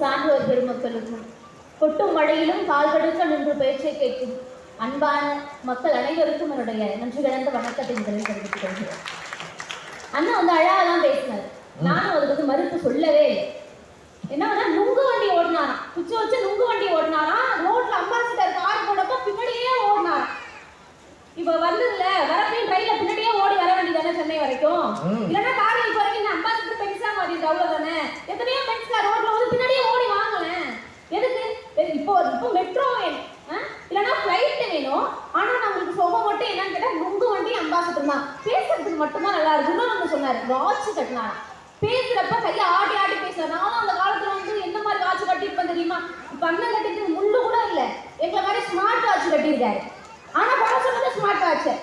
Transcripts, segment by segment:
சான்றோர் பெருமக்களுக்கும் கொட்டும் மழையிலும் கால்கடுக்க நின்று பேச்சை கேட்கும் அன்பான மக்கள் அனைவருக்கும் என்னுடைய நன்றி கலந்த வணக்கத்தை முதலில் தெரிவித்துக் கொள்கிறேன். அண்ணா வந்து அழகாதான் பேசினார். நானும் அதுக்கு மறுப்பு சொல்லவே இல்லை. என்ன நுங்கு வண்டி ஓடினாராம், குச்சி வச்சு நுங்கு வண்டி ஓடினாராம். ரோட்ல அம்பாசிடர் கார் போடப்ப பின்னாடியே ஓடினாராம். இப்ப வந்ததுல வரப்பையும் ட்ரெயின்ல பின்னாடியே ஓடி வர வேண்டியதானே சென்னை வரைக்கும். இல்லைன்னா காரில் இப்போ வரைக்கும் அம்பாசிடர் பென்ஸா மாதிரி அவ்வளவுதானே. எத்தனையோ பென்ஸ்கா ரோட்ல வந்து பின்னாடியே ஓடி வாங்கலேன். எதுக்கு? இப்போ மெட்ரோ வேணும், இல்லைன்னா ஃப்ளைட் வேணும். ஆனா நம்மளுக்கு சொகம் மட்டும் என்னன்னு கேட்டா நுங்கு வண்டி அம்பாசிடர் தான். பேசுறதுக்கு மட்டும்தான் நல்லா இருக்குன்னு நம்ம சொன்னாரு. வாட்ச் கட்டினாரா, பேசுறப்ப கையை ஆடி ஆடி பேசுறாரு. நானும் அந்த காலத்துல வந்து எந்த மாதிரி வாட்ச் கட்டிருப்பேன் தெரியுமா? இப்ப அண்ணன் கட்டிட்டு முள்ளு கூட இல்லை, எங்களை மாதிரி ஸ்மார்ட் வாட்ச் கட்டியிருக்காரு. ஆனா படம் சொன்னது ஸ்மார்ட் வாட்ச்.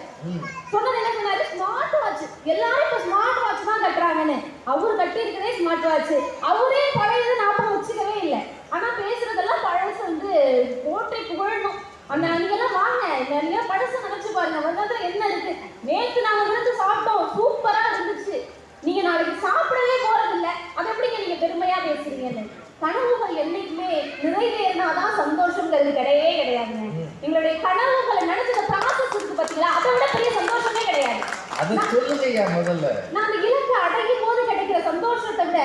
சொன்னது என்ன சொன்னாரு? Smart watch. எல்லாரும் இப்ப ஸ்மார்ட் வாட்ச் தான் கட்டுறாங்கன்னு. அவரு கட்டி இருக்கிறதே ஸ்மார்ட் வாட்ச். அவரே பழையது ஞாபகம் வச்சுக்கவே இல்லை. ஆனா பேசுறதெல்லாம் பழசு வந்து போற்றி புகழணும். அந்த நீங்கெல்லாம் வாங்க, நீங்க பழசு நினைச்சு பாருங்க. வருடத்துல என்ன இருக்கு? நேற்று நாங்க விருந்து சாப்பிட்டோம், சூப்பரா இருந்துச்சு. நீங்க நாளைக்கு சாப்பிடவே போறது இல்லை, அதை எப்படிங்க நீங்க பெருமையா பேசுறீங்கன்னு? கனவுகள் என்னைக்குமே நிறைவேறினாதான் சந்தோஷங்கிறது கிடையவே கிடையாதுங்க. எங்களுடைய கனவுகளை நினைச்சத ப்ராசஸ் இருக்கு பாத்தீங்களா, அதை விட பெரிய சந்தோஷமே கிடையாது. நான் அந்த இலக்கை அடையும் போது கிடைக்கிற சந்தோஷத்தை விட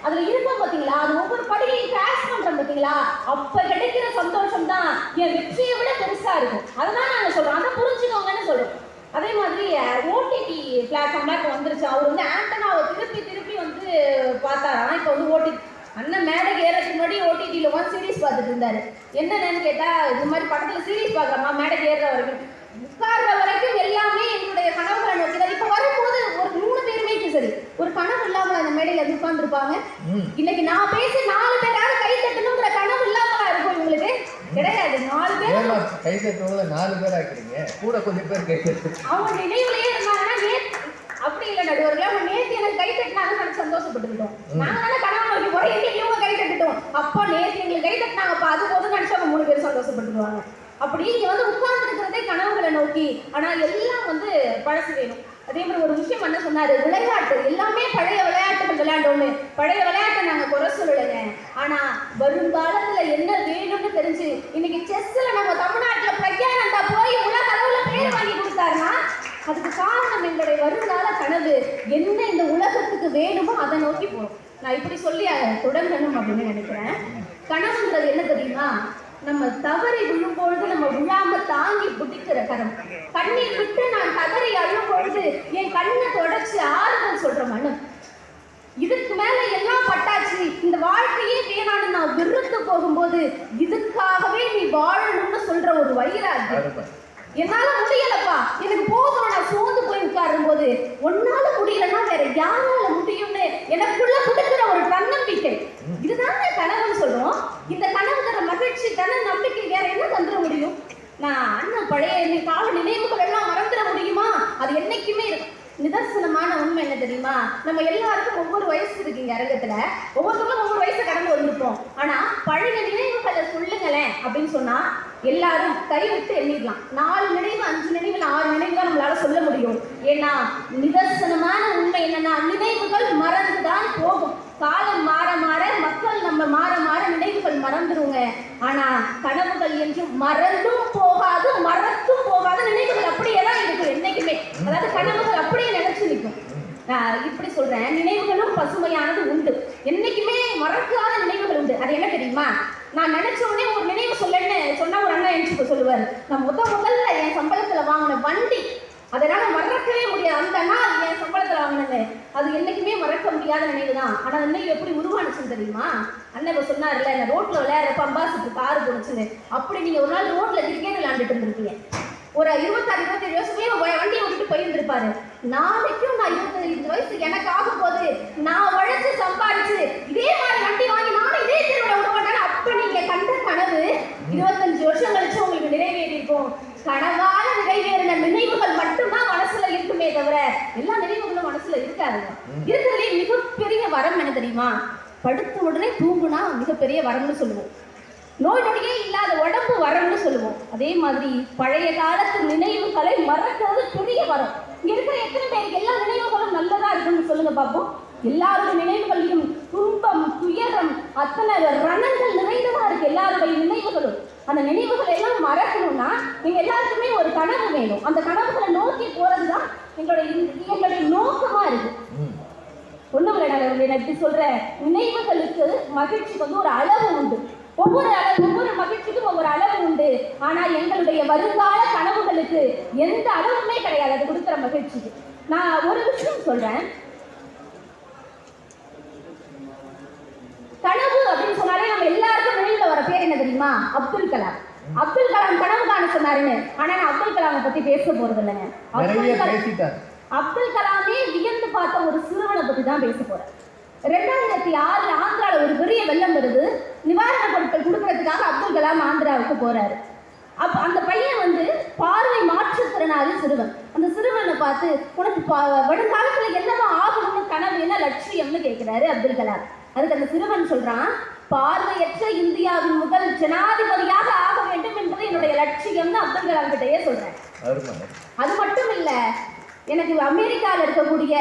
அதுல இருக்கும் பாத்தீங்களா, அது ஒவ்வொரு படியையும் கிராஷ் பண்றோம் பாத்தீங்களா, அப்ப கிடைக்கிற சந்தோஷம் தான் என் வெற்றியை விட பெருசா இருக்கும். அதுதான் நாங்க சொல்றோம், அதை புரிஞ்சுக்கோங்கன்னு சொல்றோம். அதே மாதிரி ஓடிடி பிளாட்ஃபார்ம்லாம் இப்போ வந்துருச்சு. அவர் வந்து ஆண்டனாவை திருப்பி திருப்பி வந்து பார்த்தாராம். இப்போ வந்து ஓடிடி அண்ணன் மேடைக்கு ஏறதுக்கு முன்னாடி ஓடிடியில் ஒன் சீரீஸ் பார்த்துட்டு இருந்தாரு. என்னென்னு கேட்டால், இந்த மாதிரி படத்தில் சீரீஸ் பார்க்கலாமா, மேடைக்கு ஏறுற வரைக்கும் உட்கார்ற வரைக்கும் எல்லாமே என்னுடைய கனவுகளை நோக்கி தான். இப்போ வரும்போது ஒரு 3 பேருமே சரி ஒரு கனவு இல்லாமல் அந்த மேடையில் வந்து உட்கார்ந்துருப்பாங்க. இன்னைக்கு நான் பேசி 4 பேராவது கை தட்டணுங்கிற கனவு இல்லாமலா இருக்கும் உங்களுக்கு? கிடையாது. 4 பேர் கை தட்டுறவங்கள 4 பேர் ஆக்குறீங்க, கூட கொஞ்சம் பேர் கை தட்டு அவங்க நினைவுலயே இருந்தாங்கன்னா அப்படி இல்லை நடுவர்களே. அவங்க நேற்று எனக்கு கை தட்டினாங்க, எனக்கு சந்தோஷப்பட்டுக்கிட்டோம். நாங்க தானே கனவு நோக்கி போறோம், எங்களுக்கு இவங்க கை தட்டுட்டோம். அப்போ நேற்று எங்களுக்கு கை தட்டினாங்கப்பா, அது போதும் நினைச்சு அவங்க 3 பேர் சந்தோஷப்பட்டுருவாங்க. அப்படி இங்க வந்து உட்கார்ந்து இருக்கிறதே கனவுகளை நோக்கி. ஆனா எல்லாம் வந்து பழசு வேணும். அதே மாதிரி ஒரு விஷயம் என்ன சொன்னாரு, விளையாட்டு எல்லாமே பழைய விளையாட்டுகள் விளையாண்டோன்னு. பழைய விளையாட்டை நாங்க குறை சொல்லலைங்க. ஆனா வருங்காலத்துல என்ன வேணும்னு தெரிஞ்சு இன்னைக்கு செஸ்ல நம்ம தமிழ்நாட்டுல பிரக்யானந்தா போய் உலக அளவுல பேர் வாங்கி கொடுத்தாருன்னா அதுக்கு காரணம் எங்களுடைய வருங்கால கனவு என்ன இந்த உலகத்துக்கு வேணுமோ அதை நோக்கி போறோம். நான் இப்படி சொல்லி தொடங்கணும் அப்படின்னு நினைக்கிறேன். கனவுன்றது என்ன தெரியுமா? நம்ம தவறி விழும்பொழுது நம்ம விழாம தாங்கி பிடிக்கிற கரம். கண்ணீர் விட்டு நான் தவறி அழும் பொழுது என் கண்ணை தொடச்சு ஆறுதல் சொல்ற மனம். இதுக்கு மேல எல்லாம் பட்டாச்சு, இந்த வாழ்க்கையே வேணான்னு நான் விருத்து போகும்போது இதுக்காகவே நீ வாழணும்னு சொல்ற ஒரு வைராக்கியம். என்னால முடியலப்பா, எனக்கு போதும், நான் சோர்ந்து போய் உட்காரும் போது ஒன்னால முடியலன்னா வேற யாரால முடியும்னு எனக்குள்ள கொடுக்கிற ஒரு தன்னம்பிக்கை. இதுதான் கனவுன்னு சொல்றோம். இந்த கனவு தர மகிழ்ச்சி, தன நம்பிக்கை வேற என்ன தந்துட முடியும்? நான் அண்ணன் பழைய கால நினைவுகள் எல்லாம் மறந்துட முடியுமா? அது என்னைக்குமே இருக்கும். நிதர்சனமான உண்மை என்ன தெரியுமா? நம்ம எல்லாருக்கும் ஒவ்வொரு வயசு இருக்குங்க அரங்கத்துல. ஒவ்வொருத்தரும் ஒவ்வொரு வயசை கடந்து வந்திருப்போம். ஆனா பழைய நினைவுகளை சொல்லுங்களேன் அப்படின்னு சொன்னா எல்லாரும் கைவிட்டு எண்ணிடலாம். 4 நினைவு, 5 நினைவு, 6 நினைவு தான் நம்மளால சொல்ல முடியும். ஏன்னா நிதர்சனமான உண்மை என்னன்னா, நினைவுகள் மறந்துதான் போகும். காலம் மாற மாற, மக்கள் நம்ம மாற மாற நினைவுகள் மறந்துருங்க. ஆனா கனவுகள் என்று மறந்தும் போகாது, மறந்தும் போகாது. நினைவுகள் அப்படியே தான் இருக்கு என்னைக்குமே. அதாவது கனவுகள் அப்படியே நினைச்சு நிற்கும். இப்படி சொல்றேன், நினைவுகளும் பசுமையானது உண்டு. என்னைக்குமே மறக்காத நினைவுகள் உண்டு. அது என்ன தெரியுமா? நான் நினைச்ச உடனே ஒரு நினைவு சொல்லன்னு சொன்னா ஒரு அண்ணா எழுச்சி சொல்லுவார், நான் முதல்ல என் சம்பளத்துல வாங்கின வண்டி, அதனால மறக்கவே முடியாது. அந்த நாள் என் சம்பளத்துல வாங்கினது அது என்னைக்குமே மறக்க முடியாத நினைவு தான். ஆனா நினைவு எப்படி உருவானுச்சுன்னு தெரியுமா? அண்ணன் சொன்னார்ல, என்ன ரோட்ல விளையாடுறப்ப அம்பாசிடர் காரு போனுச்சுன்னு. அப்படி நீங்க ஒரு நாள் ரோட்ல கிரிக்கெட் விளையாண்டுட்டு இருந்திருக்கீங்க. ஒரு 26-27 வயசுலயே வண்டியை விட்டுட்டு போயிருந்திருப்பாரு. நாளைக்கும் நான் 25 வயசு எனக்கு ஆகும் போது நான் உழைச்சு சம்பாதிச்சு இதே மாதிரி வண்டி வாங்கி நானும் இதே திருவிழா விட மாட்டேன்னு அப்ப நீங்க கண்ட கனவு 25 வருஷம் கழிச்சு உங்களுக்கு நிறைவேறி இருக்கும். கனவால நிறைவேறின நினைவுகள் மட்டும்தான் மனசுல இருக்குமே தவிர எல்லா நினைவுகளும் மனசுல இருக்காதுங்க. இருக்கிறதுலே மிகப்பெரிய வரம் என்ன தெரியுமா? படுத்த உடனே தூங்குனா மிகப்பெரிய வரம்னு சொல்லுவோம். நோய் நொடியே இல்லாத உடம்பு வரம்னு சொல்லுவோம். அதே மாதிரி பழைய காலத்து நினைவுகளை மறக்கிறது பெரிய வரம். இங்க இருக்கிற எத்தனை பேருக்கு எல்லா நினைவுகளும் நல்லதா இருக்குன்னு சொல்லுங்க பார்ப்போம். எல்லாருடைய நினைவுகளையும் துன்பம், துயரம், அத்தனை ரணங்கள் நிறைந்ததா இருக்கு எல்லாருடைய நினைவுகளும். அந்த நினைவுகள் எல்லாம் மறக்கணும்னா நீங்க எல்லாருக்குமே ஒரு கனவு வேணும். அந்த கனவுகளை நோக்கி போறதுதான் எங்களுடைய நோக்கமா இருக்கு. ஒண்ணும் இல்லை, நான் எப்படி சொல்றேன், நினைவுகளுக்கு மகிழ்ச்சிக்கு ஒரு அளவு உண்டு. ஒவ்வொரு மகிழ்ச்சிக்கும் ஒவ்வொரு அளவு உண்டு. ஆனா எங்களுடைய வருங்கால கனவுகளுக்கு எந்த அளவுமே கிடையாது அது கொடுக்குற மகிழ்ச்சிக்கு. நான் ஒரு விஷயம் சொல்றேன். கனவு அப்படின்னு சொன்னாலே நம்ம எல்லாருக்கும் வெளியில வர பேர் என்ன தெரியுமா? அப்துல் கலாம். அப்துல் கலாம் கனவு காண சொன்னாருன்னு. ஆனா நான் அப்துல் கலாமை பத்தி பேச போறது இல்லைங்க. அப்துல் கலாமே வியந்து பார்த்த ஒரு சிறுவனை பத்தி தான் பேச போறேன். 2006 ஆந்திரால ஒரு பெரிய வெள்ளம் வருது. நிவாரண பொருட்கள் கொடுக்கறதுக்காக அப்துல் கலாம் ஆந்திராவுக்கு போறாரு. அப்ப அந்த பையன் பார்வை மாற்றுத்திறனாளி சிறுவன். அந்த சிறுவனை பார்த்து, உனக்கு வருங்காலத்துல என்னவா ஆகணும்னு கனவு, என்ன லட்சியம்னு கேட்கிறாரு அப்துல் கலாம். அதுக்கு அந்த சிறுவன் சொல்றான், பார்வையற்ற இந்தியாவின் முதல் ஜனாதிபதியாக ஆக வேண்டும் என்பது என்னுடைய லட்சியம்னு அப்துல் கலாம் கிட்டயே சொல்றேன். அது மட்டும் இல்ல, எனக்கு அமெரிக்காவில் இருக்கக்கூடிய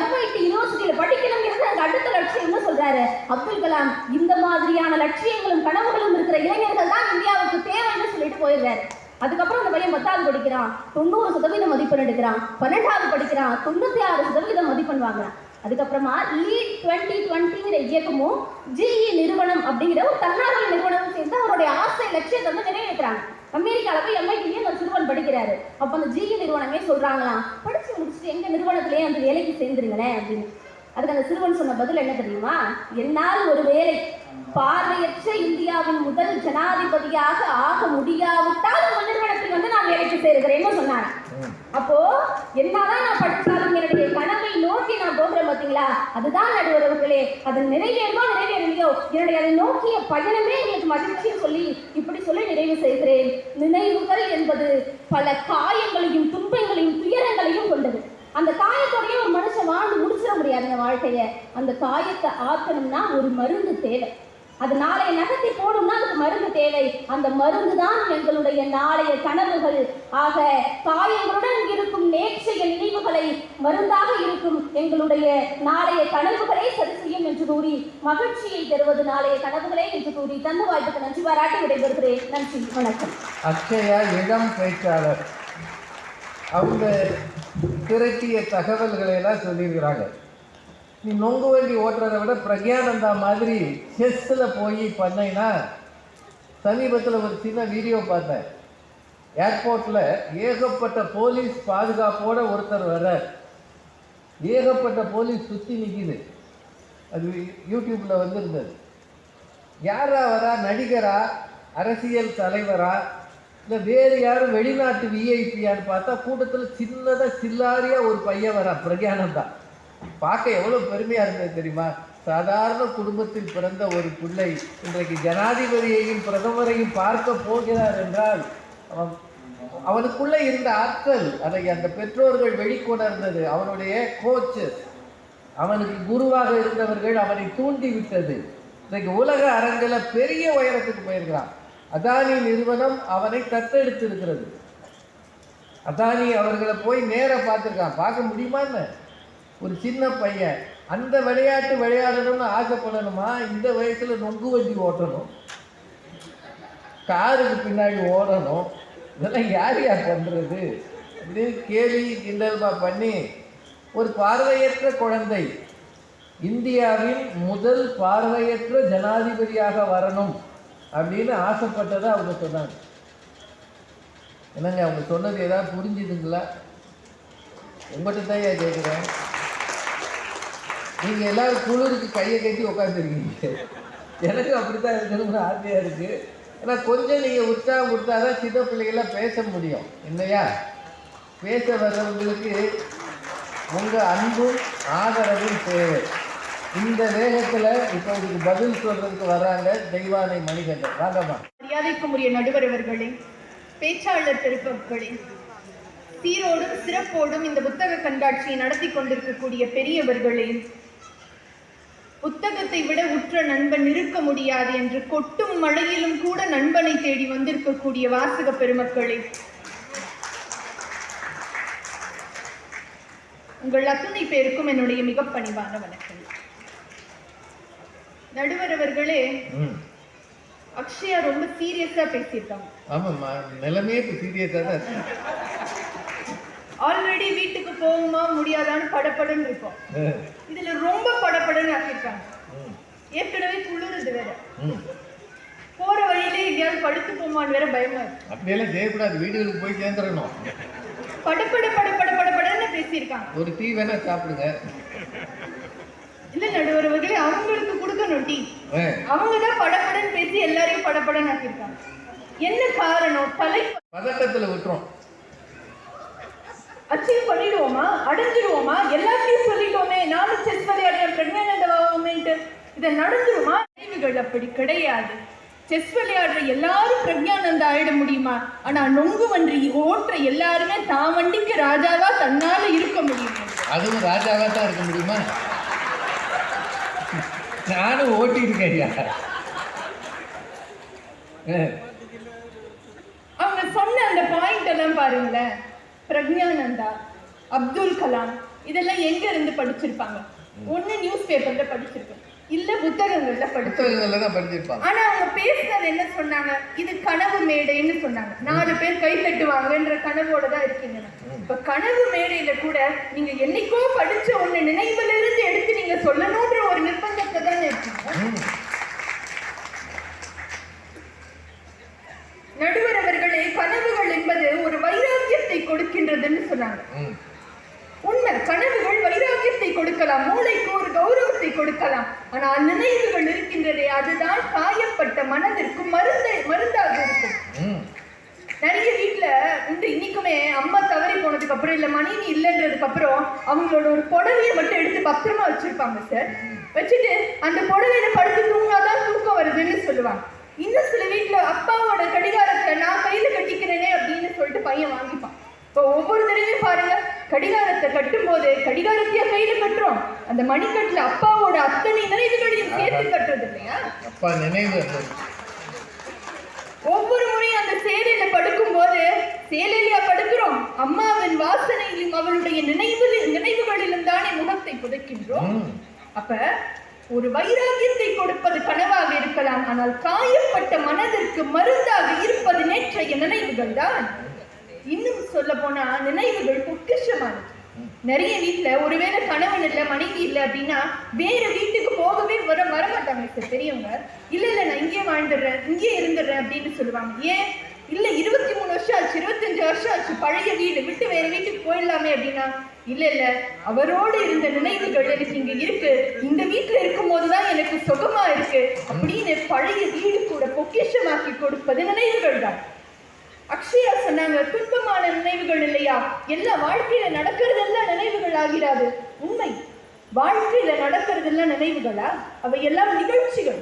MIT யூனிவர்சிட்டியில படிக்கணுங்கிறது எனக்கு அடுத்த லட்சியம்னு சொல்றாரு அப்துல் கலாம். இந்த மாதிரியான லட்சியங்களும் கனவுகளும் இருக்கிற இளைஞர்கள் தான் இந்தியாவுக்கு தேவைன்னு சொல்லிட்டு போயிடுறாரு. அதுக்கப்புறம் அந்த பையன் 10வது படிக்கிறான், 90% மதிப்பெண் எடுக்கிறான். 12வது படிக்கிறான், 96% மதிப்பெண் வாங்குறான். அதுக்கப்புறமா லீட் 2020 இயக்கமும் GE நிறுவனம் அப்படிங்கிற ஒரு தன்னார்வ நிறுவனமும் சேர்ந்து அவருடைய ஆசை லட்சியத்தை நிறைவேற்றுறாங்க. அமெரிக்காவில் போய் MIT ஒரு சிறுவன் படிக்கிறாரு. அப்போ அந்த GE நிறுவனமே சொல்றாங்களாம், படிச்சு முடிச்சுட்டு எங்க நிறுவனத்திலேயே அந்த வேலைக்கு சேர்ந்துருங்களேன் அப்படின்னு. அதுக்கு அந்த சிறுவன் சொன்ன பதில் என்ன தெரியுமா? என்னால் ஒரு வேலை பார்வையற்ற இந்தியாவின் முதல் ஜனாதிபதியாக ஆக முடியாவிட்டால் உங்க நிறுவனத்தில் நான் வேலைக்கு சேர்க்கிறேன்னு சொன்னாங்க. அப்போ என்னதான் நான் படிச்சாலும் என்னுடைய கனவை நோக்கி நான் போகிறேன் பார்த்தீங்களா, அதுதான் நடுவர்களே. அது நிறைவேறுமோ நிறைவேறலையோ என்னுடைய அதை நோக்கிய பயணமே எங்களுக்கு மகிழ்ச்சியை சொல்லி இப்படி சொல்லி நிறைவு செய்கிறேன். நினைவுகள் என்பது பல காயங்களையும் துன்பங்களையும் துயரங்களையும் கொண்டது. அந்த காயத்தோடய ஒரு மனுஷன் வாழ்ந்து முடிச்சிட முடியாதுங்க வாழ்க்கைய. அந்த காயத்தை ஆற்றணும்னா ஒரு மருந்து தேவை. அது நாளைய நகர்த்தி போடும்னா அதுக்கு மருந்து தேவை. அந்த மருந்து தான் எங்களுடைய நாளைய கனவுகள். ஆக காயங்களுடன் இருக்கும் நேற்றைய நினைவுகளை மருந்தாக இருக்கும் எங்களுடைய நாளைய கனவுகளை சரி செய்யும் என்று கூறி, மகிழ்ச்சியை தருவது நாளைய கனவுகளே என்று கூறி தந்த வாய்ப்புக்கு நன்றி பாராட்டி விடைபெறுகிறேன். நன்றி, வணக்கம். அக்ஷயா இளம் பேச்சாளர், அவங்க திரட்டிய தகவல்களை எல்லாம் சொல்லியிருக்கிறாங்க. நீ நொங்கு வண்டி ஓட்டுறதை விட பிரக்யானந்தா மாதிரி செஸ்ஸில் போய் பண்ணைன்னா, சமீபத்தில் ஒரு சின்ன வீடியோ பார்த்தேன். ஏர்போர்ட்டில் ஏகப்பட்ட போலீஸ் பாதுகாப்போடு ஒருத்தர் வர்றார். ஏகப்பட்ட போலீஸ் சுற்றி நிற்கிது. அது யூடியூப்பில் வந்திருந்தது. யாரா வரா? நடிகரா, அரசியல் தலைவரா, இல்லை வேறு யாரும் வெளிநாட்டு விஐபியான்னு பார்த்தா கூட்டத்தில் சின்னதாக சில்லாரியாக ஒரு பையன் வரா, பிரக்யானந்தா. பார்க்க எவ்வளோ பெருமையாக இருந்தது தெரியுமா? சாதாரண குடும்பத்தில் பிறந்த ஒரு பிள்ளை இன்றைக்கு ஜனாதிபதியையும் பிரதமரையும் பார்க்க போகிறார் என்றால் அவனுக்குள்ளே இருந்த ஆற்றல், அதை அந்த பெற்றோர்கள் வெளிக்கொணர்ந்தது. அவனுடைய கோச்சு, அவனுக்கு குருவாக இருந்தவர்கள் அவனை தூண்டி விட்டது. இன்றைக்கு உலக அரங்கில் பெரிய உயரத்துக்கு போயிருக்கிறான். அதானி நிறுவனம் அவனை தத்தெடுத்திருக்கிறது. அதானி அவர்களை போய் நேராக பார்த்துருக்கான். பார்க்க முடியுமான்னு ஒரு சின்ன பையன் அந்த விளையாட்டு விளையாடணும்னு ஆசைப்படணுமா? இந்த வயசில் நொங்கு வண்டி ஓட்டணும், காருக்கு பின்னாடி ஓடணும், இதெல்லாம் யார் பண்ணுறது அப்படின்னு கேலி கிண்டல்மா பண்ணி ஒரு பார்வையற்ற குழந்தை இந்தியாவின் முதல் பார்வையற்ற ஜனாதிபதியாக வரணும் அப்படின்னு ஆசைப்பட்டதை அவங்க சொன்னாங்க. என்னங்க அவங்க சொன்னது ஏதாவது புரிஞ்சுதுங்களா? உங்கள்கிட்ட தான் கேட்குறேன். நீங்கள் எல்லோரும் குளிருக்கு கையை கட்டி உட்காந்துருக்கீங்க. எனக்கு அப்படி தான் இருக்கணும்னு ஆசையாக இருக்குது. ஏன்னா கொஞ்சம் நீங்கள் உற்சாகம் கொடுத்தா தான் சின்ன பிள்ளைகள்லாம் பேச முடியும் இல்லையா? பேச வர்றவங்களுக்கு உங்கள் அன்பும் ஆதரவும் தேவை. இந்த வேகத்தில் இப்போ இதுக்கு பதில் சொல்றதுக்கு வர்றாங்க தெய்வானை மணிகண்டன். வாங்கம்மா. மரியாதைக்குரிய நடுவர் அவர்களே, பேச்சாளர் பெருமக்களே, சீரோடும் சிறப்போடும் இந்த புத்தக கண்காட்சியை நடத்தி கொண்டிருக்கக்கூடிய பெரியவர்களே, புத்தகத்தை விட உற்ற நண்பன் இருக்க முடியாது என்று கொட்டும் மழையிலும் கூட நண்பனை தேடி வந்திருக்கக்கூடிய வாசக பெருமக்களே, உங்கள் அத்தனை பேருக்கும் என்னுடைய மிக பணிவான வணக்கம். நடுவர் அவர்களே, ம் அக்ஷயா ரொம்ப சீரியஸா பேசியிருக்காங்க. ஆமாம்மா, நிலைமையே இப்போ சீரியஸாக தான் இருக்கு. ஆல்ரெடி வீட்டுக்கு போகுமா முடியாதான்னு படப்படன்னு இருக்கும். இதுல ரொம்ப படப்படன்னு ஆக்கியிருக்காங்க. ம் ஏற்கனவே குளிருது வேற. ம் போற வழியிலே எங்கேயாவது படுத்து போமான்னு வேற பயமா இருக்கு. அப்படியெல்லாம் செய்யக்கூடாது, வீடுகளுக்கு போய் சேர்ந்துடணும். படப்படன்னு பேசியிருக்காங்க. ஒரு டீ வேணா சாப்பிடுங்க. இல்ல நடுவர் அவர்களே, அவங்களுக்கு கொடுக்கணும் டீ. அவங்க தான் படப்படன்னு பேசி எல்லாரையும் படப்படன்னு ஆக்கியிருக்காங்க. என்ன காரணம்? பதட்டத்தில் விட்டுரும். அச்சீவ் பண்ணிடுவோமா, அடைஞ்சிடுவோமா, எல்லாத்தையும் சொல்லிட்டோமே, நானும் செஸ் விளையாடுறேன் பிரக்ஞானந்தாவுமேன்ட்டு இதை நடந்துருமா? நினைவுகள் அப்படி கிடையாது. செஸ் விளையாடுற எல்லாரும் பிரக்ஞானந்தா ஆயிட முடியுமா? ஆனா நொங்கு வண்டி ஓட்டுற எல்லாருமே தான் வண்டிக்கு ராஜாவா தன்னால இருக்க முடியுமா? அதுவும் ராஜாவா தான் இருக்க முடியுமா? நானும் ஓட்டி இருக்கேன். அவங்க சொன்ன அந்த பாயிண்ட் எல்லாம் பாருங்களேன். பிரக்ஞானந்தா, அப்துல் கலாம் இதெல்லாம் எங்க இருந்து படிச்சிருப்பாங்க? ஒண்ணு நியூஸ் பேப்பர்ல படிச்சிருப்பாங்க, இல்ல புத்தகங்கள்ல படிச்சிருப்பாங்க. ஆனா அவங்க பேசுறது என்ன சொன்னாங்க? இது கனவு மேடைன்னு சொன்னாங்க. 4 பேர் கை தட்டுவாங்கன்ற கனவோட தான் இருக்கீங்க. இப்ப கனவு மேடையில கூட நீங்க என்னைக்கோ படிச்ச ஒண்ணு நினைவுல இருந்து எடுத்து நீங்க சொல்லணும்ன்ற ஒரு நிர்பந்தத்தை தானே இருக்கீங்க. நடுவர் அவர்களே, கனவுகள் என்பது ஒரு வைராக்கியத்தை கொடுக்கின்றதுன்னு சொன்னாங்க. உண்மை, கனவுகள் வைராக்கியத்தை கொடுக்கலாம், மூளைக்கு ஒரு கௌரவத்தை கொடுக்கலாம். ஆனால் நினைவுகள் இருக்கின்றதே, அதுதான் காயப்பட்ட மனதிற்கு மருந்தாக இருக்கும். நிறைய வீட்டுல உண்டு இன்னைக்குமே, அம்மா தவறி போனதுக்கு அப்புறம் இல்ல மனைவி இல்லைன்றதுக்கு அப்புறம் அவங்களோட ஒரு புடவையை மட்டும் எடுத்து பத்திரமா வச்சிருப்பாங்க சார். வச்சுட்டு அந்த புடவையில படுத்து தூங்காதான் தூக்கம் வருதுன்னு சொல்லுவாங்க. இன்னும் சில வீட்டுல அப்பாவோட கடிகாரத்தை நான் கையில கட்டிக்கிறேனே அப்படின்னு சொல்லிட்டு பையன் வாங்கிப்பான். இப்போ ஒவ்வொரு தடவையும் பாருங்க, கடிகாரத்தை கட்டும் போது கடிகாரத்தையா கையில கட்டுறோம், அந்த மணிக்கட்டுல அப்பாவோட அத்தனை நினைவுகளையும் சேர்த்து கட்டுறது இல்லையா? அப்பா நினைவு. ஒவ்வொரு முறையும் அந்த சேலையில படுக்கும் போது சேலையிலயா படுக்கிறோம், அம்மாவின் வாசனையிலும் அவளுடைய நினைவுகளிலும் தானே முகத்தை புதைக்கின்றோம். அப்ப ஒரு வைராகியத்தை கொடுப்பது கனவாக இருக்கலாம், ஆனால் காயப்பட்ட மனதிற்கு மருந்தாக இருப்பது நேற்றைய நினைவுகள் தான். இன்னும் சொல்ல போனா நினைவுகள் பொக்கிஷமானது. நிறைய வீட்டுல ஒருவேளை கணவன் இல்லை மனைவி இல்லை அப்படின்னா வேற வீட்டுக்கு போகவே வரமாட்டாங்க சார் பெரியவங்க. இல்ல நான் இங்கே வாழ்ந்துடுறேன், இங்கே இருந்துடுறேன் அப்படின்னு சொல்லுவாங்க. ஏன் இல்ல 23 வருஷம் ஆச்சு, 25 வருஷம் ஆச்சு, பழைய வீடு விட்டு வேற வீட்டுக்கு போயிடலாமே அப்படின்னா, இல்ல அவரோடு இருந்த நினைவுகள் எனக்கு இங்க இருக்கு, இந்த வீட்டுல இருக்கும் போதுதான் எனக்கு சுகமா இருக்கு அப்படின்னு பழைய வீடு கூட பொக்கிஷமாக்கி கொடுப்பது நினைவுகள் தான். அக்ஷயா சொன்னாங்க, துன்பமான நினைவுகள் இல்லையா, எல்லா வாழ்க்கையில நடக்கிறதெல்லாம் நினைவுகள் ஆகிறாது. உண்மை, வாழ்க்கையில நடக்கிறதெல்லாம் நினைவுகளா? அவை எல்லாம் நிகழ்ச்சிகள்.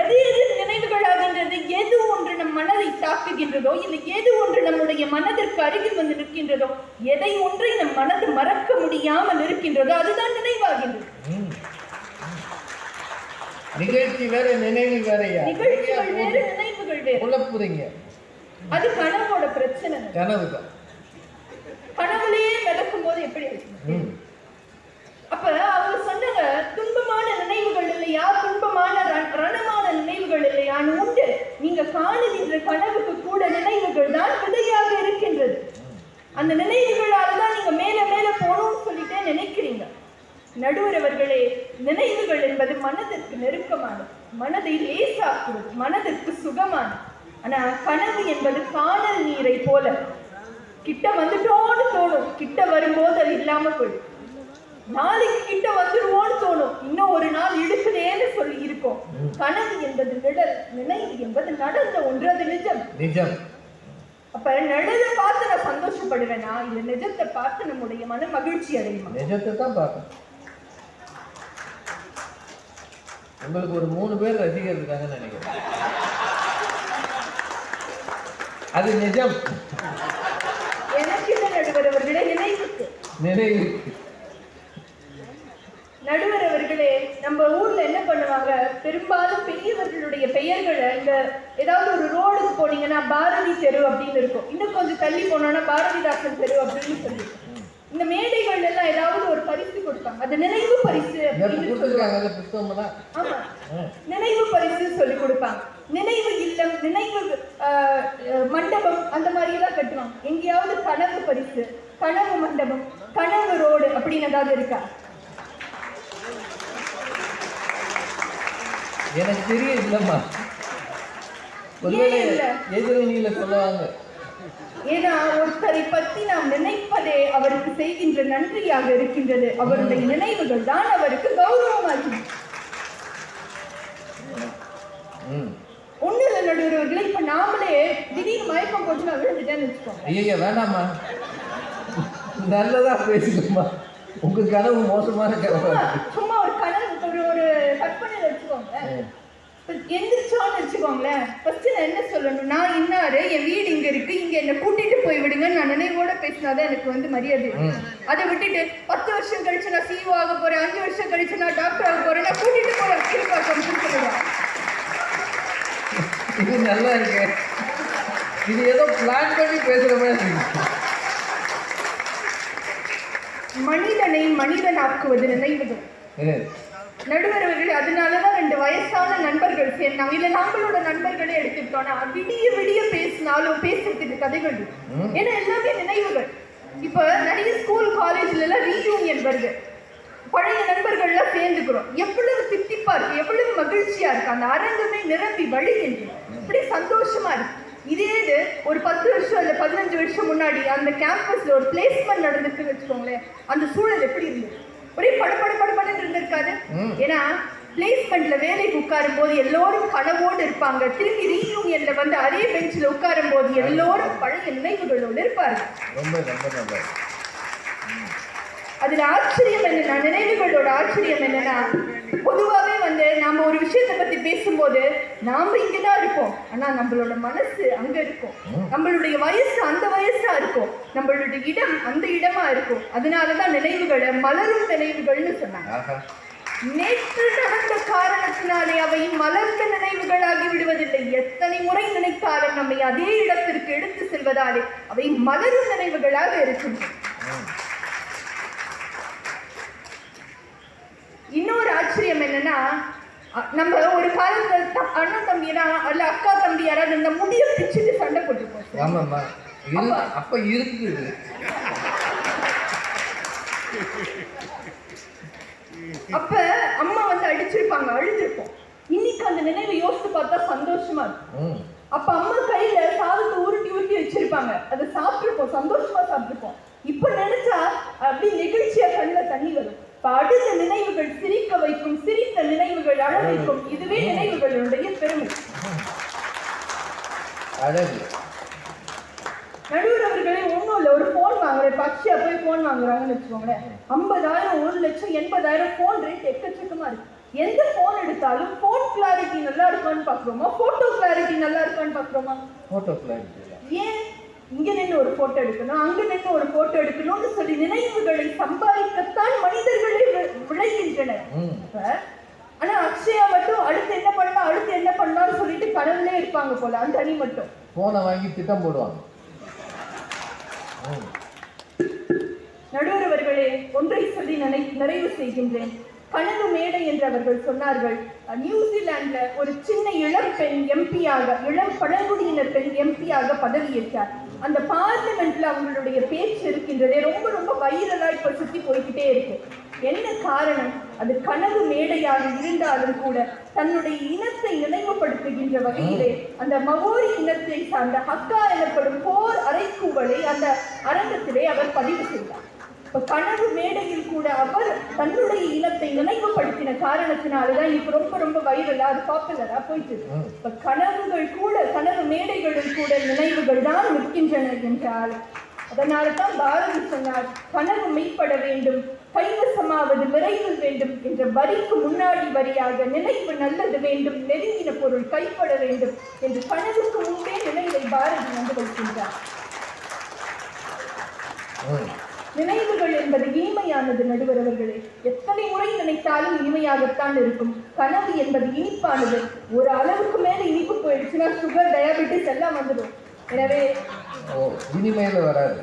எது நினைவுகள் ஆகின்றது? எது ஒன்று நம் மனதை தாக்குகின்றதோ, இல்லை எது ஒன்று நம்முடைய மனதிற்கு அருகில் வந்து நிற்கின்றதோ, எதை ஒன்றை நம் மனது மறக்க முடியாமல் இருக்கின்றதோ அதுதான் நினைவாகின்றது. நிகழ்ச்சி வேற நினைவு வேறையா? நிகழ்ச்சிகள் வேறு, நினைவுகள் வேறு. குழப்புறீங்க. அது கனவோட பிரச்சனை. கனவுதான். கனவுலயே நடக்கும் போது எப்படி இருக்கு? அப்ப அவங்க சொன்னாங்க, துன்பமான நினைவுகள் இல்லையா, துன்பமான ரணமான நினைவுகள் இல்லையான்னு உண்டு. நீங்க காணுகின்ற கனவுக்கு கூட நினைவுகள் தான் விதையாக இருக்கின்றது. அந்த நினைவுகளால தான் நீங்க மேல மேல போகணும்னு சொல்லிட்டே நினைக்கிறீங்க. நடுவர் அவர்களே, நினைவுகள் என்பது மனதிற்கு நெருக்கமானது, மனதை லேசாக்குவது, மனதிற்கு சுகமானது. ஆனா கனவு என்பது காணல் நீரை போல, கிட்ட வந்துட்டோன்னு தோணும், கிட்ட வரும்போது அது இல்லாம போயிடும். நாளைக்கு கிட்ட வந்துருவோன்னு தோணும், இன்னும் ஒரு நாள் இடுக்குதேன்னு சொல்லி இருக்கோம். கனவு என்பது நிழல், நினைவு என்பது நடந்த ஒன்று, அது நிஜம். நிஜம். அப்ப நிழலை பார்த்து நான் சந்தோஷப்படுவேனா, இல்ல நிஜத்தை பார்த்து நம்முடைய மன மகிழ்ச்சி அடையுமா? நிஜத்தை தான் பார்க்கணும். உங்களுக்கு ஒரு 3 பேர் ரசிகர் இருக்காங்கன்னு நினைக்கிறேன். அது நிஜம். எனக்கு என்ன நடுவர் அவர்களே, நினைவுக்கு நினைவு. நடுவர் அவர்களே, நம்ம ஊர்ல என்ன பண்ணுவாங்க, பெரும்பாலும் பெரியவர்களுடைய பெயர்களை, இந்த ஏதாவது ஒரு ரோடுக்கு போனீங்கன்னா பாரதி தெரு அப்படின்னு இருக்கும், இன்னும் கொஞ்சம் தள்ளி போனோம்னா பாரதிதாசன் தெரு அப்படின்னு சொல்லி இந்த மேடைகள் எல்லாம் ஏதாவது ஒரு பரிசு கொடுப்பாங்க, அது நினைவு பரிசு அப்படின்னு சொல்லுவாங்க. புத்தகம் தான். ஆமா, நினைவு பரிசு சொல்லி கொடுப்பாங்க. நினைவு இல்லம், நினைவு மண்டபம் அந்த மாதிரி எல்லாம் கட்டுவாங்க. எங்கேயாவது கனவு பரிசு, கனவு மண்டபம், கனவு ரோடு அப்படின்னு ஏதாவது இருக்கா? எனக்கு தெரியும் இல்லம்மா, ஒருவேளை எதிரணியில சொல்லுவாங்க. ஏன்னா ஒருத்தரை பற்றி நாம் நினைப்பதே அவருக்கு செய்கின்ற நன்றியாக இருக்கின்றது. அவருடைய நினைவுகள் தான் அவருக்கு கௌரவமாகும். ஒண்ணு நடுவர்களே, இப்ப நாமளே திடீர்னு மயக்கம் போட்டு நான் விழுந்துட்டேன்னு வச்சுக்கோங்க. ஐயா வேண்டாமா, நல்லதா பேசுங்கம்மா. உங்க கனவு மோசமான கனவு. சும்மா ஒரு கனவு, ஒரு கற்பனை வச்சுக்கோங்க. எந்திரிச்சோன்னு வச்சுக்கோங்களேன், ஃபர்ஸ்ட் நான் என்ன சொல்லணும், நான் இன்னாரு, என் வீடு இங்க இருக்கு, இங்க என்ன கூட்டிட்டு போய் விடுங்க, நான் நினைவோட பேசினாதான் எனக்கு மரியாதை. அதை விட்டுட்டு 10 வருஷம் கழிச்சு நான் CEO ஆக போறேன், 5 வருஷம் கழிச்சு நான் டாக்டர் ஆக போறேன், நான் கூட்டிட்டு போறேன் சொல்லுவேன். இது நல்லா இருக்கு, இது ஏதோ பிளான் பண்ணி பேசுற மாதிரி. மனிதனை மனிதனாக்குவது நினைவுகள் நடுவர்கள். அதனாலதான் 2 வயசான நண்பர்கள் சேர்ந்தாங்க. இல்ல நம்மளோட நண்பர்களே எடுத்துக்கிட்டோம்னா விடிய விடிய பேசினாலும் பேசுறதுக்கு கதைகள், ஏன்னா எல்லாமே நினைவுகள். இப்ப நிறைய ஸ்கூல் காலேஜ்ல எல்லாம் ரீயூனியன் வருது, பழைய நண்பர்கள்லாம் சேர்ந்துக்கிறோம். எவ்வளவு தித்திப்பா இருக்கு, எவ்வளவு மகிழ்ச்சியா இருக்கு, அந்த அரங்கமே நிரம்பி வழிகின்ற இப்படி சந்தோஷமா இருக்கு. இதே இது ஒரு 10 வருஷம் இல்ல 15 வருஷம் முன்னாடி அந்த கேம்பஸ்ல ஒரு பிளேஸ்மெண்ட் நடந்துச்சுன்னு வச்சுக்கோங்களேன், அந்த சூழல் எப்படி இருந்தது? ஒரே படப்படன்னு இருந்திருக்காது. ஏன்னா பிளேஸ்மெண்ட்ல வேலைக்கு உட்காரும் போது எல்லோரும் கனவோடு இருப்பாங்க, திரும்பி ரீயூனியன்ல வந்து அதே பெஞ்சில் உட்காரும் போது எல்லோரும் பழைய நினைவுகளோடு இருப்பாங்க. அதுல ஆச்சரியம் என்னன்னா, நினைவுகளோட ஆச்சரியம் என்னன்னா, பொதுவாகவே நாம ஒரு விஷயத்தை பத்தி பேசும்போது நாம இங்கதான் இருப்போம், ஆனா நம்மளோட மனசு அங்க இருக்கும், நம்மளுடைய வயசு அந்த வயசா இருக்கும், நம்மளுடைய இடம் அந்த இடமா இருக்கும். அதனாலதான் நினைவுகளை மலரும் நினைவுகள்னு சொன்னாங்க. நேற்று நடந்த காரணத்தினாலே அவை மலர்ந்த நினைவுகளாகி விடுவதில்லை. எத்தனை முறை நினைத்தாலும் நம்மை அதே இடத்திற்கு எடுத்து செல்வதாலே அவை மலரும் நினைவுகளாக இருக்கின்றன. இன்னொரு ஆச்சரியம் என்னன்னா, நம்ம ஒரு காலத்துல அண்ணன் தம்பியா அல்ல அக்கா தம்பி யாராவது இந்த முடிய பிச்சுட்டு சண்டை போட்டுருப்போம். அப்ப இருக்குது. அப்ப அம்மா அடிச்சிருப்பாங்க, அழுதுருப்போம். இன்னைக்கு அந்த நினைவை யோசித்து பார்த்தா சந்தோஷமா இருக்கும். அப்ப அம்மா கையில சாதத்தை உருட்டி உருட்டி வச்சிருப்பாங்க, அதை சாப்பிட்டுருப்போம், சந்தோஷமா சாப்பிட்டுருப்போம். இப்ப நினைச்சா அப்படி நெகிழ்ச்சியா கண்ணில் தண்ணி வரும். அடுத்த நினைவுகள் சிரிக்க வைக்கும், சிரித்த நினைவுகள் அழ வைக்கும். இதுவே நினைவுகளுடைய பெருமை. நடுவர் அவர்களே ஒன்றும் இல்லை, ஒரு ஃபோன் வாங்குறேன், பச்சையா போய் ஃபோன் வாங்குறாங்கன்னு வச்சுக்கோங்களேன், 50,000 1,00,000 80,000 ஃபோன் ரேட் எக்கச்சக்கமா இருக்கு. எந்த ஃபோன் எடுத்தாலும் ஃபோன் கிளாரிட்டி நல்லா இருக்கான்னு பாக்குறோமா, போட்டோ கிளாரிட்டி நல்லா இருக்கான்னு பாக்குறோமா? Photo clarity. ஏன் இங்க நின்று ஒரு போட்டோ எடுக்கணும், அங்க நின்று ஒரு போட்டோ எடுக்கணும்னு சொல்லி நினைவுகளை சம்பாதிக்கத்தான் மனிதர்களே விளைகின்றனர். ஆனா அக்ஷயா மட்டும் அடுத்து என்ன பண்ணலாம்னு சொல்லிட்டு கடவுளே இருப்பாங்க போல. அந்த அணி மட்டும் போனை வாங்கி திட்டம் போடுவாங்க. நடுவர் அவர்களே, ஒன்றை சொல்லி நிறைவு செய்கின்றேன். கனவு மேடை என்று அவர்கள் சொன்னார்கள். நியூசிலாந்துல ஒரு சின்ன இளம் பெண் எம்பியாக, இளம் பழங்குடியினர் பெண் எம்பியாக பதவியேற்றார். அந்த பார்லிமெண்ட்ல அவங்களுடைய பேச்சு இருக்கின்றதே ரொம்ப ரொம்ப வைரலா இப்ப சுத்தி போய்கிட்டே இருக்கு. என்ன காரணம்? அது கனவு மேடையாக இருந்தாலும் கூட தன்னுடைய இனத்தை நினைவுபடுத்துகின்ற வகையிலே அந்த மவோரி இனத்தை சார்ந்த ஹக்கா எனப்படும் போர் அறைக்கூவலை அந்த அரங்கத்திலே அவர் பதிவு செய்தார். கனவு மேடையில் கூட அவர் தன்னுடைய இனத்தை நினைவுபடுத்தின காரணத்தினாலதான் இப்ப ரொம்ப ரொம்ப வைரலா, அது பாப்புலரா போயிட்டு. இப்ப கனவுகள் கூட, கனவு மேடைகளில் கூட நினைவுகள் தான் நிற்கின்றன என்றால், அதனால்தான் பாரதி சொன்னார், கனவு மெய்ப்பட வேண்டும், கைவசமாவது விரைவில் வேண்டும் என்ற வரிக்கு முன்னாடி வரியாக நினைவு நல்லது வேண்டும், நெருங்கின பொருள் கைப்பட வேண்டும் என்று கனவுக்கு முன்பே நினைவை பாரதி வைக்கின்றார். நினைவுகள் என்பது இனிமையானது நடுவர் அவர்களே. எத்தனை முறை நினைத்தாலும் இனிமையாகத்தான் இருக்கும். கனவு என்பது இனிப்பானது. ஒரு அளவுக்கு மேல இனிப்பு போயிடுச்சுன்னா சுகர், டயாபெட்டிஸ் எல்லாம் வந்துடும். எனவே இனிமேல் வராது.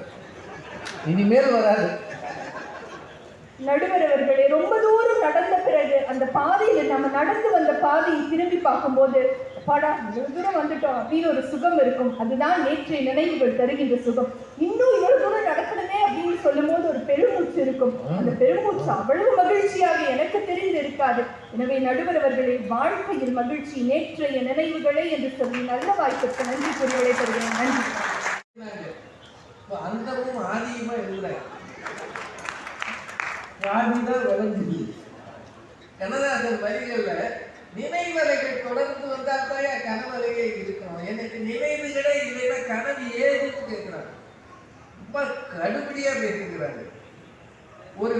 நடுவர் அவர்களே, ரொம்ப தூரம் நடந்த பிறகு அந்த பாதையில நம்ம நடந்து வந்த பாதையை திரும்பி பார்க்கும்போது அப்பாடா இவ்வளவு தூரம் வந்துட்டோம் அப்படின்னு ஒரு சுகம் இருக்கும். அதுதான் நேற்றைய நினைவுகள் தருகின்ற சுகம். இன்னும் இவ்வளவு தூரம் நடக்கணுமே அப்படின்னு சொல்லும் போது ஒரு பெருமூச்சு இருக்கும். அந்த பெருமூச்சு அவ்வளவு மகிழ்ச்சியாக எனக்கு தெரிந்து இருக்காது. எனவே நடுவர் அவர்களே, வாழ்க்கையில் மகிழ்ச்சி நேற்றைய நினைவுகளே என்று சொல்லி நல்ல வாய்ப்புக்கு நன்றி கூறி விடைபெறுகிறேன். நன்றி. அந்தமும் ஆதியுமா எழுதுறாங்க. ஆதிதான் விளைஞ்சுது. கண்ணதாசன் வரிகள்ல நினைவலைகள் தொடர்ந்து வந்தாத்தாயா கனவலையே இருக்கணும். எனக்கு நினைவுகளே இல்லைன்னா கனவு ஏதுன்னு கேட்கிறாங்க. ரொம்ப கடுபடியா பேசுகிறாங்க. ஒரு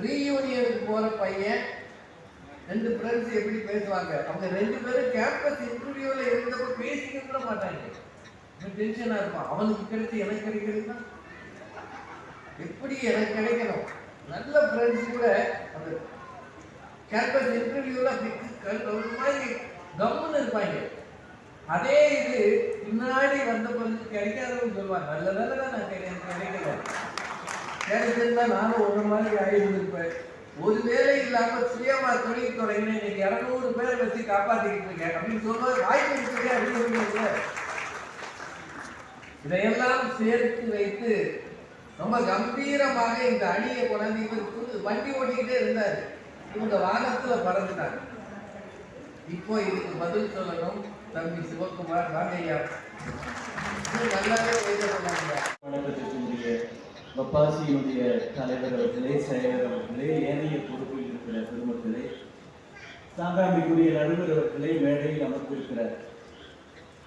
ரீயூனியனுக்கு போற பையன் 2 ஃப்ரெண்ட்ஸ் எப்படி பேசுவாங்க? அவங்க 2 பேரும் கேம்பஸ் இன்டர்வியூல இருந்தப்ப பேசிக்க கூட மாட்டாங்க. டென்ஷனா இருப்பான். அவனுக்கு கிடைச்சி எனக்கு கிடைக்கிறதுனா எப்படி எனக்கு கிடைக்கணும்? நல்ல ஃப்ரெண்ட்ஸ் கூட அந்த கேம்பஸ் இன்டர்வியூல ஒரு மாதிரி கம்முன்னு இருப்பாங்க. அதே இது பின்னாடி வந்த பிறகு கிடைக்காதவங்க சொல்லுவாங்க, நல்ல நல்லதான் நான் கிடைக்கல, கிடைச்சிருந்தா நானும் ஒரு மாதிரி ஆயிருந்திருப்பேன். ஒரு வேலை இல்லாம சுயமா தொழில் துறையில இன்னைக்கு 200 பேரை வச்சு காப்பாத்திக்கிட்டு இருக்கேன் அப்படின்னு சொல்லுவது வாய்ப்பு இருக்கு அப்படின்னு. இதையெல்லாம் சேர்த்து வைத்து ரொம்ப கம்பீரமாக இந்த அணியை கொண்டாந்து இவர் வண்டி ஓட்டிக்கிட்டே இருந்தாரு. இவங்க வாகனத்துல பறந்துட்டாங்க. இப்போ இதுக்கு பதில் சொல்லணும் தம்பி சிவகுமார். வாங்கய்யா, நல்லாவே பேச வப்பாசியினுடைய தலைவர் அவர்களே, செயலர் அவர்களே, ஏனைய பொறுப்பில் இருக்கிற பெருமக்களே, சாங்காமிக்குரிய நடுவர் அவர்களே, மேடையில் அமர்ந்திருக்கிற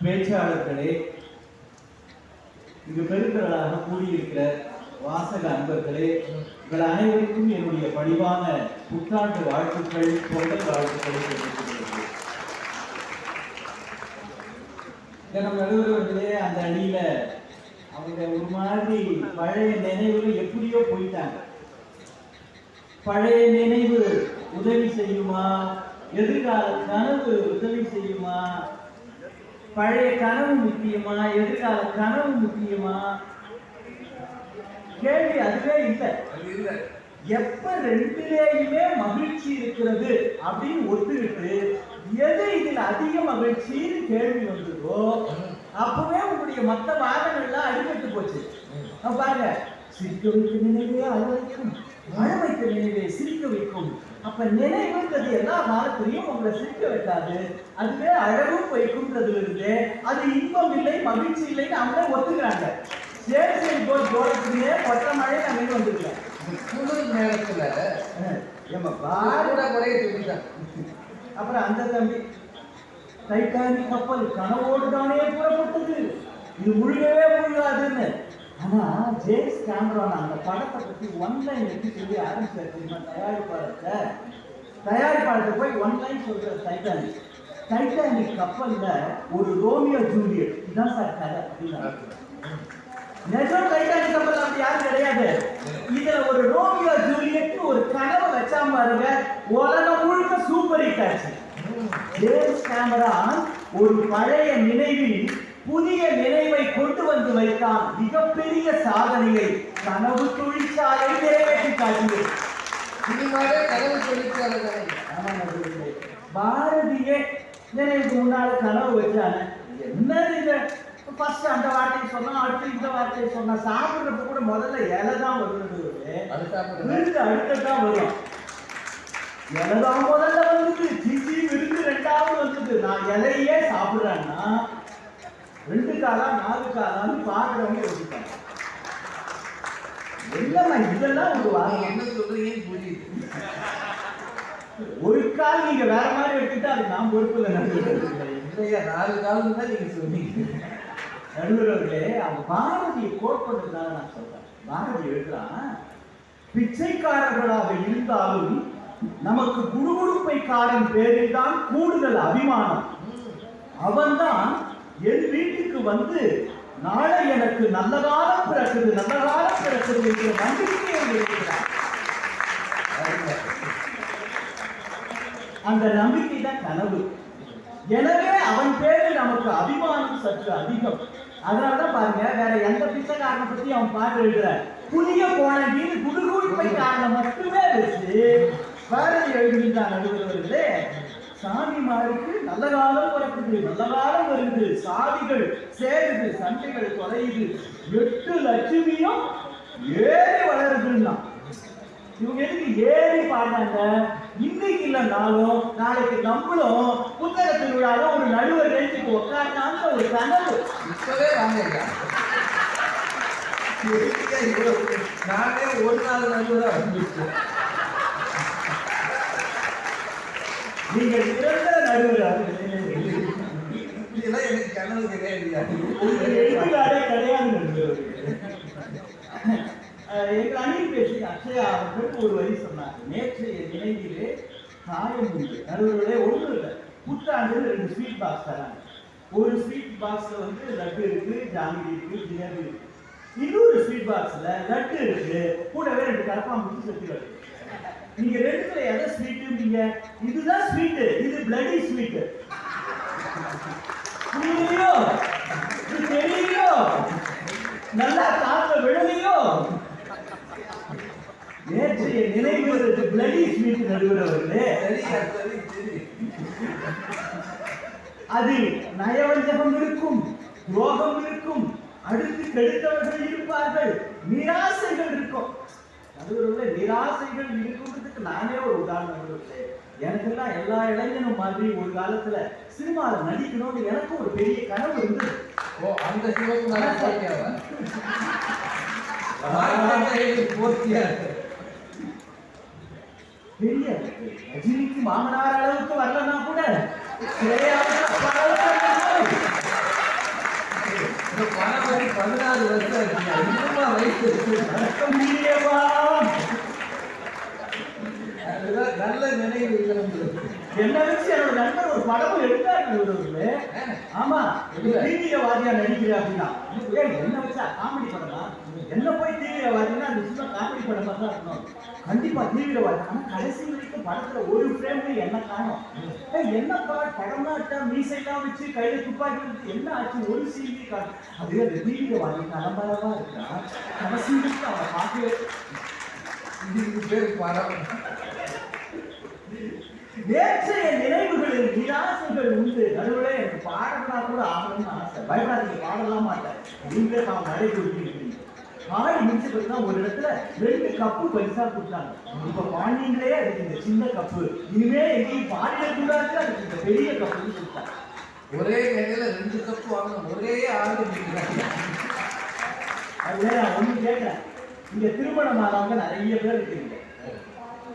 பேச்சாளர்களே, இங்கு பெருந்தர்களாக கூடியிருக்கிற வாசக அன்பர்களே, உங்கள் அனைவருக்கும் என்னுடைய பணிவான புத்தாண்டு வாழ்த்துக்கள், பொங்கல் வாழ்த்துக்களை தெரிவித்துள்ளது. நம்ம நடுவர்களே, அந்த அணியில அவங்க ஒரு மாதிரி பழைய நினைவுல எப்படியோ போயிட்டாங்க. பழைய நினைவு உதவி செய்யுமா? எதிர்கால கனவு உதவி செய்யுமா? பழைய கனவு முக்கியமா? எதிர்கால கனவு முக்கியமா? கேள்வி அதுவே இல்லை. எப்ப ரெண்டுலேயுமே மகிழ்ச்சி இருக்கிறது அப்படின்னு ஒத்துக்கிட்டு எது இதில் அதிக மகிழ்ச்சின்னு கேள்வி வந்ததோ அப்பவே உங்களுடைய மற்ற வாதங்கள்லாம் அடிபட்டு போச்சு. பாருங்க, சிரிக்க வைக்க நினைவே அழ வைக்கும், அழ வைக்க நினைவே சிரிக்க வைக்கும். அப்ப நினைவுன்றது எல்லா காலத்திலையும் உங்களை சிரிக்க வைக்காது, அதுவே அழகும் வைக்கும்ன்றதுல இருந்து அது இன்பம் இல்லை மகிழ்ச்சி இல்லைன்னு அவங்களே ஒத்துக்கிறாங்க. சரி சரி கோலத்திலே கொட்ட மழை நாங்கள் வந்துருக்கேன். குளிர் நேரத்துல அப்புறம் அந்த தம்பி டைட்டானிக் கப்பல் கனவோடு தானே புறப்பட்டது, இது முழுகவே முழுகாதுன்னு. ஆனா ஜேம்ஸ் கேமரான் அந்த படத்தை பத்தி ஒன்லைன் எடுத்து சொல்லி ஆரம்பிச்சார் தெரியுமா? தயாரிப்பாளத்தை போய் ஒன்லைன் சொல்ற டைட்டானிக் கப்பல்ல ஒரு ரோமியோ ஜூலியட் இதான் சார் கதை அப்படின்னா. நிஜம் டைட்டானிக் கப்பல் அப்படி யாரும் கிடையாது. இதுல ஒரு ரோமியோ ஜூலியட் ஒரு கனவை வச்சா பாருங்க, உலகம் முழுக்க சூப்பர் ஹிட் ஆச்சு. ஜேம்ஸ் கேமரான் ஒரு பழைய நினைவில் புதிய நினைவை கொண்டு வந்து வைத்தான். மிகப்பெரிய சாதனையை கனவு தொழிற்சாலை நிறைவேற்றி காட்டியது. கனவு தொழிற்சாலை பாரதியே நினைவுக்கு முன்னால கனவு வச்சாங்க. என்னது இது? ஃபர்ஸ்ட் அந்த வார்த்தையை சொன்னா, அடுத்து இந்த வார்த்தையை சொன்னா. சாப்பிடுறப்ப கூட முதல்ல இலை தான் வருது, விருந்து அடுத்ததான் வரும். இலைதான் முதல்ல வந்தது, சிச்சி விருந்து 2வது வந்தது. நான் இலையே சாப்பிடுறேன்னா 2 காலா 4 காலான்னு பாக்குறவங்க யோசிப்பாங்க. என்னம்மா இதெல்லாம் ஒரு வாரம் என்ன சொல்றீங்கன்னு புரியுது. ஒரு கால் நீங்க வேற மாதிரி எடுத்துட்டா அது நான் பொறுப்பு இல்லை. 4 காலம் தான் நீங்க சொன்னீங்க. நடுவர்களே, அவங்க பாரதியை கோட் பண்றதுனால நான் சொல்றேன். பாரதி எழுதுறான், பிச்சைக்காரர்களாக இருந்தாலும் நமக்கு குடுகுடுப்பைக்காரன் பேரில் தான் கூடுதல் அபிமானம். அவன்தான் என் வீட்டுக்கு வந்து நாளை எனக்கு நல்ல காலம் பிறக்குது நல்ல காலம் பிறக்குது என்ற நம்பிக்கையை எழுதுகிறான். அந்த நம்பிக்கை தான் கனவு. எனவே அவன் பேரில் நமக்கு அபிமானம் சற்று அதிகம். அதனாலதான் பாருங்க, வேற எந்த பிச்சைக்காரனை பத்தி அவன் பாட்டு எழுதுற புதிய கோணங்கின்னு குடுகுடுப்பை காரணம் மட்டுமே வச்சு பாரதி எழுதுகின்றார் நடுவர்களே. சாமிமாருக்கு நல்ல காலம் பிறக்குது, நல்ல காலம் வருது, சாதிகள் சேருது, சண்டைகள் தொலையுது, 8 லட்சுமியும் ஏறி வளருதுன்னா இவங்க எதுக்கு ஏறி பாடுறாங்க? இன்னைக்கு இல்லைன்னாலும் நாளைக்கு நம்மளும் புத்தக திருவிழால ஒரு நடுவர் எழுத்துக்கு உட்கார்ந்தாங்க ஒரு கனவு. இப்பவே வாங்க. நானே ஒரு நாள் நடுவராக வந்துருக்கேன். நீங்கள் சிறந்த நடுவர். இதெல்லாம் எனக்கு கனவு கிடையாது. எழுத்துக்காரே கிடையாது நடுவர். எங்கள் அணியில் பேசி அக்ஷயா அவர்கள் ஒரு வரி சொன்னார். நேற்றைய நினைவிலே காயம் உண்டு. நடுவர்களே ஒன்றும் இல்லை, புத்தாண்டு 2 ஸ்வீட் பாக்ஸ் தராங்க. ஒரு ஸ்வீட் பாக்ஸ்ல வந்து லட்டு இருக்கு, ஜாங்கிரி இருக்கு, ஜிலேபி இருக்கு. இன்னொரு ஸ்வீட் பாக்ஸ்ல லட்டு இருக்கு, கூடவே 2 கரப்பாம்பூச்சி செத்து இருக்கு. நீங்க ரெண்டுல எதை ஸ்வீட்டுங்க? இதுதான் ஸ்வீட், இது பிளடி ஸ்வீட். புரியலையோ? இது தெரியலையோ? நல்லா காத்த விழலையோ? நேற்றைய நினைவு பிளடி ஸ்வீட் நடுவர் அவர்களே. அது நயவஞ்சகம் இருக்கும், துரோகம் இருக்கும், அடுத்து கெடுத்தவர்கள் இருப்பார்கள், நிராசைகள் இருக்கும். நடுவர்களே, நிராசைகள் இருக்குன்றதுக்கு நானே ஒரு உதாரணம் நடுவர்களே. எனக்கெல்லாம் எல்லா இளைஞனும் மாதிரி ஒரு காலத்துல சினிமாவில் நடிக்கணும்னு எனக்கு ஒரு பெரிய கனவு இருந்தது. ஓ, அந்த சிவப்பு பெரிய ரஜினிக்கு மாமனார் அளவுக்கு வரலன்னா கூட பணம் 14 வருஷம் நல்ல நினைவு. என்ன வச்சு என்னோட நண்பர் ஒரு படமும் எடுத்தாரு. ஆமா, தீவிரவாதியா நடிக்கிற அப்படின்னா என்ன வச்சா காமெடி படமா? என்ன போய் தீவிரவாதினா அது சும்மா காமெடி படமா தான் இருக்கணும். கண்டிப்பா தீவிரவாதி. ஆனா கடைசி வரைக்கும் படத்துல ஒரு ஃப்ரேம்ல என்ன காணும்? என்னப்பா படமாட்டா மீசையெல்லாம் வச்சு கையில துப்பாக்கி வச்சு என்ன ஆச்சு? ஒரு சீனி காணும். அது அந்த தீவிரவாதி கலம்பரமா இருக்கா. கடைசி வரைக்கும் அவனை பார்க்கவே இதுக்கு பேர் படம். நேற்றைய நினைவுகளில் நிராசைகள் உண்டு. நடுவுல எனக்கு பாடலா கூட ஆகணும்னு ஆசை. பயப்படாதீங்க, பாடலாம் மாட்டேன். நீங்களே நான் மழை கொடுத்துருக்கீங்க. பாடி முடிச்ச பிறகுதான் ஒரு இடத்துல 2 கப்பு பரிசா கொடுத்தாங்க. இப்ப பாண்டிங்களே அதுக்கு இந்த சின்ன கப்பு, இனிமே எங்கேயும் பாடிடக்கூடாது, அதுக்கு இந்த பெரிய கப்புன்னு கொடுத்தாங்க. ஒரே நிலையில 2 கப்பு வாங்கணும், ஒரே ஆளு நிற்கிறாங்க. அதுல நான் ஒண்ணு கேட்கிறேன். இங்க திருமணம் ஆனவங்க நிறைய பேர் இருக்கீங்க.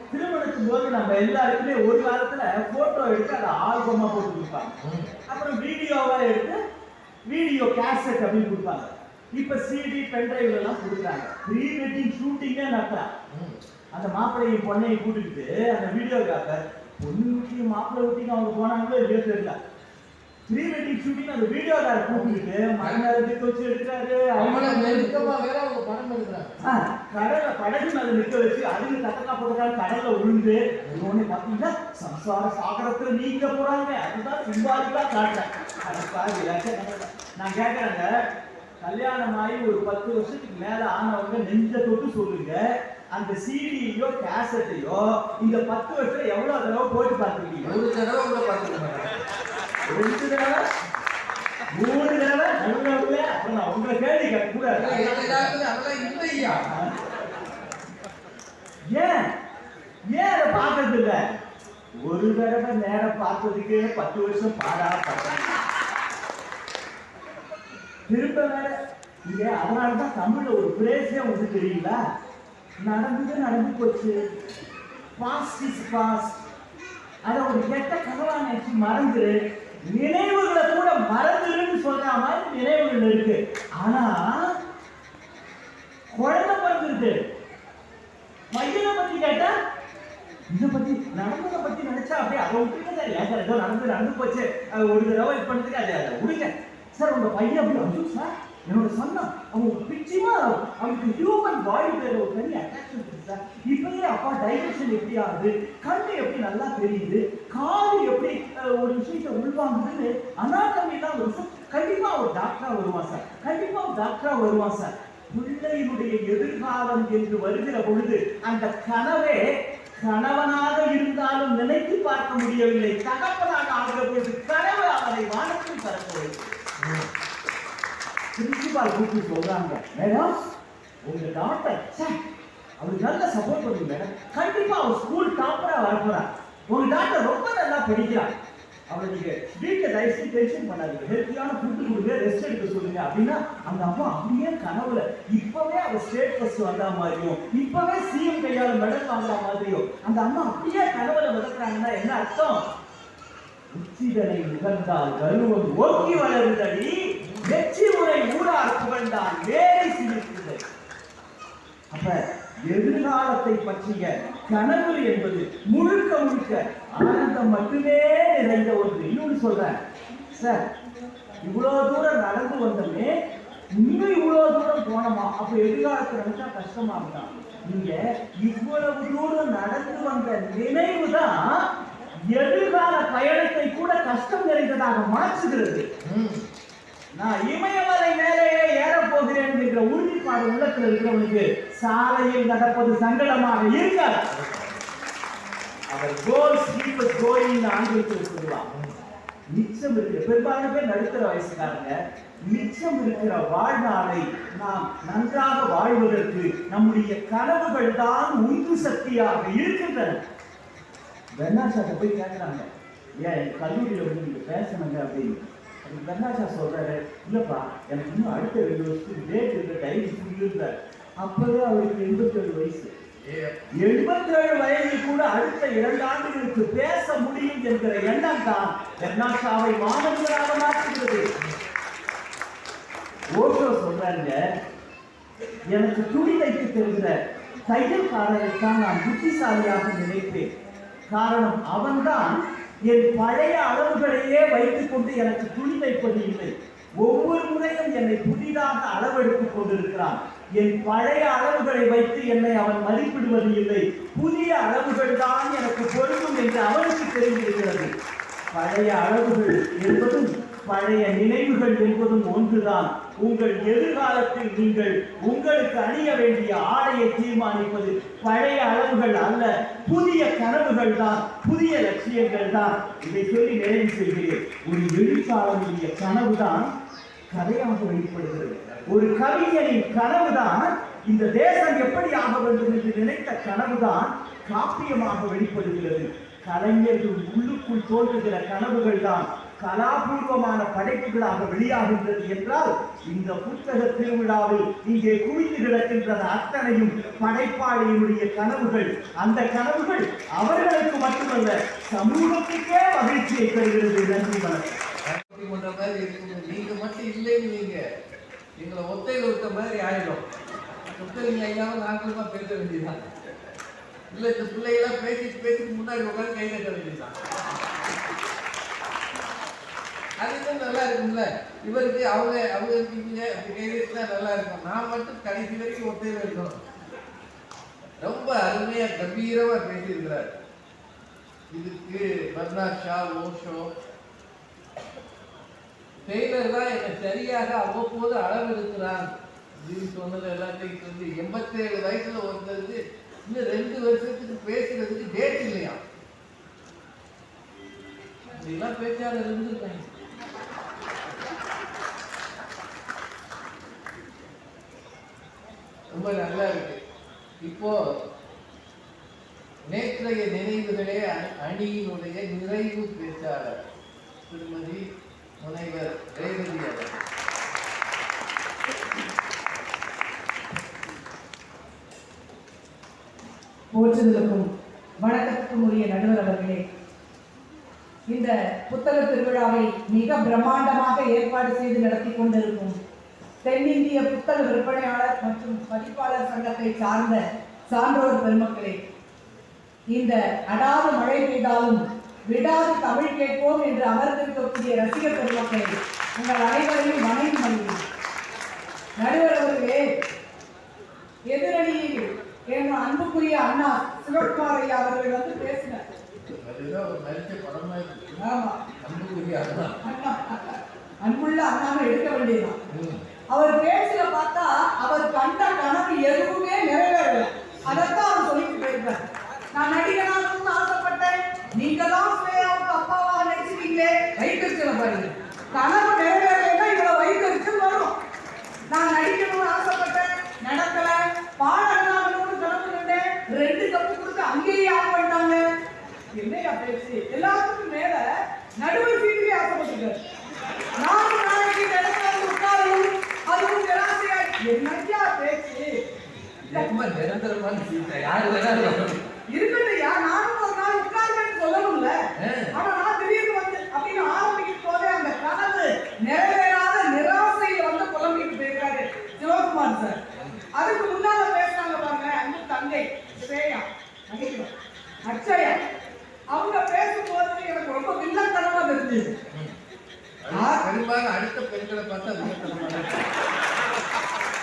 திருமணத்துக்கு போது நம்ம எல்லாருக்குமே ஒரு காலத்துல போட்டோ எடுத்து அதை ஆல்பமா போட்டு கொடுப்பாங்க. அப்புறம் வீடியோவா எடுத்து வீடியோ கேசட் அப்படின்னு கொடுப்பாங்க. இப்ப சிடி பென்டிரைவ் எல்லாம் கொடுக்குறாங்க. ப்ரீ வெட்டிங் ஷூட்டிங்கே நடத்துறாங்க. அந்த மாப்பிள்ளையும் பொண்ணையும் கூட்டிட்டு அந்த வீடியோகிராஃபர் பொண்ணு ஊட்டியும் மாப்பிள்ளை ஊட்டியும் அவங்க போனாங்களோ இல்லையோ தெரியல. ப்ரீ வெட்டிங் ஷூட்டிங் அந்த வீடியோகிராஃபர் கூட்டிட்டு மரணத்துக்கு வச்சு எடுக்கிறாரு. அவங்கள நெருக்கமா வேற அவங்க படம் எடுக்கிறாங்க. கடல்ல படகு மேல நிக்க வச்சு அதுக்கு தட்டக்கா போட்டுக்காரு, கடல்ல விழுந்து ஒண்ணு பாத்தீங்கன்னா சம்சார சாகரத்துல நீங்க போறாங்க. அதுதான் சிம்பாலிக்கா காட்டுறேன். நான் கேட்கறேங்க, கல்யாணம் ஆகி ஒரு 10 வருஷத்துக்கு மேல ஆனவங்க நெஞ்ச தொட்டு சொல்லுங்க, அந்த சிடியோ கேசட்டையோ இந்த 10 வருஷத்துல எவ்வளவு தடவை போட்டு பார்த்துருக்கீங்க? ஒரு தடவை கூட பார்த்துருக்கேன். 2 தடவை 3 தடவை நடுவுல. அப்புறம் உங்களை கேள்வி கேட்க கூடாது. அதெல்லாம் இல்லையா? ஏன் அதை பார்க்கறது இல்ல? ஒரு தடவை நேரம் பார்த்ததுக்கு 10 வருஷம் பாடா பார்த்தேன். திரும்ப வேற இங்க. அதனாலதான் தமிழ்ல ஒரு பிரேஸே உங்களுக்கு தெரியுங்களா? நடந்து போச்சு, பாஸ்ட் இஸ் பாஸ்ட். அத ஒரு கெட்ட கனவா நினைச்சு மறந்துரு. நினைவுகளை கூட மறந்துருன்னு சொல்ற மாதிரி நினைவுகள் இருக்கு. ஆனா குழந்தை பிறந்திருக்கு, பையனை பத்தி கேட்டா இதை பத்தி நடந்ததை பத்தி நினைச்சா அப்படியே அதை விட்டுருங்க சார். ஏன் சார் ஏதோ நடந்து போச்சு, ஒரு தடவை இது பண்ணதுக்கு அதை விடுங்க சார். உங்க பையன் அப்படி வந்து சார் என்னோட சொன்னா அவங்க பிச்சுமா அவங்களுக்கு ஹியூமன் பாடி பேர் ஒரு தனி அட்ராக்ஷன் இருக்கு சார். இப்பயே அப்பா டைமென்ஷன் எப்படி ஆகுது, கண்ணு எப்படி நல்லா தெரியுது, காது எப்படி ஒரு விஷயத்தை உள்வாங்குதுன்னு அனாட்டமி தான் ஒரு சார். கண்டிப்பா ஒரு டாக்டரா வருவான் சார், கண்டிப்பா ஒரு டாக்டரா வருவான் சார். உள்ள குழந்தையினுடைய எதிர்காலம் என்று வருகிற பொழுது அந்த கனவே கணவனாக இருந்தாலும் நினைத்து பார்க்க முடியவில்லை. தகப்பனாக ஆகிற பொழுது கனவு அவரை வானத்தில் பறக்க வைத்தது. பிரின்சிபால் கூப்பிட்டு சொல்றாங்க, மேடம் உங்க டாக்டர் அவருக்கு நல்ல சப்போர்ட் பண்ணுங்க மேடம், கண்டிப்பா அவர் ஸ்கூல் டாப்பரா வரப்போறா, உங்க டாக்டர் ரொம்ப நல்லா படிக்கிறார், அவரை நீங்க வீட்டை தயவுசெய்து டென்ஷன் பண்ணாதீங்க, ஹெல்த்தியான ஃபுட்டு கொடுங்க, ரெஸ்ட் எடுக்க சொல்லுங்க அப்படின்னா அந்த அம்மா அப்படியே கனவுல இப்பவே அவர் ஸ்டேட் ஃபர்ஸ்ட் வந்தா மாதிரியும் இப்பவே சிஎம் கையால மெடல் வாங்குற மாதிரியும் அந்த அம்மா அப்படியே கனவுல விளக்குறாங்கன்னா என்ன அர்த்தம்? உச்சிதனை நிகழ்ந்தால் கருவம் ஓக்கி வளர்ந்தடி, வெற்றி முறை ஊரார் புகழ்ந்தான் வேலை சிரிக்குது. அப்ப எதிர்காலத்தை பற்றிய கனவு என்பது முழுக்க முழுக்க ஆனந்தம் மட்டுமே நிறைந்த ஒன்று. இன்னொன்று சொல்றேன் சார், இவ்வளவு தூரம் நடந்து வந்தோமே, இன்னும் இவ்வளவு தூரம் போனோமா, அப்ப எதிர்காலத்தை நினைச்சா கஷ்டமா இருந்தா, நீங்க இவ்வளவு தூரம் நடந்து வந்த நினைவுதான் எதிர்கால பயணத்தை கூட கஷ்டம் நிறைந்ததாக மாற்றுகிறது. நான் இமயமலை மேலேயே ஏற போகிறேன் என்கிற உறுதிப்பாடு உள்ளத்தில் இருக்கிறவனுக்கு சாலையில் நடப்பது சங்கடமாக இருக்காது. அவர் கோல்ஸ் கீப் அஸ் கோயிங் ஆங்கிலத்தில் சொல்லுவாங்க. மிச்சம் இருக்கிற பெரும்பாலான பேர் நடுத்தர வயசுக்காரங்க, மிச்சம் இருக்கிற வாழ்நாளை நாம் நன்றாக வாழ்வதற்கு நம்முடைய கனவுகள் தான் உந்து சக்தியாக இருக்கின்றன. பெர்னாஷாட்ட போய் கேட்கிறாங்க, ஏன் கல்லூரியில் வந்து நீங்க பேசணுங்க அப்படின்னு. பெர்னாஷா சொல்றாரு, இல்லப்பா எனக்கு இன்னும் அடுத்த 2 வருஷத்துக்கு டேட் இருக்க டைம் இருந்தார். அப்பவே அவருக்கு 87 வயசு. 87 வயதில் கூட அடுத்த 2 ஆண்டுகளுக்கு பேச முடியும் என்கிற எண்ணம் தான் பெர்னாஷாவை மாணவர்களாக மாற்றுகிறது. ஓஷோ சொல்றாங்க, எனக்கு துணி தைக்க தெரிகிற தையல்காரரைத்தான் நான் புத்திசாலியாக நினைப்பேன். காரணம் அவன்தான் என் பழைய அளவுகளையே வைத்துக் கொண்டு எனக்கு துணி தைப்பது இல்லை. ஒவ்வொரு முறையும் என்னை புதிதாக அளவெடுத்துக் கொண்டிருக்கிறான். என் பழைய அளவுகளை வைத்து என்னை அவன் மதிப்பிடுவது இல்லை. புதிய அளவுகள் தான் எனக்கு பொருந்தும் என்று அவனுக்கு தெரிந்திருக்கிறது. பழைய அளவுகள் என்பதும் பழைய நினைவுகள் என்பதும் ஒன்றுதான். உங்கள் எதிர்காலத்தில் நீங்கள் உங்களுக்கு அணிய வேண்டிய ஆடையை தீர்மானிப்பது பழைய அளவுகள் அல்ல, புதிய கனவுகள் தான், புதிய லட்சியங்கள் தான். இதை சொல்லி நிறைவு செய்கிறேன். ஒரு எழுத்தாளருடைய கனவுதான் கதையாக வெளிப்படுகிறது. ஒரு கவிஞனின் கனவுதான் இந்த தேசம் எப்படி ஆக வேண்டும் என்று நினைத்த கனவுதான் காப்பியமாக வெளிப்படுகிறது. கலைஞர்கள் உள்ளுக்குள் தோன்றுகிற கனவுகள் தான் கலாபூர்வமான படைப்புகளாக வெளியாகின்றது என்றால் இந்த புத்தக திருவிழாவில் இங்கே குவிந்து கிடக்கின்றன அத்தனையும் படைப்பாளியினுடைய கனவுகள். அந்த கனவுகள் அவர்களுக்கு மட்டுமல்ல, சமூகத்துக்கே மகிழ்ச்சியை தருகிறது. நன்றி, வணக்கம். நீங்க மட்டும் இல்லைன்னு நீங்க எங்களை ஒத்தையில் விட்ட மாதிரி ஆயிடும். ஒத்தையில் ஐயாவும் நாங்களும் பேச வேண்டியதுதான். இல்லை, இந்த பிள்ளைகளாம் பேசிட்டு முன்னாடி உட்காந்து கை கட்ட வேண்டியதுதான். அதுதான் நல்லா இருக்கும்ல. இவருக்கு அவங்க இருக்கீங்க அப்படி கைதுனா நல்லா இருக்கும். நான் மட்டும் கடைசி வரைக்கும் ஒத்தையில் இருக்கணும். ரொம்ப அருமையா கம்பீரமா பேசியிருக்கிறார். இதுக்கு பெர்னாஷா, ஓஷோ, டெய்லர் தான் என்னை சரியாக அவ்வப்போது அளவு இருக்கிறான் அப்படின்னு சொன்னது எல்லாத்தையும் சொல்லி 87 வயசுல ஒருத்தருக்கு இன்னும் 2 வருஷத்துக்கு பேசுறதுக்கு டேட் இல்லையா? இதெல்லாம் பேச்சாளர் இருந்திருக்காங்க. ரொம்ப நல்லா இருக்கு. இப்போ நேற்றைய நினைவுகளே அணியினுடைய நிறைவு பேச்சாளர் திருமதி முனைவர் ரேவதி அவர்கள். போற்றுதலுக்கும் வணக்கத்துக்கும் உரிய நடுவர் அவர்களே, இந்த புத்தக திருவிழாவை மிக பிரம்மாண்டமாக ஏற்பாடு செய்து நடத்தி கொண்டிருக்கும் தென்னிந்திய புத்தக விற்பனையாளர் மற்றும் பதிப்பாளர் சங்கத்தை சார்ந்த சான்றோர் பெருமக்களே, இந்த அடாது மழை பெய்தாலும் விடாது தமிழ் கேட்போம் என்று அமர்ந்திருக்கக்கூடிய ரசிகர் பெருமக்களே, உங்கள் அனைவரையும் வணங்கி மகிழ்கிறேன். நடுவர் அவர்களே, எதிரணியில் என் அன்புக்குரிய அண்ணா சிவகுமார் ஐயா அவர்கள் வந்து பேசினார். அன்புள்ள அண்ணாவை எடுக்க வேண்டியதுதான். அவர் பேசுல பார்த்தா அவர் கண்ட எதுவுமே நிறைவேறல. அதைத்தான் அவர் சொல்லிட்டு போயிருக்காரு. நான் நடிகனாகணும்னு ஆசைப்பட்டேன், நீங்க தான் ஸ்ரேயாவுக்கு அப்பாவா நினைச்சிட்டீங்களே, வைத்தறிச்சல பாருங்க. கனவு நிறைவேறலைன்னா இவ்வளவு வைத்தறிச்சல் வரும். நான் நடிக்கணும்னு ஆசைப்பட்டேன், நடக்கல. பாடகனாகணும்னு கனவு கண்டேன், 2 கப்பு கொடுத்து அங்கேயே ஆஃப் பண்ணிட்டாங்க. என்னையா பேச்சு? எல்லாத்துக்கும் மேல நடுவர் சீட்டிலே ஆசைப்பட்டுட்டாரு. நானும் நாளைக்கு இடத்துல உட்காரணும், அதுவும் நிராசையா. என்னையா பேச்சு? நிரந்தரமான சீட்டை யாரு வேணாலும் இருக்கட்டையா, நானும் ஒரு நாள் உட்கார்ந்து சொல்லணும்ல. ஆனா நான் திடீர்னு வந்து அப்படின்னு ஆரம்பிக்கும் போதே அந்த கனவு நிறைவேறாத நிராசையில வந்து புலம்பிட்டு போயிருக்காரு சிவகுமார் சார். அதுக்கு முன்னால பேசினாங்க பாருங்க, அன்பு தங்கை ஸ்ரேயா, அச்சயா, அவங்க பேசும்போது எனக்கு ரொம்ப வில்லத்தனமா தெரிஞ்சது. பெரும்பாலும் அடுத்த பெண்களை பார்த்தா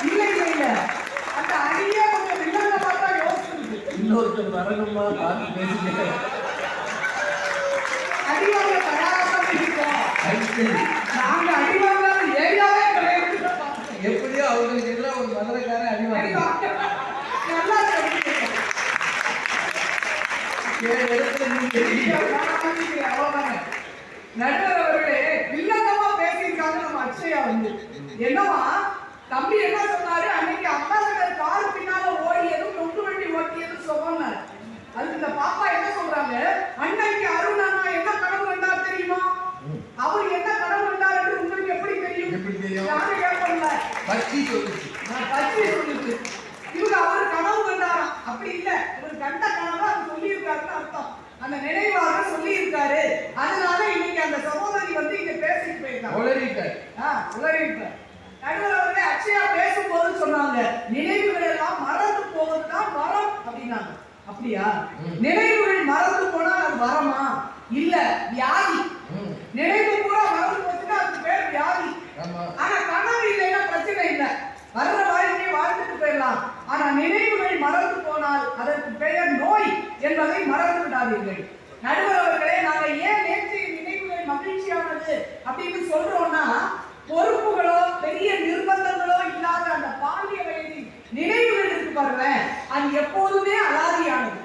இல்ல இல்ல இல்ல, அந்த அடியே கொஞ்சம் வில்லத்தனமா தான் யோசிச்சு. இன்னொருத்தர் வரணுமா பார்த்து பேசுங்க. அடிவாங்க தயாராக இருக்கோம். நாங்க அடிவாங்க ஏரியாவே கிடையாது. எப்படியோ அவங்களுக்கு எதிராக ஒரு மதுரைக்காரன் அடிவாங்க. நல்லா இருக்கு. நடுவர் அவர்களே வில்லங்கமா பேசியிருக்காங்க நம்ம அக்ஷயா வந்து. என்னவா தம்பி என்ன சொன்னாரு, அன்னைக்கு அம்பாசகர் கார் பின்னால ஓடியதும் நொண்டு வண்டி ஓட்டியதும் சொன்னாரு. அதுக்கு இந்த பாப்பா என்ன சொல்றாங்க, அன்னைக்கு அருண் அண்ணா என்ன கனவு கண்டார் தெரியுமா? அவர் என்ன கனவு கண்டார் என்று உங்களுக்கு எப்படி தெரியும்? யாரும் கேட்கல. பச்சி சொல்லுச்சு. இவங்க அவர் கனவு கண்டாராம். அப்படி இல்ல, இவர் கண்ட கனவு அது சொல்லி இருக்காருன்னு அர்த்தம். அந்த நினைவாக சொல்லி இருக்காரு. அதனால இன்னைக்கு அந்த சகோதரி வந்து இங்க பேசிட்டு போயிருக்காங்க. உளறிட்டார். நடுவர் அவர்களே அக்ஷயா பேசும்போது சொன்னாங்க, நினைவுகள் எல்லாம் மறந்து போவதுதான் வரம் அப்படின்னாங்க. அப்படியா? நினைவுகள் மறந்து போனா அது வரமா? இல்ல, வியாதி. நினைவு கூட மறந்து போச்சுன்னா அதுக்கு பேர் வியாதி. ஆனா கனவு இல்லைன்னா பிரச்சனை இல்லை, வர்ற வாழ்க்கையை வாழ்ந்துட்டு போயிடலாம். ஆனா நினைவுகள் மறந்து போனால் அதற்கு பெயர் நோய் என்பதை மறந்து விடாதீர்கள். நடுவர் அவர்களே, நாங்க ஏன் நேற்றைய நினைவுகள் மகிழ்ச்சியானது அப்படின்னு சொல்றோம்னா, பொறுப்புகளோ பெரிய நிர்பந்தங்களோ இல்லாத அந்த பாண்டிய வயதில் நினைவுகள் இருக்கு பாருங்க, அது எப்போதுமே அலாதியானது.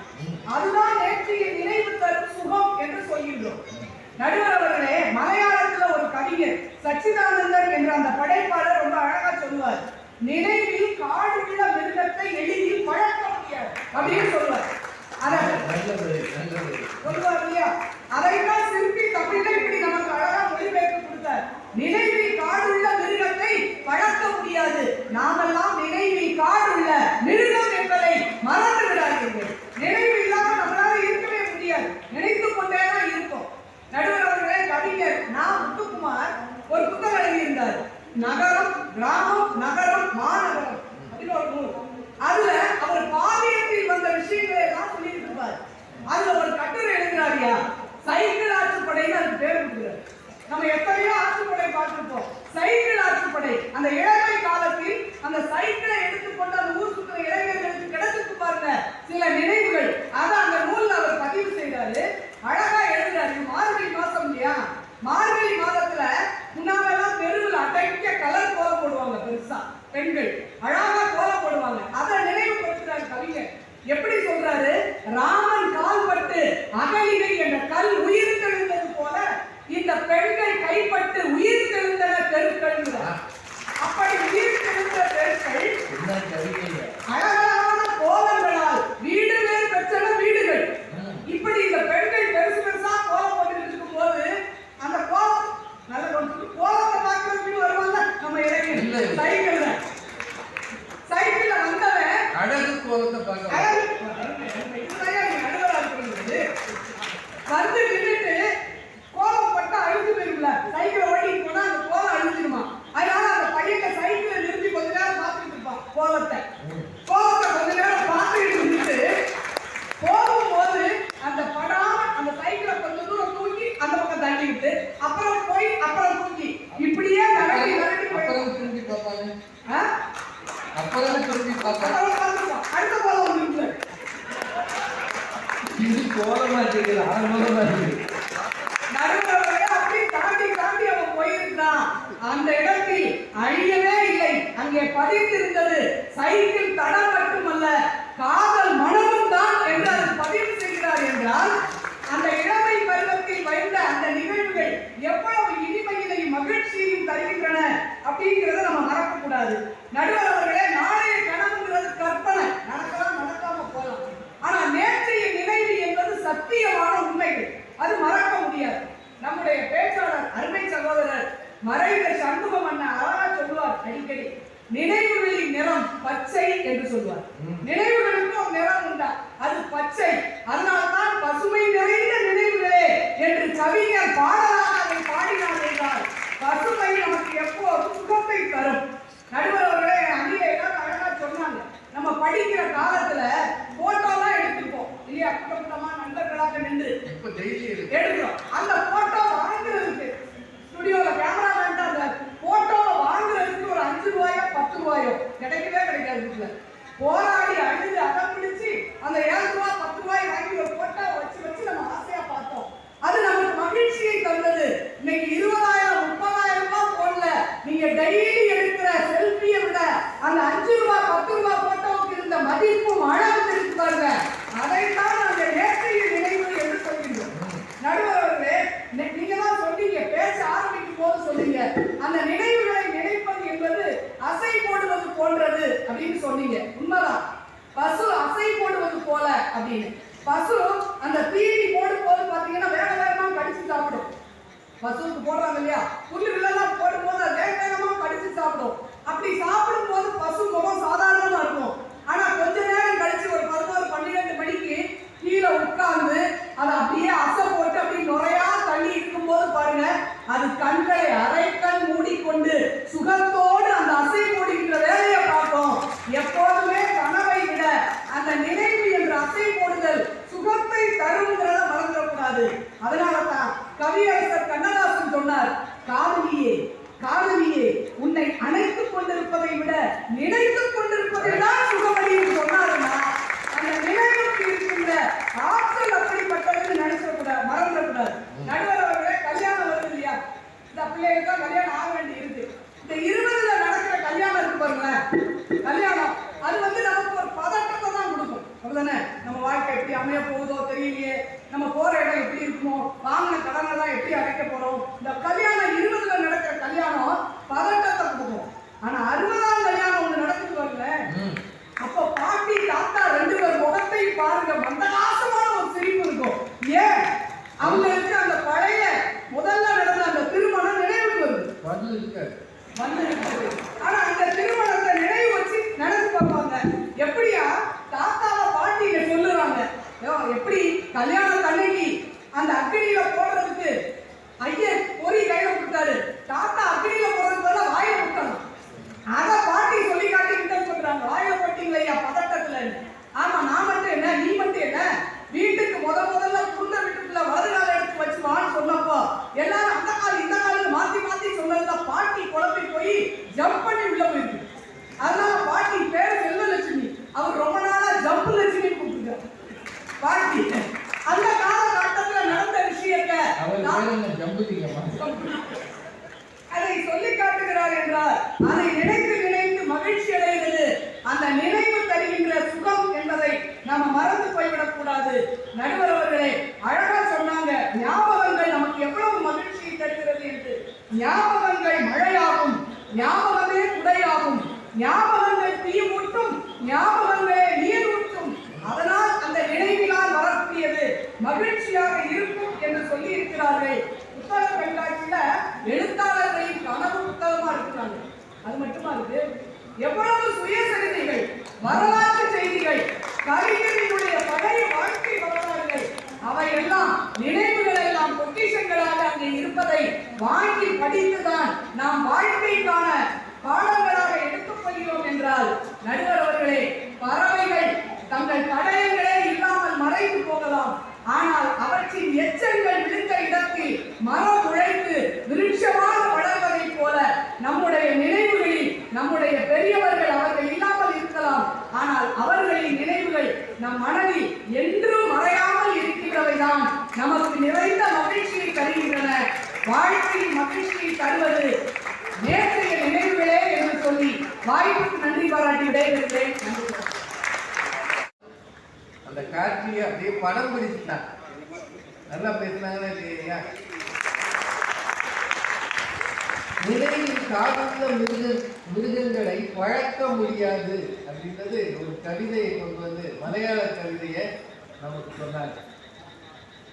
அதுதான் நேற்றைய நினைவு தரும் சுகம் என்று சொல்கின்றோம். நடுவர் அவர்களே, மலையாளத்துல ஒரு கவிஞர் சச்சிதானந்தன் என்ற அந்த படைப்பாளர் ரொம்ப அழகா சொல்லுவார், நினைவில் காடுள்ள மிருகத்தை எளிதில் பழக்க முடியாது அப்படின்னு சொல்லுவார். சொல்லுவார் இல்லையா? அதைத்தான் சிற்பி தமிழ்ல இப்படி நமக்கு அழகா மொழிபெயர்த்து கொடுத்தார். நினைவில் காடுள்ள மிருகத்தை பழக்க முடியாது, நாமெல்லாம் நினைவில் காடுள்ள மிருகம் என்பதை மறந்து விடாதீர்கள். நினைவு இல்லாம நம்மளால இருக்கவே முடியாது, நினைத்து கொண்டேதான் இருக்கும். நடுவர் அவர்களே, கவிஞர் முத்துக்குமார் ஒரு புத்தகம் எழுதியிருந்தார், நகரம் கிராமம் நகரம் மாநகரம் அப்படின்னு ஒரு நூல். அதுல அவர் பாலியத்தில் வந்த விஷயங்களை எல்லாம் சொல்லிட்டு இருப்பார். அதுல ஒரு கட்டுரை எழுதுறாரியா, சைக்கிள் ஆற்றுப்படைன்னு அதுக்கு பேர் கொடுக்குறாரு. நம்ம எத்தனையோ ஆற்றுப்படை பார்த்துருப்போம். சைக்கிள் ஆற்றுப்படை, அந்த இளமை காலத்தில் அந்த சைக்கிளை எடுத்துக்கொண்டு அந்த ஊர் சுற்றுற இளைஞர்களுக்கு கிடைச்சிட்டு பாருங்க சில நினைவுகள். அதை அந்த நூல்ல அவர் பதிவு செய்யறாரு, அழகா எழுதுறாரு. மார்கழி மாசம் இல்லையா, மார்கழி மாதத்துல முன்னாலெல்லாம் தெருவில் அடைக்க கலர் கோலம் போடுவாங்க, பெருசா பெண்கள் அழகா கோலம் போடுவாங்க. அதை நினைவுபடுத்துறாரு கவிஞர். எப்படி சொல்றாரு, ராமன் கால்பட்டு அகலிகை என்ற கல் உயிர் தெழுந்தது போல இந்த பெண்கள் கைப்பட்டு உயிர் தெழுந்தன தெருக்கள். அப்படி உயிர் தெழுந்த தெருக்கள் அழகான கோலங்களால் வீடு வேறு பெற்றன வீடுகள். இப்படி இந்த பெண்கள் பெருசு பெருசா கோலம் போட்டு இருக்கும் போது அந்த கோலம் நல்ல கோலத்தை பார்க்கறதுக்கு வருவாங்க நம்ம இளைஞர்கள். சைக்கிள்ல வந்தவன் அழகு கோலத்தை பார்க்க வந்து நின்றுட்டு கோலம் பட்டா அழிஞ்சு போயிரும்ல, சைக்கிளை ஓட்டிட்டு போனா அந்த கோலம் அழிஞ்சிருமா. அதனால அந்த பையனை சைக்கிளை நிறுத்தி கொஞ்ச நேரம் பார்த்துட்டு இருப்பான். கோலத்தை கொஞ்ச நேரம் பார்த்துட்டு இருந்துட்டு போகும்போது அந்த படாம அந்த சைக்கிளை கொஞ்சம் தூரம் தூக்கி அந்த பக்கம் தள்ளி விட்டு அப்புறம் போய் அப்புறம் தூக்கி இப்படியே நடத்தி திரும்பி பார்ப்பாங்க. அப்புறம் திரும்பி பார்ப்பாங்க. அடுத்த கோலம் வந்து இது கோலமா இருக்குது, ஆரம்பமா இருக்குது. நடுவர்களே அப்படி தாண்டி அவன் போயிருந்தான். அந்த இடத்தில் அழியவே இல்லை. அங்கே பதிந்திருந்தது சைக்கிள் தடம் மட்டுமல்ல, காதல் மனமும் தான் என்று அது பதிவு செய்கிறார் என்றால், அந்த இளமை பருவத்தில் வைத்த அந்த நிகழ்வுகள் எவ்வளவு இனிமையினையும் மகிழ்ச்சியையும் தருகின்றன அப்படிங்கிறத நம்ம மறக்க கூடாது. நடுவர் அவர்களே, நாளைய கனவுங்கிறது கற்பனை, நடக்கலாம் நடக்காம போகலாம். ஆனா நேற்றைய நினைவு என்பது சத்தியமான உண்மைகள், அது மறக்க முடியாது. நம்முடைய பேச்சாளர் அருமை சகோதரர் மறைந்த சண்முகம் அண்ணா அழகா சொல்லுவார் அடிக்கடி, நினைவுகளின் நிறம் பச்சை என்று சொல்வார். நினைவுகளுக்கு ஒரு நிறம் உண்டா, அது பச்சை. அதனால்தான் பசுமை நிறைந்த நினைவுகளே என்று கவிஞர் பாடலாக அதை பாடினார் என்றால், பசுமை நமக்கு எப்போதும் சுகத்தை தரும். நடுவர் அவர்களே, அங்கே எல்லாம் அழகா சொன்னாங்க, நம்ம படிக்கிற காலத்துல போட்டோலாம் எடுத்துப்போம் இல்லையா, கூட்டமா நண்பர்களாக நின்று எடுக்கிறோம். அந்த போட்டோ வாங்குறதுக்கு ஸ்டுடியோல கேமராமேன் அந்த போட்டோவை வாங்குறதுக்கு ஒரு 5 ரூபாயோ 10 ரூபாயோ கிடைக்கவே கிடைக்காது. வீட்டுல போராடி அழுது அடம் பிடிச்சு அந்த 7 ரூபாய் 10 ரூபாய் வாங்கி ஒரு போட்டோ வச்சு நம்ம ஆசையா பார்த்தோம். அது நமக்கு மகிழ்ச்சியை தந்தது. இன்னைக்கு 20,000 30,000 ரூபாய் போடல, நீங்க டெய்லி எடுக்கிற செல்ஃபியை விட அந்த 5 ரூபாய் 10 ரூபாய் போட்டோவுக்கு இருந்த மதிப்பும் அழகும் இருக்கு பாருங்க. அதைத்தான் அந்த நேற்றைய நினைவு என்று சொல்கின்றோம். நடுவர் அவர்களே, நீங்க தான் சொன்னீங்க, பேச ஆரம்பிக்கும் போது சொன்னீங்க, அந்த நினைவுகளை நினைப்பது என்பது அசை போடுவது போன்றது அப்படின்னு சொன்னீங்க. உண்மைதான், பசு அசை போடுவது போல அப்படின்னு. பசு அந்த தீனி போடும் போது பாத்தீங்கன்னா வேக வேகமா கடிச்சு சாப்பிடும். பசுவுக்கு போடுறாங்க இல்லையா, புல்லுகளெல்லாம் போடும் போது அது வேக வேகமா கடிச்சு சாப்பிடும். அப்படி சாப்பிடும் போது பசு முகம் சாதாரணமா இருக்கும். ஆனா கொஞ்ச நேரம் கழிச்சு ஒரு 11-12 மணிக்கு கீழே உட்கார்ந்து அதை அப்படியே அசை போட்டு அப்படி நுரையா தள்ளி இருக்கும் போது பாருங்க, அது கண்களை அரைக்கண் மூடிக்கொண்டு சுகத்தோடு அந்த அசை போடுகின்ற வேலையை பார்க்கும். எப்போதுமே கனவை விட அந்த நினைவு என்ற அசை போடுதல் சுகத்தை தருங்கிறத மறந்துடக்கூடாது. அதனாலதான் கவியரசர் கண்ணதாசன் சொன்னார், காதலியே காதலியே உன்னை அணைத்துக் கொண்டிருப்பதை விட நினைத்துக் கொண்டிருப்பதில் தான் சுகமடியும் சொன்னாருன்னா, அந்த நினைவுக்கு இருக்கின்ற ஆற்றல் அப்படிப்பட்டதுன்னு நினைச்சிடக்கூடாது, மறந்துடக்கூடாது. நடுவர் அவர்களே, கல்யாணம் வருது இல்லையா, இந்த பிள்ளைகளுக்கு தான் கல்யாணம் ஆக வேண்டி இருக்கு. இந்த 20ல நடக்கிற கல்யாணம் இருக்கு பாருங்களேன், கல்யாணம் அது நமக்கு ஒரு பதட்டத்தை தான் கொடுக்கும். அப்படிதானே, நம்ம வாழ்க்கை எப்படி அமைய போகுதோ தெரியலையே, நம்ம போற இடம் எப்படி இருக்குமோ, வாங்கின கடனெல்லாம் எப்படி அடைக்க போறோம். இந்த கல்யாணம் 20ல நடக்கிற கல்யாணம் பதட்டத்தை கொடுக்கும். ஆனா 60ஆம் கல்யாணம் ஒண்ணு நடக்குது பாருங்க, அப்போ பாட்டி தாத்தா 2 பேர் முகத்தை பாருங்க, மந்தகாசமான ஒரு சிரிப்பு இருக்கும். ஏன், அவங்களுக்கு அந்த பழைய முதல்ல நடந்த அந்த திருமணம் நினைவுக்கு வருது. ஆனா அந்த திருமணத்தை நினைவு வச்சு நினைச்சு பார்ப்பாங்க. எப்படியா தாத்தாவை பாட்டியில சொல்லுறாங்க, எப்படி கல்யாணம் தண்ணிக்கு அந்த அக்கினியில போடுறதுக்கு ஐயர் பொறி கையில கொடுத்தாரு, தாத்தா அக்கினியில போடுறதுக்கு வாயில கொடுத்தாங்க. அத பாட்டி சொல்லி காட்டி கிண்டல் பண்றாங்க, வாயில போட்டீங்களா ஐயா பதட்டத்துல. ஆமா, நான் மட்டும் என்ன, நீ மட்டும் என்ன, வீட்டுக்கு முதல்ல புள்ள வீட்டுக்குள்ள வருகால எடுத்து வச்சு வான்னு சொன்னப்போ எல்லாரும் அந்த காலம் இந்த காலம் மாத்தி மாத்தி சொன்னதுல பாட்டி குழம்பி போய் ஜம்ப் பண்ணி உள்ள போயிருக்கு. அதனால பாட்டி பேரு செல்வலட்சுமி, அவர் ரொம்ப நாளா ஜம்ப் லட்சுமி கூப்பிட்டுருக்காரு பாட்டி. அந்த காலகட்டத்துல நடந்த விஷயத்தை அதை சொல்லி காட்டுகிறார் என்றால், அதை நினைத்து நினைத்து மகிழ்ச்சி அடைகிறது. அந்த நினைவு தருகின்ற சுகம் என்பதை நாம மறந்து போய்விடக் கூடாது. நடுவர் அவர்களே அழகா சொன்னாங்க, ஞாபகங்கள் நமக்கு எவ்வளவு மகிழ்ச்சியை தருகிறது என்று. ஞாபகங்கள் மழையாகும், ஞாபகமே குடையாகும், ஞாபகங்கள் தீமூட்டும், ஞாபகங்களே நீர் ஊற்றும். அதனால் அந்த நினைவினால் வரக்கூடியது மகிழ்ச்சியாக இருக்கும் என்று சொல்லி இருக்கிறார்கள். புத்தக கண்காட்சியில எழுத்தாளர்களின் கனவு புத்தகமா இருக்கிறாங்க. அது மட்டுமா இருக்கு, எவ்வளவு சுயசரிதைகள், வரலாற்று செய்திகள், கவிஞர்களுடைய பழைய வாழ்க்கை வரலாறுகள், அவையெல்லாம் நினைவுகள் எல்லாம் பொக்கிஷங்களாக அங்கே இருப்பதை வாங்கி படித்துதான் நாம் வாழ்க்கைக்கான பாடங்களாக எடுத்துக்கொள்கிறோம் என்றால், நடுவர் அவர்களே, பறவைகள் தங்கள் தடயங்களே இல்லாமல் மறைந்து போகலாம். ஆனால் அவற்றின் எச்சங்கள் விழுந்த இடத்தில் மரம் உழைத்து விருட்சமாக வளர்வதைப் போல நம்முடைய நினைவுகளில் நம்முடைய பெரியவர்கள் அவர்கள் இல்லாமல் இருக்கலாம். ஆனால் அவர்களின் நினைவுகள் நம் மனதில் என்றும் மறையாமல் இருக்கின்றவைதான் நமக்கு நிறைந்த மகிழ்ச்சியை தருகின்றன. வாழ்க்கையின் மகிழ்ச்சியை தருவது நேற்றைய நினைவுகளே என்று சொல்லி வாய்ப்புக்கு நன்றி பாராட்டி விடைபெறுகிறேன். நன்றி. அந்த காட்சியை அப்படியே படம் பிடிச்சிட்டான். நல்லா பேசினாங்கன்னா இல்லையா? நிலையில் சார்ந்த மிருகங்களை பழக்க முடியாது அப்படின்றது ஒரு கவிதையை கொண்டு வந்து மலையாள கவிதையை நமக்கு சொன்னாங்க.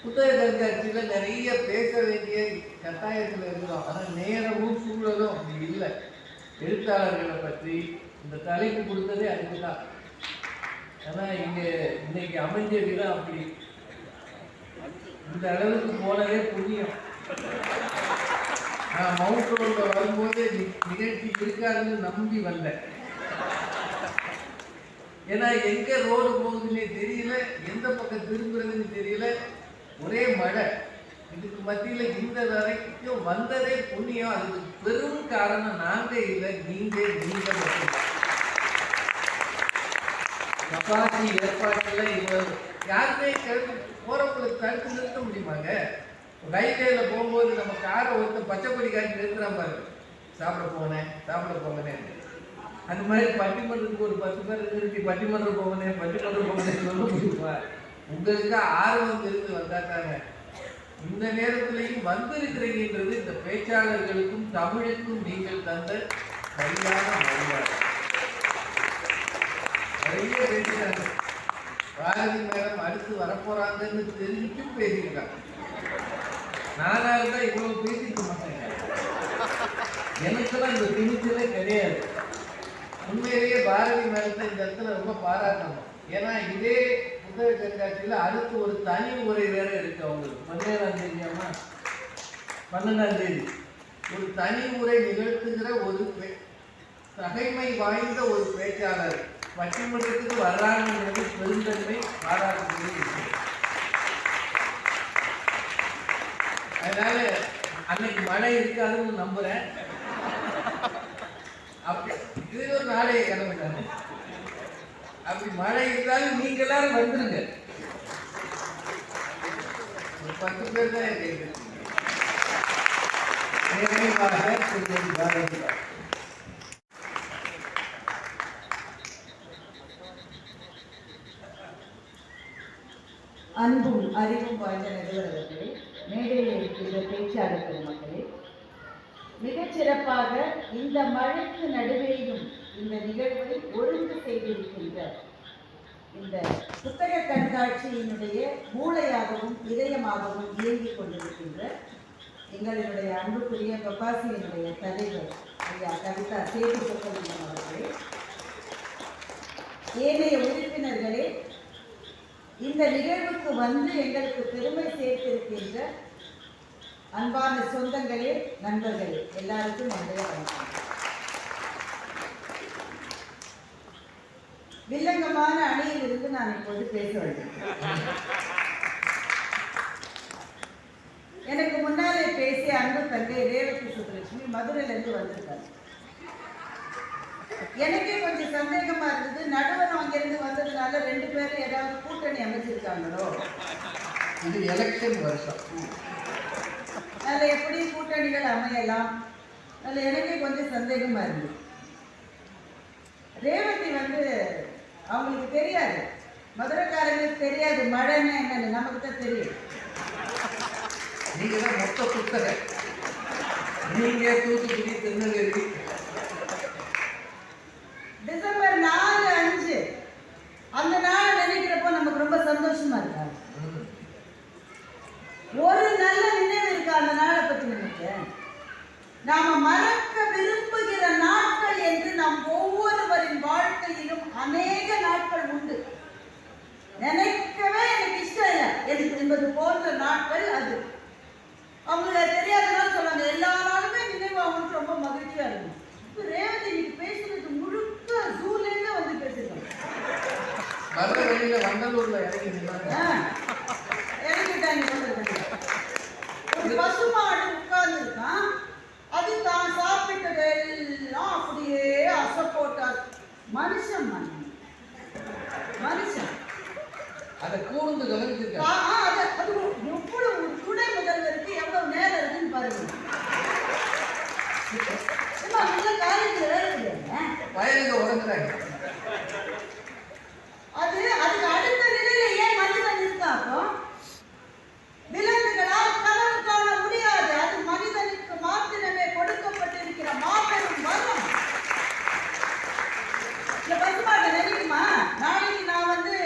புத்தக கண்காட்சியில் நிறைய பேச வேண்டிய கட்டாயத்தில் இருக்கிறோம். ஆனால் நேரமும் சூழலும் அப்படி இல்லை. எழுத்தாளர்களை பற்றி இந்த தலைப்பு கொடுத்ததே அதுக்கு தான். ஆனால் இங்கே இன்னைக்கு அமைஞ்ச விதம் அப்படி. இந்த அளவுக்கு போனதே புண்ணியம். நான் மவுண்ட் ரோட்ல வரும்போது நிகழ்ச்சி இருக்காதுன்னு நம்பி வந்தேன். ஏன்னா எங்க ரோடு போகுதுன்னே தெரியல, எந்த பக்கம் திரும்புறதுன்னு தெரியல, ஒரே மழை. இதுக்கு மத்தியில் இந்த வரைக்கும் வந்ததே புண்ணியம். அதுக்கு பெரும் காரணம் நாங்க இல்லை, நீங்க மட்டும். கப்பாசி ஏற்பாடுல இவ்வளவு யாருமே போறவங்களுக்கு தடுத்து நிறுத்த முடியுமாங்க? ரயில்வேல போகும்போது நம்ம காரை ஒருத்தர் பச்சை கொடி காட்டி நிறுத்துறான் பாரு, சாப்பிட போங்கன்னு. அந்த மாதிரி பட்டிமன்றத்துக்கு ஒரு 10 பேர் நிறுத்தி பட்டிமன்றம் போங்கன்னு சொல்ல முடியுமா? உங்களுக்கு ஆர்வம் இருந்து வந்தாக்காங்க. இந்த நேரத்திலையும் வந்திருக்கிறீங்கன்றது இந்த பேச்சாளர்களுக்கும் தமிழுக்கும் நீங்கள் தந்த சரியான மரியாதை. நிறைய பேசிட்டாங்க. பாரதி மேடம் அடுத்து வரப்போறாங்கன்னு தெரிஞ்சுட்டும் பேசியிருக்காங்க. நானாக தான் இவ்வளவு பேசிக்க மாட்டேங்க. எனக்குலாம் இந்த துணிச்சலே கிடையாது. உண்மையிலேயே பாரதி மேடத்தை இந்த இடத்துல ரொம்ப பாராட்டணும். ஏன்னா இதே புத்தக கண்காட்சியில் அடுத்து ஒரு தனி உரை வேற இருக்கு அவங்களுக்கு. 17ஆம் தேதியாமா 12ஆம் தேதி ஒரு தனி உரை நிகழ்த்துகிற ஒரு தகைமை வாய்ந்த ஒரு பேச்சாளர் பட்டிமன்றத்துக்கு வர்றாங்கிறது பெருந்தன்மை, பாராட்டுக்குரிய விஷயம். அதனால அன்னைக்கு மழை இருக்காதுன்னு நம்புறேன். அப்படி இது ஒரு நாளைய கனவு தானே. அப்படி மழை இருந்தாலும் நீங்க எல்லாரும் வந்துருங்க. ஒரு 10 பேர் தான் கேட்குறீங்க. அன்பும் அறிவும் வாய்ந்த நடுவர்களே, மேடையில் இருக்கின்ற பேச்சாளர் பெருமக்களே, மிகச்சிறப்பாக இந்த மழைக்கு நடுவேயும் இந்த நிகழ்வை ஒழுங்கு செய்திருக்கின்ற இந்த புத்தக கண்காட்சியினுடைய மூளையாகவும் இதயமாகவும் இயங்கிக் கொண்டிருக்கின்ற எங்களுடைய அன்புக்குரிய பப்பாசியினுடைய தலைவர் ஐயா கவிதா சேது சொக்கலிங்கம் அவர்களே, ஏனைய உறுப்பினர்களே, இந்த நிகழ்வுக்கு வந்து எங்களுக்கு பெருமை சேர்த்திருக்கின்ற அன்பான சொந்தங்களே, நண்பர்களே, எல்லாருக்கும் என்னுடைய வணக்கம். வில்லங்கமான அணியில் இருந்து நான் இப்போது பேச வேண்டும். எனக்கு முன்னாலே பேசிய அன்பு தங்கை ரேவதி சுப்புலட்சுமி மதுரையிலிருந்து வந்திருக்காங்க. எனக்கே கொஞ்சம் சந்தேகமா இருந்தது, நடுவர் அங்கிருந்து வந்ததுனால 2 பேரும் ஏதாவது கூட்டணி அமைச்சிருக்காங்களோ. இது எலெக்ஷன் வருஷம், அதில் எப்படி கூட்டணிகள் அமையலாம், அதில் எனக்கே கொஞ்சம் சந்தேகமா இருந்தது. ரேவதி அவங்களுக்கு தெரியாது, மதுரைக்காரங்களுக்கு தெரியாது மழைன்னா என்னன்னு, நமக்கு தான் தெரியும். நீங்க தான் மொத்த புத்தகம். நீங்க தூத்துக்குடி, திருநெல்வேலி. டிசம்பர் 4, 5 அந்த நாள் நினைக்கிறப்போ நமக்கு ரொம்ப சந்தோஷமா இருக்கா? ஒரு நல்ல நினைவு இருக்கா அந்த நாளை பத்தி நமக்கு? நாம மறக்க விரும்புகிற நாட்கள் என்று நம் ஒவ்வொருவரின் வாழ்க்கையிலும் அநேக நாட்கள் உண்டு. நினைக்கவே எனக்கு இஷ்டம் இல்லை எனக்கு என்பது போன்ற நாட்கள் அது. அவங்களுக்கு தெரியாததான் சொல்லுவாங்க, எல்லா நாளுமே நினைவு அவங்களுக்கு ரொம்ப மகிழ்ச்சியா இருக்கும். ரேவதி இன்னைக்கு பேசுறது முழுக்க ஜூலேருந்து வந்து பேசிருக்காங்க. வெளியில வண்டலூர்ல இறங்கிட்டாங்க. ஒரு பசுமாடு உட்கார்ந்து இருக்கான், அது தான் சாப்பிட்டது எல்லாம் அப்படியே அசை போட்டார். மனுஷன் அதை கூர்ந்து கவனிச்சிருக்காங்க. அது எவ்வளவு துணை முதல்வருக்கு எவ்வளவு நேரம் இருக்குன்னு பாருங்க. காலேஜ் வேலை வயலுக்கு உடஞ்சுறாங்க. அதுக்கு அடுத்த நிலையில ஏன் மனிதன் இருக்காப்போ? விலங்குகளால் கனவு காண முடியாது. அது மனிதனுக்கு மாத்திரமே கொடுக்கப்பட்டிருக்கிற மாபெரும் வரம். இந்த பசுமாட்டை நினைக்குமா? நாளைக்கு நான் வந்து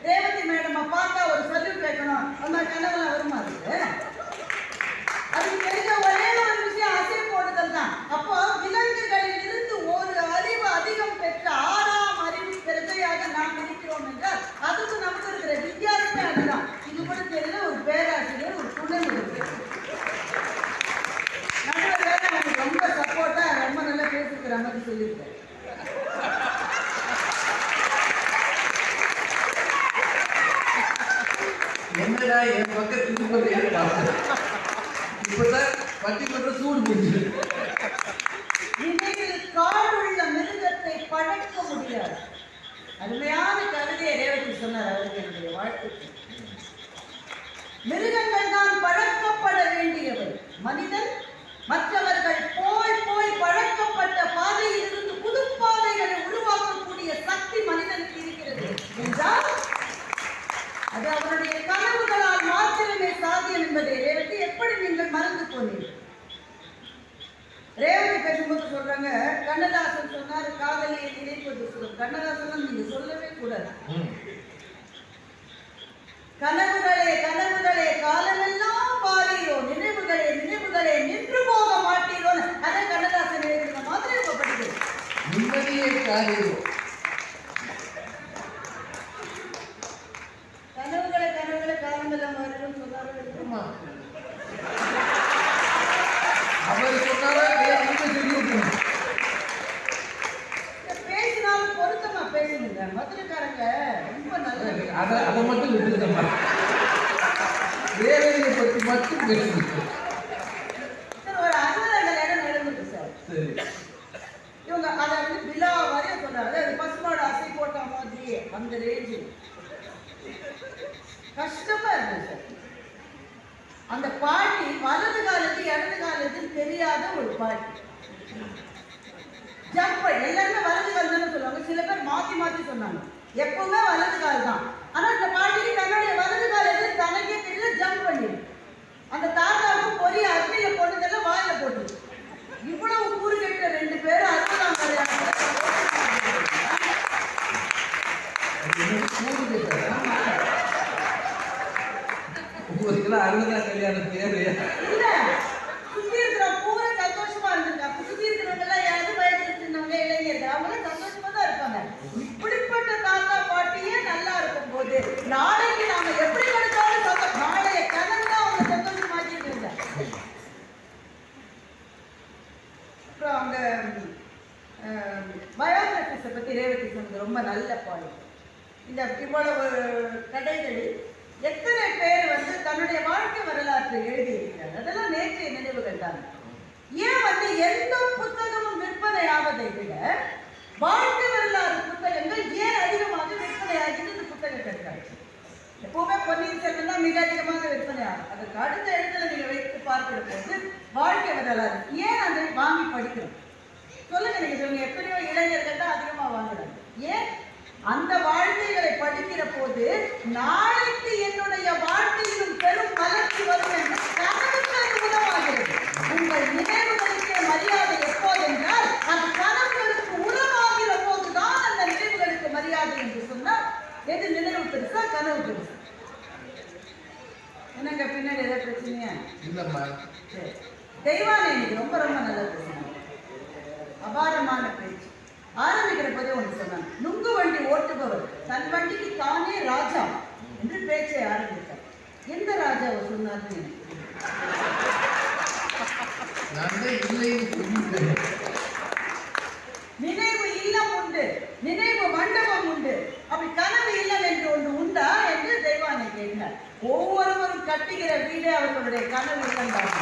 ரேவதி மேடமை பார்த்தா ஒரு சல்யூட் வைக்கணும், அந்த கனவுலாம் வருமா? அதுக்கு தெரிஞ்ச ஒரே ஒரு விஷயம் அசை போடுதல் தான். அப்போ விலங்குகளில் இருந்து ஒரு அறிவு அதிகம் பெற்ற 6ஆம் அறிவு பிரஜையாக நாம் இருக்கிறோம் என்றால் அதுக்கு நமக்கு இருக்கிற வித்தியாசமே அதுதான். இது கூட தெரியல, ஒரு பேராசிரியர் ஒரு துணை இருக்கு நடுவில் வேற அவங்க ரொம்ப சப்போர்ட்டா ரொம்ப நல்லா பேசிக்கிற மாதிரி சொல்லியிருக்கேன். என்னடா என் பக்கம் திருப்பதி இப்பதான் பட்டிமன்ற சூடு முடிஞ்சு. நினைவில் காடுள்ள மிருகத்தை பழக்க முடியாது. அருமையான கவிதையை ரேவதி சொன்னார். அவருக்கு என்னுடைய வாழ்த்துக்கள். மிருகங்கள் தான் பழக்கப்பட வேண்டியவை. மனிதன் மற்றவர்கள் போய் போய் பழக்கப்பட்ட பாதையில் இருந்து புது பாதைகளை உருவாக்கக்கூடிய சக்தி மனிதனுக்கு இருக்கிறது என்றால் அது அவருடைய கனவுகளால் மாத்திரமே சாத்தியம் என்பதை ரேவதி எப்படி நீங்கள் மறந்து போனீர்கள்? ரேவதி பேசும்போது சொல்றாங்க, கண்ணதாசன் சொன்னார் காதலியை நினைப்பது சுகம். கண்ணதாசன் நீங்க சொல்லவே கூடாது. கனவுகளே கனவுகளே காலமெல்லாம் பாரீரோ, நினைவுகளே நினைவுகளே நின்று போக மாட்டீரோ. அதை கண்ணதாசன் எழுதின மாதிரி இப்ப படிக்கிறேன். நிம்மதியை காரீரோ. கனவுகளை கனவுகளை காலமெல்லாம் மாறிடும் சொன்னாலும் இருக்குமா? அவர் சொன்னாரா பேசினாலும் பொருத்தமா பேசுங்க. மதுரைக்காரங்க ரொம்ப நல்லது. அதை மட்டும் விட்டுருக்கமா, வேலையை பற்றி மட்டும் பேசுங்க. சார் ஒரு அலுவலக இடம் நடந்தது சார். சரி, இவங்க அதை வந்து விழா வரைய சொன்னாங்க. அது பசுமாடு அசை போட்ட மாதிரி அந்த ரேஞ்சு கஷ்டமா இருந்தது சார். அந்த பாட்டி வலது காலத்து இடது காலத்துன்னு தெரியாத ஒரு பாட்டி. ஜம்ப் எல்லாருமே வலது கால் தானே சொல்லுவாங்க. சில பேர் மாத்தி மாத்தி சொன்னாங்க. எப்பவுமே வலது கால் தான். ஆனா இந்த பாட்டிக்கு தன்னுடைய வலது கால் எது தனக்கே தெரியல, ஜம்ப் பண்ணிடு. அந்த தாத்தாவுக்கு பொரிய அக்னியில போட்டதெல்லாம் வாயில போட்டு. இவ்வளவு கூறு கேட்ட 2 பேரும் அறுபதாம் கல்யாணம். உங்களுக்குலாம் 60ஆம் கல்யாணம் தேவையா? இல்ல, சுத்தி இருக்கிற பூரா சந்தோஷமா இருந்திருக்காங்க. சுத்தி இருக்கிறவங்க எல்லாம் யாரும் வயசுங்க இளைஞர்கள், அவங்க சந்தோஷமா தான் இருப்பாங்க. இப்படிப்பட்ட தாத்தா பாட்டியே நல்லா இருக்கும் போது நாளைக்கு நாம எப்படி கிடைச்சாலும் நாளைய கனவு தான் அவங்க சந்தோஷமாக்கிட்டு இருந்தாங்க. அப்புறம் அவங்க பயோகிராபிஸை பத்தி ரேவதி சொன்னது ரொம்ப நல்ல பாயிண்ட். இந்த இவ்வளவு கடைகளில் எத்தனை பேர் வந்து தன்னுடைய வாழ்க்கை வரலாற்றை எழுதியிருக்கிறார். அதெல்லாம் நேற்றைய நினைவுகள் தான். ஏன் வந்து எந்த புத்தகமும் விற்பனை ஆவதை விட வாழ்க்கை வரலாறு புத்தகங்கள் ஏன் அதிகமாக விற்பனை ஆகிறது? இந்த புத்தக கண்காட்சி எப்பவுமே பொன்னியின் செல்வன் தான் மிக அதிகமாக விற்பனை ஆகும். அதற்கு அடுத்த இடத்துல நீங்க வைத்து பார்க்கிற போது வாழ்க்கை வரலாறு ஏன் அதை வாங்கி படிக்கிறோம் சொல்லுங்க. நீங்க சொல்லுங்க, எத்தனையோ இளைஞர்கள் தான் அதிகமா வாங்குறாங்க. ஏன்? அந்த வாழ்க்கைகளை படிக்கிற போது நாளைக்கு என்னுடைய வாழ்க்கையிலும் பெரும் வளர்ச்சி வரும் என்று கனவுகளுக்கு உதவாகிறது. உங்கள் நினைவுகளுக்கு மரியாதை எப்போது என்றால் அது கனவுகளுக்கு உருவாகிற போதுதான் அந்த நினைவுகளுக்கு மரியாதை என்று சொன்னால் எது நினைவு பெருசா கனவு பெருசா? என்னங்க பின்னாடி ஏதாவது பிரச்சனையா? இல்லம்மா, தெய்வானை இன்னைக்கு ரொம்ப ரொம்ப நல்லா பேசினாங்க. அபாரமான பேச்சு. ஆரம்பிக்கிற போதே ஒன்று சொன்னாங்க, நுங்கு வண்டி ஓட்டுபவர் தன் வண்டிக்கு தானே ராஜா என்று பேச்சை ஆரம்பித்தார். எந்த ராஜாவை சொன்னார்னு நினைவு இல்லம் உண்டு, நினைவு மண்டபம் உண்டு, அப்படி கனவு இல்லம் என்று ஒன்று உண்டா என்று தெய்வானை கேட்டார். ஒவ்வொருவரும் கட்டுகிற வீடு அவர்களுடைய கனவு இல்லம் தான்.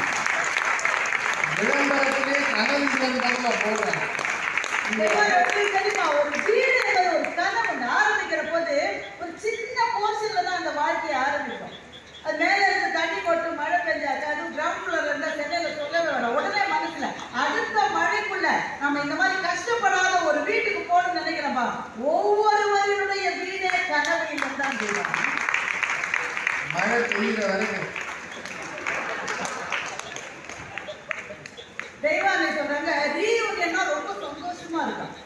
விளம்பரத்திலே கனவு இல்லம் தான் போடுறாங்க. தெரியுமா, ஒரு வீடு என்பது ஒரு கனவு ஆரம்பிக்கிற போது ஒரு சின்ன போர்ஷன்ல தான் அந்த வாழ்க்கையை ஆரம்பிக்கும். அது மேல இருந்து தண்ணி போட்டு மழை பெஞ்சாக்க அதுவும் கிரவுண்ட் ஃப்ளோர்ல இருந்தா சென்னையில சொல்லவே வேணும். உடனே மனசுல அடுத்த மழைக்குள்ள நம்ம இந்த மாதிரி கஷ்டப்படாத ஒரு வீட்டுக்கு தெரியுமா? ஒவ்வொருவருடைய வீடே கனவு இல்லம் தான் தெய்வம். மழை பெய்யுற வரைக்கும் தெய்வானை சொல்றாங்க ரீயூனியன்னா ரொம்ப சந்தோஷமா இருக்கும்.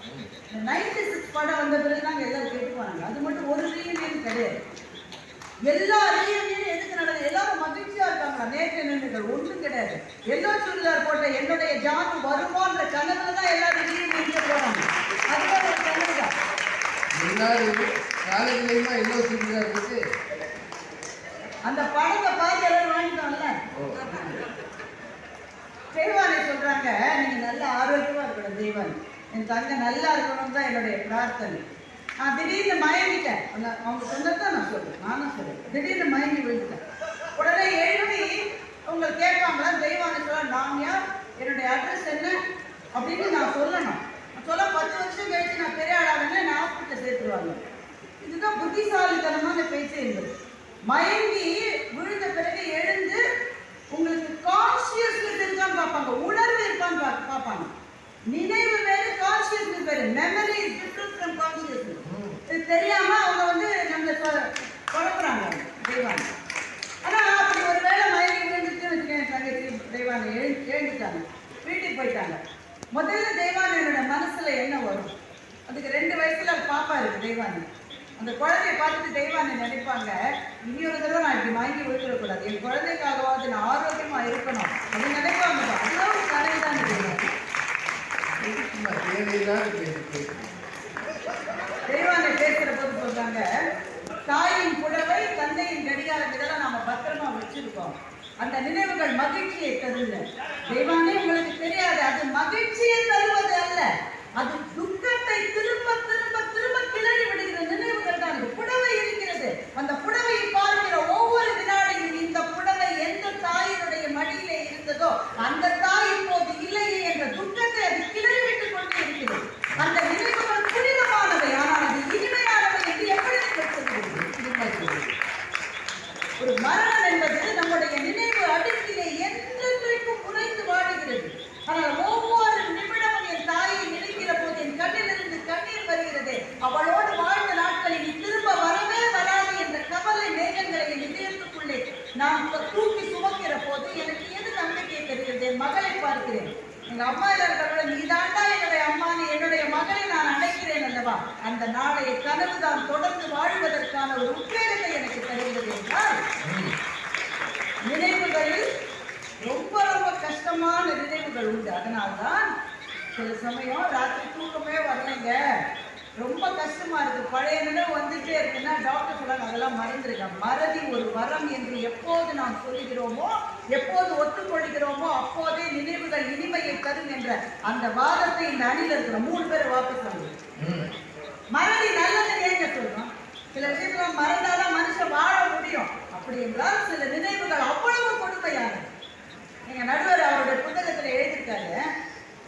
இந்த 96 படம் வந்த பிறகு நாங்க எல்லாரும் கேட்டு போனாங்க. அது மட்டும் ஒரு ரீயூனியன் கிடையாது. எல்லா ரீயூனியனும் எதுக்கு நடக்குது? எல்லாரும் மகிழ்ச்சியா இருக்காங்களா? நேற்று நின்றுகள் ஒன்றும் கிடையாது. எல்லோ சுடிதார் போட்ட என்னுடைய ஜானு வருமான்ற கனவுல தான் எல்லாரும் ரீயூனியன் போறாங்க. அதுதான் ஒரு கனவு தான். எல்லாரும் காலேஜ்லயுமா எல்லோ சுடிதார் போட்டு அந்த படத்தை பார்த்து எல்லாரும் வாங்கிட்டோம்ல. தெய்வானை சொல்றாங்க நீங்க நல்ல ஆரோக்கியமா இருக்கணும் தெய்வானி. என் தங்க நல்லா இருக்கணும் தான் என்னுடைய பிரார்த்தனை. நான் திடீர்னு மயங்கிட்டேன். அவங்க சொன்னதான் நான் சொல்றேன். நானும் சொல்றேன். திடீர்னு மயங்கி விழுந்துட்டேன். உடனே எழுதி அவங்க கேட்பாங்களா? தெய்வானை சொல்ல நான் யார், என்னுடைய அட்ரஸ் என்ன அப்படின்னு நான் சொல்லணும். சொல்ல 10 வருஷம் கழிச்சு நான் பெரிய ஆளாகனே நான் ஹாஸ்பிட்டல் சேர்த்துருவாங்க. இதுதான் புத்திசாலித்தனமான பேச்சே இருந்தது. மயங்கி விழுந்த பிறகு எழுந்து உங்களுக்கு கான்சியஸ்னஸ் இருக்கான்னு பார்ப்பாங்க, உணர்வு இருக்கான்னு பார்ப்பாங்க. நினைவு வேறு, கான்சியஸ்னஸ் வேறு. Memory is different from consciousness. இது தெரியாம அவங்க வந்து நம்ம குழப்புறாங்க தெய்வானை. ஆனால் அப்படி ஒரு வேளை மயங்கி விழுந்துட்டு வச்சுக்கேன் தங்கச்சி தெய்வானை எழுந்துட்டாங்க, வீட்டுக்கு போயிட்டாங்க. முதல்ல தெய்வானை என்னோட மனசுல என்ன வரும்? அதுக்கு 2 வயசுல பாப்பா இருக்கு தெய்வானை. அந்த குழந்தைய பார்த்துட்டு தெய்வானை நினைப்பாங்க, இனி ஒரு தடவை நான் இப்படி மயங்கி விழுந்துடக்கூடாது, என் குழந்தைக்காகவாது நான் ஆரோக்கியமா இருக்கணும் அப்படின்னு நினைப்பாங்க. அதுதான் ஒரு கனவு தான் தெய்வானை. தெய்வானை பேசுற போது சொல்றாங்க, தாயின் புடவை தந்தையின் கடிகாரம் இதெல்லாம் நாம பத்திரமா வச்சிருக்கோம். அந்த நினைவுகள் மகிழ்ச்சியை தருங்க. தெய்வானே உங்களுக்கு தெரியாது, அது மகிழ்ச்சியை தருவது அல்ல, அது துக்கத்தை திரும்ப திரும்ப திரும்ப கிளறி விடுகிற நினைவுகள் தான். புடவை இருக்கிறது, அந்த புடவையை பார்க்கிற ஒவ்வொரு வினாடியும் இந்த புடவை எந்த தாயினுடைய மடியிலே இருந்ததோ அந்த தாய் இப்போது இல்லையே என்ற துக்கத்தை அது கிளறி விட்டுக் கொண்டே இருக்கிறது. அந்த நினைவுகள் புனிதமானவை, ஆனால் அது இனிமையானவை என்று எப்படி சொல்கிறது? ஒரு மரணம் என்பது நம்முடைய நினைவு அடுக்கிலே என்றென்றைக்கும் குறைந்து வாடுகிறது. ஆனால் ஒவ்வொரு நிமிடமும் என் தாயை நினைக்கிற போது என் கண்ணிலிருந்து கண்ணீர் வருகிறது. அவளோடு வாழ்ந்த நாட்களில் திரும்ப வரவே வராது என்ற கவலை மேகங்களை என் இதயத்துக்குள்ளே நான் தூக்கி சுமக்கிற போது எனக்கு எது நம்பிக்கை தருகிறது? என் மகளை பார்க்கிறேன். எங்க அம்மா இருக்கிறவள நீதாண்டா என்னுடைய அம்மானு என்னுடைய மகளை நான் அழைக்கிறேன் அல்லவா? அந்த நாளைய கனவு தான் தொடர்ந்து வாழ்வதற்கான ஒரு உத்வேகத்தை எனக்கு தருகிறது என்றால், நினைவுகளில் ரொம்ப ரொம்ப கஷ்டமான நினைவுகள் உண்டு. அதனால்தான் சில சமயம் ராத்திரி தூக்கமே வரலைங்க, ரொம்ப கஷ்டமா இருக்கு, பழைய நினைவு வந்துட்டே இருக்குன்னா டாக்டர் சொல்றாங்க அதெல்லாம் மறந்துருக்காங்க. மறதி ஒரு வரம் என்று எப்போது நாம் சொல்லுகிறோமோ, எப்போது ஒத்துக்கொள்கிறோமோ அப்போதே நினைவுகள் இனிமையை தரும் என்ற அந்த வாதத்தை இந்த அணியில் இருக்கிற 3 பேர் வாபஸ் வாங்க. மறதி நல்லது ஏங்க சொல்றோம்? சில விஷயத்துல மறந்தாதான் மனுஷன் வாழ முடியும். அப்படி என்றால் சில நினைவுகள் அவ்வளவு கொடுமையானது. எங்க நடுவர் அவருடைய புத்தகத்துல எழுதியிருக்காரு,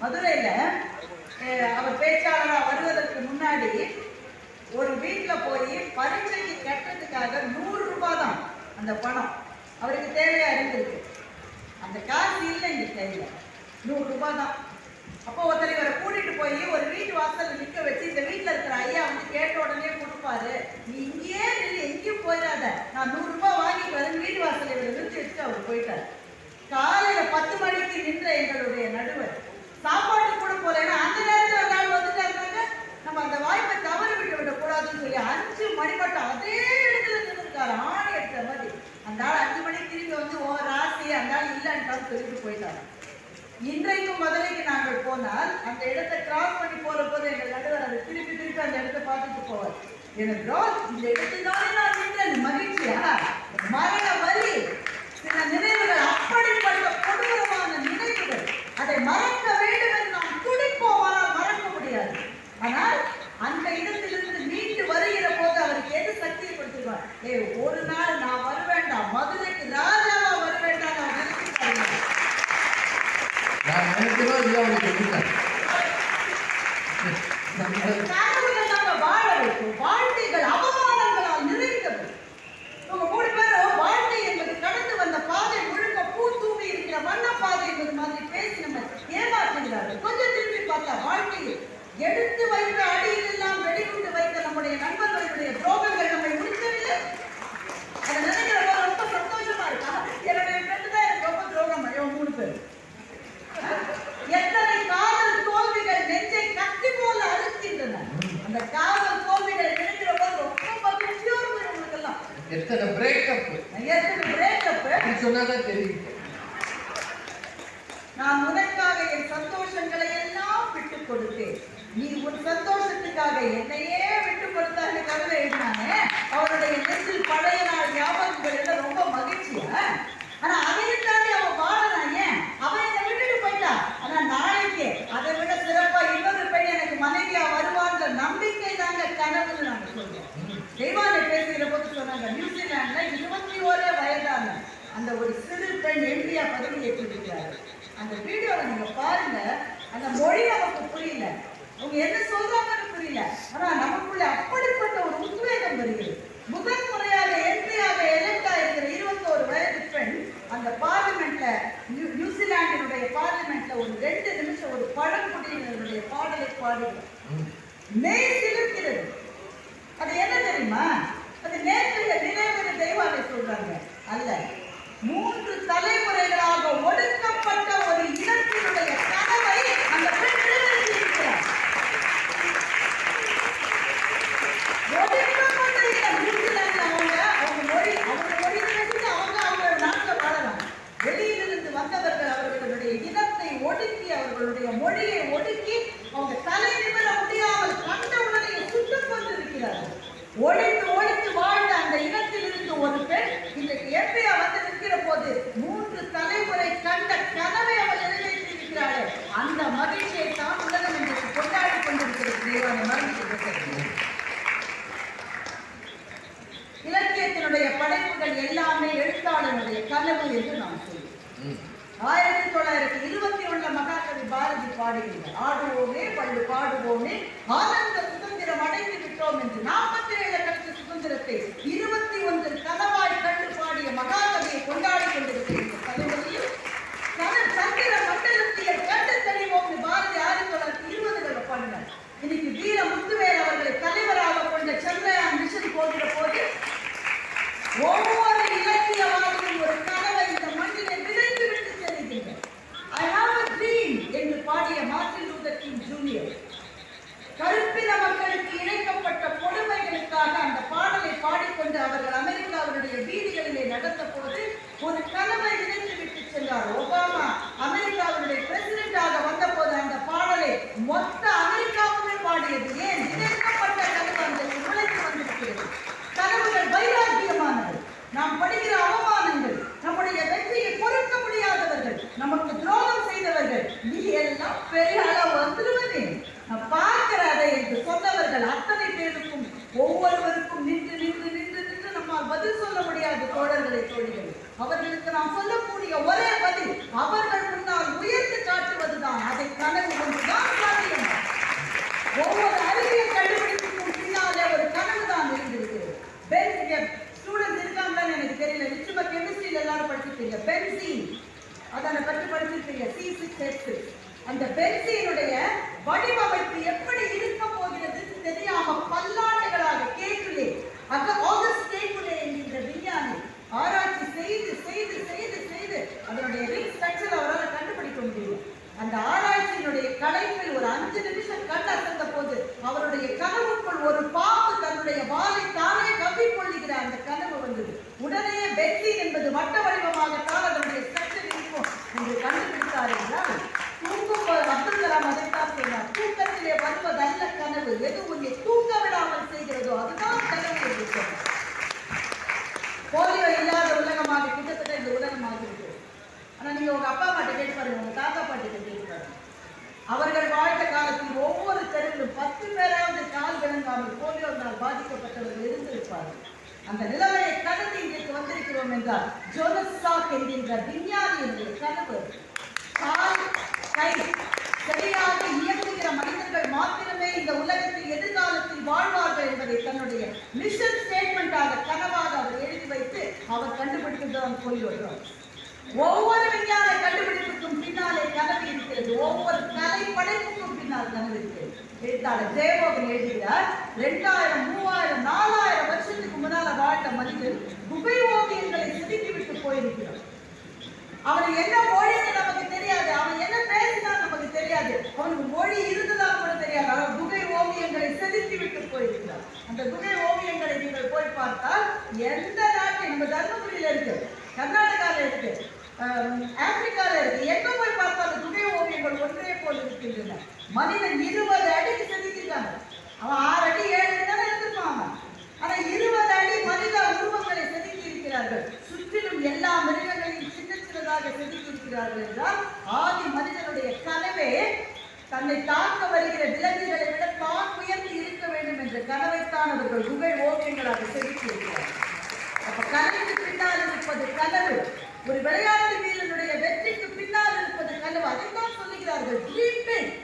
மதுரையில அவர் பேச்சாளராக வருவதற்கு முன்னாடி ஒரு வீட்டுல போய் பரீட்சைக்கு கட்டுறதுக்காக 100 ரூபாய் தான் அந்த பணம் அவருக்கு தேவையா இருந்திருக்கு. அந்த காசு இல்லை இந்த கையில, 100 ரூபாய் தான். அப்போ ஒருத்தர் இவரை கூட்டிட்டு போய் ஒரு வீட்டு வாசல்ல நிக்க வச்சு இந்த வீட்டுல இருக்கிற ஐயா வந்து கேட்ட உடனே கொடுப்பாரு, நீ இங்கேயே நின்று எங்கேயும் போயிடாத, நான் 100 ரூபாய் வாங்கிட்டு வந்து வீட்டு வாசல் இவரை நிறுத்தி வச்சுட்டு அவர் போயிட்டார். காலையில 10 மணிக்கு நின்ற எங்களுடைய நடுவர் சாப்பாடு கூட போறேன்னா அந்த நேரத்தில் ஒரு நாள் வந்துட்டாங்க, நம்ம அந்த வாய்ப்பை தவறு விட்டு விடக்கூடாதுன்னு சொல்லி 5 மணி மட்டும் அதே இடத்துல நின்றுருக்காரு, ஆணி எடுத்த மாதிரி. அந்த ஆள் 5 மணிக்கு திரும்பி வந்து ஓ ராசி அந்த ஆள் இல்லைன்றான்னு சொல்லிட்டு போயிட்டாரு. இன்றைக்கும் மதுரைக்கு நாங்கள் போனால் அந்த இடத்தை கிராஸ் பண்ணி போற போது எங்கள் நடுவர் அதை திருப்பி திருப்பி அந்த இடத்தை பார்த்துட்டு போவார். எனக்கு இந்த இடத்துனாலே நான் நின்றேன் மகிழ்ச்சியா, மரண வலி, சில நினைவுகள் அப்படிப்பட்ட கொடூரமான நினைவுகள். அதை மறக்க வேண்டும் என்று நாம் துடிப்போம், ஆனால் மறக்க முடியாது. ஆனால் அந்த இடத்திலிருந்து மீண்டு வருகிற போது அவருக்கு எது சக்தியை கொடுத்துருவார்? ஒரு நாள் நான் வருவேண்டாம், மதுரைக்கு ராஜாவா வருவேண்டாம் நான் நினைச்சிருக்காங்க. நான் நினைக்கிறோம் இல்லை அவனுக்கு சொல்லிட்டேன். கனவுகள் நம்ம வாழ வைக்கும், வாழ்க்கைகள் அவமானங்களால் நிறைந்தது. உங்க 3 பேரும் வாழ்க்கை என்பது கடந்து வந்த பாதை முழுக்க பூ தூவி இருக்கிற வண்ண பாதை என்பது மாதிரி பேசி நம்ம ஏமாற்றுகிறார்கள். கொஞ்சம் திரும்பி பார்த்தா வாழ்க்கையில் எடுத்து வைத்த அடியில் எல்லாம் வெடிகுண்டு வைத்த நம்முடைய நண்பர்களுடைய துரோகங்கள் நம்மை முடிக்கவில்லை. அதை நினைக்கிற போது ரொம்ப சந்தோஷமா இருக்கா? என்னுடைய ஃப்ரெண்டு தான் எனக்கு ரொம்ப துரோகம் பண்ணி 3 பேர். எத்தனை காதல் தோல்விகள் நெஞ்சை கத்தி போல அறுக்கின்றன. அந்த காதல் தோல்விகளை நினைக்கிற போது ரொம்ப மகிழ்ச்சியா இருக்கும் உங்களுக்கு எல்லாம். எத்தனை பிரேக்கப் சொன்னாதான் தெரியும். நான் உனக்காக என் சந்தோஷங்களை எல்லாம் விட்டுக் கொடுத்தேன், நீ உன் சந்தோஷத்துக்காக என்னையே விட்டுக் கொடுத்தாங்க கவிதை எழுதினாங்க. அவருடைய நெஞ்சில் பழைய நாள் ஞாபகங்கள் எல்லாம் ரொம்ப மகிழ்ச்சியா. ஆனா அதையும் தாண்டி அவன் வாழறான். ஏன் அவன் என்னை விட்டுட்டு போயிட்டான். ஆனா நாளைக்கு அதை விட சிறப்பா இன்னொரு பெண் எனக்கு மனைவியா வருவான்ற நம்பிக்கை தாங்க கனவுன்னு நாங்க சொல்றோம். தெய்வானை பேசுகிற போது சொன்னாங்க, நியூசிலாந்துல 21 வயதான அந்த ஒரு சிறு பெண் எம்பியா பதவி ஏற்றிருக்கிறார். அந்த வீடியோவை நீங்க பாருங்க. அந்த மொழி நமக்கு புரியல, அவங்க என்ன சொல்றாங்கன்னு புரியல. ஆனா நமக்குள்ள அப்படிப்பட்ட ஒரு உத்வேகம் வருகிறது. முதல் முறையாக எம்பியாக எலெக்ட் ஆயிருக்கிற 21 வயது பெண் அந்த பார்லிமெண்ட்ல, நியூசிலாண்டினுடைய பார்லிமெண்ட்ல ஒரு 2 நிமிஷம் ஒரு பழங்குடியினருடைய பாடலை பாடுகிறார். மெய் சிலிர்க்கிறது. அது என்ன தெரியுமா? அது நேற்றைய நினைவு தெய்வானை சொல்றாங்க. அல்ல, 3 தலைமுறைகளாக ஒடுக்கப்பட்ட ஒரு இனத்தினுடைய கனவை அந்த பெண் நிறைவேற்றியிருக்கிறார். ஒடுக்கப்பட்ட இனம் நியூசிலாந்து. அவங்க மொழி பேசிட்டு அவங்க நாட்டில் வாழலாம். வெளியிலிருந்து வந்தவர்கள் அவர்களுடைய இனத்தை ஒடுக்கி, அவர்களுடைய மொழியை ஒடுக்கி, அவங்க தலை நிமிர முடியாமல் கண்ட உடனே சுட்டுக் கொண்டிருக்கிறார்கள். ஒழித்து வாழ்ந்த அந்த இனத்திலிருந்து ஒரு பெண் இன்றைக்கு எம்பியா வந்து நிற்கிற போது 3 தலைமுறை கண்ட கனவை அவள் நிறைவேற்றியிருக்கிறாள். அந்த மகிழ்ச்சியை தான் உலகம் இன்றைக்கு கொண்டாடி கொண்டிருக்கிறது. இலக்கியத்தினுடைய படைப்புகள் எல்லாமே எழுத்தாளனுடைய கனவு என்று நாம் சொல்லுவோம். 1921 மகாகவி பாரதி பாடுகிறார், ஆடுவோமே பள்ளு பாடுவோமே ஆனந்த சுதந்திரம் அடைந்து விட்டோம் என்று. 47 கிடைத்த சுதந்திரத்தை 21 கனவாய் கண்டு பாடிய மகாகவியை கொண்டாடி கொண்டிருக்கின்ற தலைவரையில் சந்திர மண்டலத்திய கண்டு தெளிவோம் பாரதி 1920 பாடினார். இன்னைக்கு வீர முத்துவேல் அவர்களை தலைவராக கொண்ட சந்திரயான் மிஷன் போகிற போது ஒவ்வொரு இலக்கியவாதியும் ஒரு கனவை இந்த மண்ணிலே விதைத்து விட்டு செல்கின்றனர். I have a dream என்று பாடிய மார்ட்டின் லூதர் கிங் ஜூனியர் கருப்பின மக்களுக்கு இழைக்கப்பட்ட கொடுமைகளுக்காக அந்த பாடலை பாடிக்கொண்டு அவர்கள் அமெரிக்காவுடைய வீதிகளிலே நடந்த போது ஒரு கனவை விதைத்து விட்டு சென்றார். ஒபாமா அமெரிக்காவுடைய பிரசிடென்டாக வந்த போது அந்த பாடலை மொத்த அமெரிக்காவுமே பாடியது. ஏன்? விதைக்கப்பட்ட கனவு அந்த உழைத்து வந்திருக்கிறது. கனவுகள் வைராக்கியமானது. நாம் படுகிற அவமானங்கள், நம்முடைய வெற்றியை பொறுக்க முடியாதவர்கள், நமக்கு துரோகம் செய்தவர்கள், நீ எல்லாம் பெரிய அளவு வந்துடுவதே நான் பார்க்கிற அதை என்று சொன்னவர்கள் அத்தனை பேருக்கும் ஒவ்வொருவருக்கும் நின்று நின்று நின்று நின்று நம்மால் பதில் சொல்ல முடியாது. தோழர்களை தோழிகள், அவர்களுக்கு நாம் சொல்லக்கூடிய ஒரே பதில் அவர்கள் முன்னால் உயர்ந்து காட்டுவதுதான். அதை கனவு ஒன்றுதான் சாத்தியம். ஒவ்வொரு அறிவியல் கண்டுபிடிப்புக்கும் பின்னாலே ஒரு கனவு தான் இருந்திருக்கிறது. ஸ்டூடெண்ட்ஸ் இருக்காங்கன்னு எனக்கு தெரியல, நிச்சயமா கெமிஸ்ட்ரியில எல்லாரும் படிச்சிருக்கீங்க. பென்சீன், அதை பற்றி படிச்சிருக்கீங்க. C6H6. அந்த பென்சீனுடைய வடிவமைப்பு எப்படி இருக்க போகிறது தெரியாம பல்லாண்டுகளாக கேக்குலே ஆகஸ்ட் கேக்குலே என்கின்ற விஞ்ஞானி ஆராய்ச்சி செய்து செய்து செய்து செய்து அதனுடைய ரிங் ஸ்ட்ரக்சர் அவரால் கண்டுபிடிக்க முடியும். அந்த ஆராய்ச்சியினுடைய கடைப்பில் ஒரு 5 நிமிஷம் கண் அசந்த போது அவருடைய கனவுக்குள் ஒரு பாம்பு தன்னுடைய வாலை தானே கவ்விக்கொள்ளுகிற அந்த கனவு வந்தது. உடனே பென்சீன் என்பது வட்ட வடிவமாகத்தான் அதனுடைய ஸ்ட்ரக்சர் இருக்கும் என்று கண்டுபிடித்தார் என்றால், தூங்கும் அப்துல் கலாம் அதைத்தான் சொன்னார், தூக்கத்திலே வருவதல்ல கனவு, எது உன்னை தூங்க விடாமல் செய்கிறதோ அதுதான் கனவு என்று சொன்னார். போலியோ இல்லாத உலகமாக கிட்டத்தட்ட இந்த உலகமாக இருக்கிறது. ஆனா நீங்க உங்க அப்பா பாட்டு கேட்டு பாருங்க, உங்க தாத்தா பாட்டு கேட்டு பாருங்க. அவர்கள் வாழ்ந்த காலத்தில் ஒவ்வொரு தெருவிலும் 10 பேராவது கால் விளங்காமல் போலியோனால் பாதிக்கப்பட்டவர்கள் இருந்திருப்பார்கள். அந்த நிலைமையை கடந்து இன்றைக்கு வந்திருக்கிறோம் என்றால் ஜோனஸ் சாக் என்கின்ற விஞ்ஞானியுடைய கனவு, கால் கை சரியாக இயங்குகிற மனிதர்கள் மாத்திரமே இந்த உலகத்தில் எதிர்காலத்தில் வாழ்வார்கள் என்பதை தன்னுடைய மிஷன் ஸ்டேட்மெண்டாக கனவாக அவர் எழுதி வைத்து அவர் கண்டுபிடித்துதான் போய்விடுறோம். ஒவ்வொரு விஞ்ஞான கண்டுபிடிப்புக்கும் பின்னாலே கனவு இருக்கிறது. ஒவ்வொரு கலை படைப்புக்கும் பின்னால் கனவு இருக்கிறது. எழுத்தாளர் ஜெயமோகன் எழுதுகிறார், 2000, 3000, 4000 வருஷத்துக்கு முன்னால வாழ்ந்த மனிதன் குகை ஓவியங்களை செதுக்கிவிட்டு போயிருக்கிறார். அவன் என்ன மொழின்னு நமக்கு தெரியாது, அவன் என்ன பேசினா நமக்கு தெரியாது, அவனுக்கு மொழி இருந்ததா கூட தெரியாது. அவன் குகை ஓவியங்களை செதுக்கி விட்டு போயிருக்கிறார். அந்த குகை ஓவியங்களை நீங்கள் போய் பார்த்தால் எந்த நாட்டில், நம்ம தர்மபுரியில இருக்கு, கர்நாடகாவில் இருக்கு, ஆப்பிரிக்கால இருக்கு, எங்க போய் பார்த்தாலும் குகை ஓவியங்கள் ஒன்றே போல் இருக்கின்றன. மனிதன் 20 அடிக்கு செதுக்கிட்டாங்க. அவன் 6 அடி 7 அடி தானே எடுத்துருப்பாங்க. ஆனா 20 அடி மனித உருவங்களை செதுக்கி இருக்கிறார்கள். சுற்றிலும் எல்லா மிருகங்களையும் சின்ன சின்னதாக செதுக்கி இருக்கிறார்கள் என்றால் ஆதி மனிதனுடைய கனவே தன்னை தாக்க வருகிற விலங்குகளை விட தான் உயர்ந்து இருக்க வேண்டும் என்ற கனவைத்தான் அவர்கள் குகை ஓவியங்களாக செதுக்கி இருக்கிறார்கள். அப்ப கனவுக்கு பின்னால் இருப்பது கனவு. ஒரு விளையாட்டு வீரனுடைய வெற்றிக்கு பின்னால் இருப்பது கனவு. அதைத்தான் சொல்லுகிறார்கள், ட்ரீம் பிக்.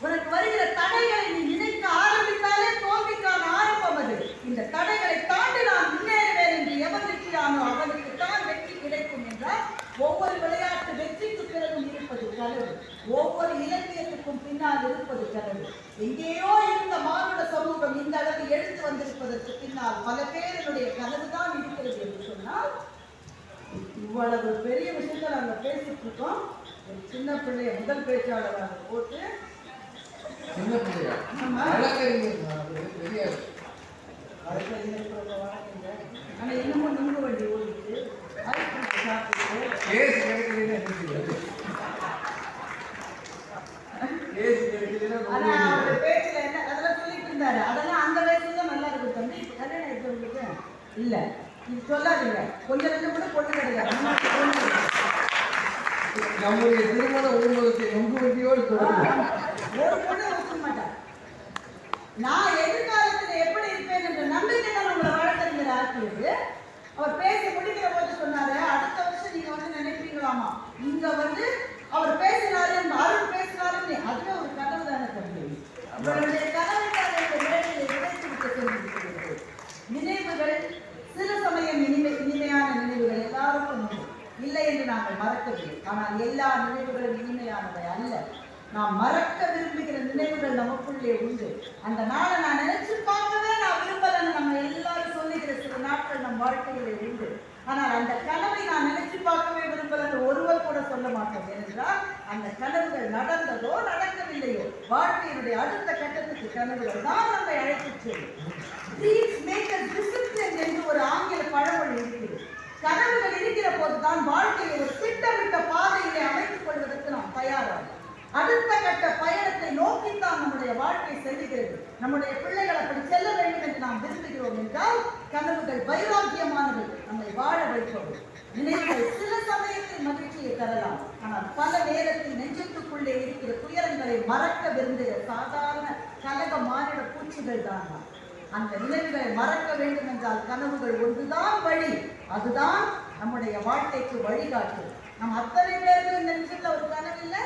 உனக்கு வருகிற தடைகளை நீ நினைக்க ஆரம்பித்தாலே தோல்விக்கான ஆரம்பம் அது. இந்த தடைகளை தாண்டி நான் முன்னேறுவேன் என்று எவன் நிற்கிறானோ அவனுக்கு தான் வெற்றி கிடைக்கும் என்றால் ஒவ்வொரு விளையாட்டு வெற்றிக்கு பிறகும் இருப்பது கனவு. ஒவ்வொரு இலக்கியத்துக்கும் பின்னால் இருப்பது கனவு. எங்கேயோ இருந்த மானுட சமூகம் இந்த அளவு எடுத்து வந்திருப்பதற்கு பின்னால் பல பேருடைய கனவு தான் இருக்கிறது என்று சொன்னால், இவ்வளவு பெரிய விஷயத்தை நாங்கள் பேசிட்டு இருக்கோம். ஒரு சின்ன பிள்ளைய முதல் பேச்சாளராக போட்டு சின்ன பிள்ளையா தெரியாது. ஆனா இன்னமும் நுங்கு வண்டி ஓடிட்டு ஆனா அவர் பேச்சுல என்ன அதெல்லாம் சொல்லிட்டு இருந்தாரு. அதெல்லாம் அந்த வயசுல தான் நல்லா இருக்கு தம்பி. கல்யாணம் எடுத்தவங்களுக்கு இல்ல இது சொல்லாதீங்க. கொஞ்சம் ரெண்டு கூட பொண்ணு கிடையாது. நம்முடைய திருமண உரிமத்தை நொங்கு வண்டியோடு தொடர்ந்து ஒரு பொண்ணு ஒத்துக்க மாட்டார். நான் எதிர்காலத்துல எப்படி இருப்பேன் என்ற நம்பிக்கை தான் உங்களை வழக்கறிஞர் ஆக்கியது. அவர் பேசி முடிக்கிற போது சொன்னாரு, அடுத்த வருஷம் நீங்க வந்து நினைப்பீங்களாமா, இங்க வந்து அவர் பேசினாரு, அருண் பேசினாரு. அதுவே ஒரு கனவு தானே தம்பி. உங்களுடைய கனவுக்காக இந்த வேலையை விதைத்து விட்டு தெரிவிக்கிறது. நினைவுகள் சில சமயம் இனிமையான நினைவுகள் எல்லாருக்கும் உண்டு, இல்லை என்று நாங்கள் மறக்கவில்லை. ஆனால் எல்லா நினைவுகளும் இனிமையானவை அல்ல. நாம் மறக்க விரும்புகிற நினைவுகள் நமக்குள்ளே உண்டு. அந்த நாளை நான் நினைச்சு பார்க்கவே நான் விரும்பலன்னு நம்ம எல்லாரும் சொல்லுகிற சில நாட்கள் நம் வாழ்க்கையிலே உண்டு. ஆனால் அந்த கனவை நான் நினைச்சு பார்க்கவே விரும்பலன்னு ஒருவர் கூட சொல்ல மாட்டோம். ஏனென்றால் அந்த கனவுகள் நடந்ததோ நடக்கவில்லையோ வாழ்க்கையினுடைய அடுத்த கட்டத்துக்கு கனவுகள் தான் நம்மை அழைத்து செல்லும். என்று ஒரு ஆங்கில பழமொழி இருக்கிறது. கனவுகள் இருக்கிற போதுதான் வாழ்க்கையை ஒரு திட்டமிட்ட பாதையிலே அமைத்துக் கொள்வதற்கு நாம் தயாராகும். அடுத்த கட்ட பயணத்தை நோக்கித்தான் நம்முடைய வாழ்க்கை செல்லுகிறது. நம்முடைய பிள்ளைகள் அப்படி செல்ல வேண்டும் என்று நாம் விரும்புகிறோம் என்றால் கனவுகள் வைராக்கியமானவை, நம்மை வாழ வைப்பவை. நினைவுகள் சில சமயத்தில் மகிழ்ச்சியை தரலாம், ஆனால் பல நேரத்தில் நெஞ்சத்துக்குள்ளே இருக்கிற துயரங்களை மறக்க விரும்புகிற சாதாரண கலக மானிட பூச்சிகள் தான். அந்த நினைவுகளை மறக்க வேண்டும் என்றால் கனவுகள் ஒன்றுதான் வழி. அதுதான் நம்முடைய வாழ்க்கைக்கு வழிகாட்டு. நம் அத்தனை பேருக்கு இந்த நிமிஷத்துல ஒரு கனவு இல்லை.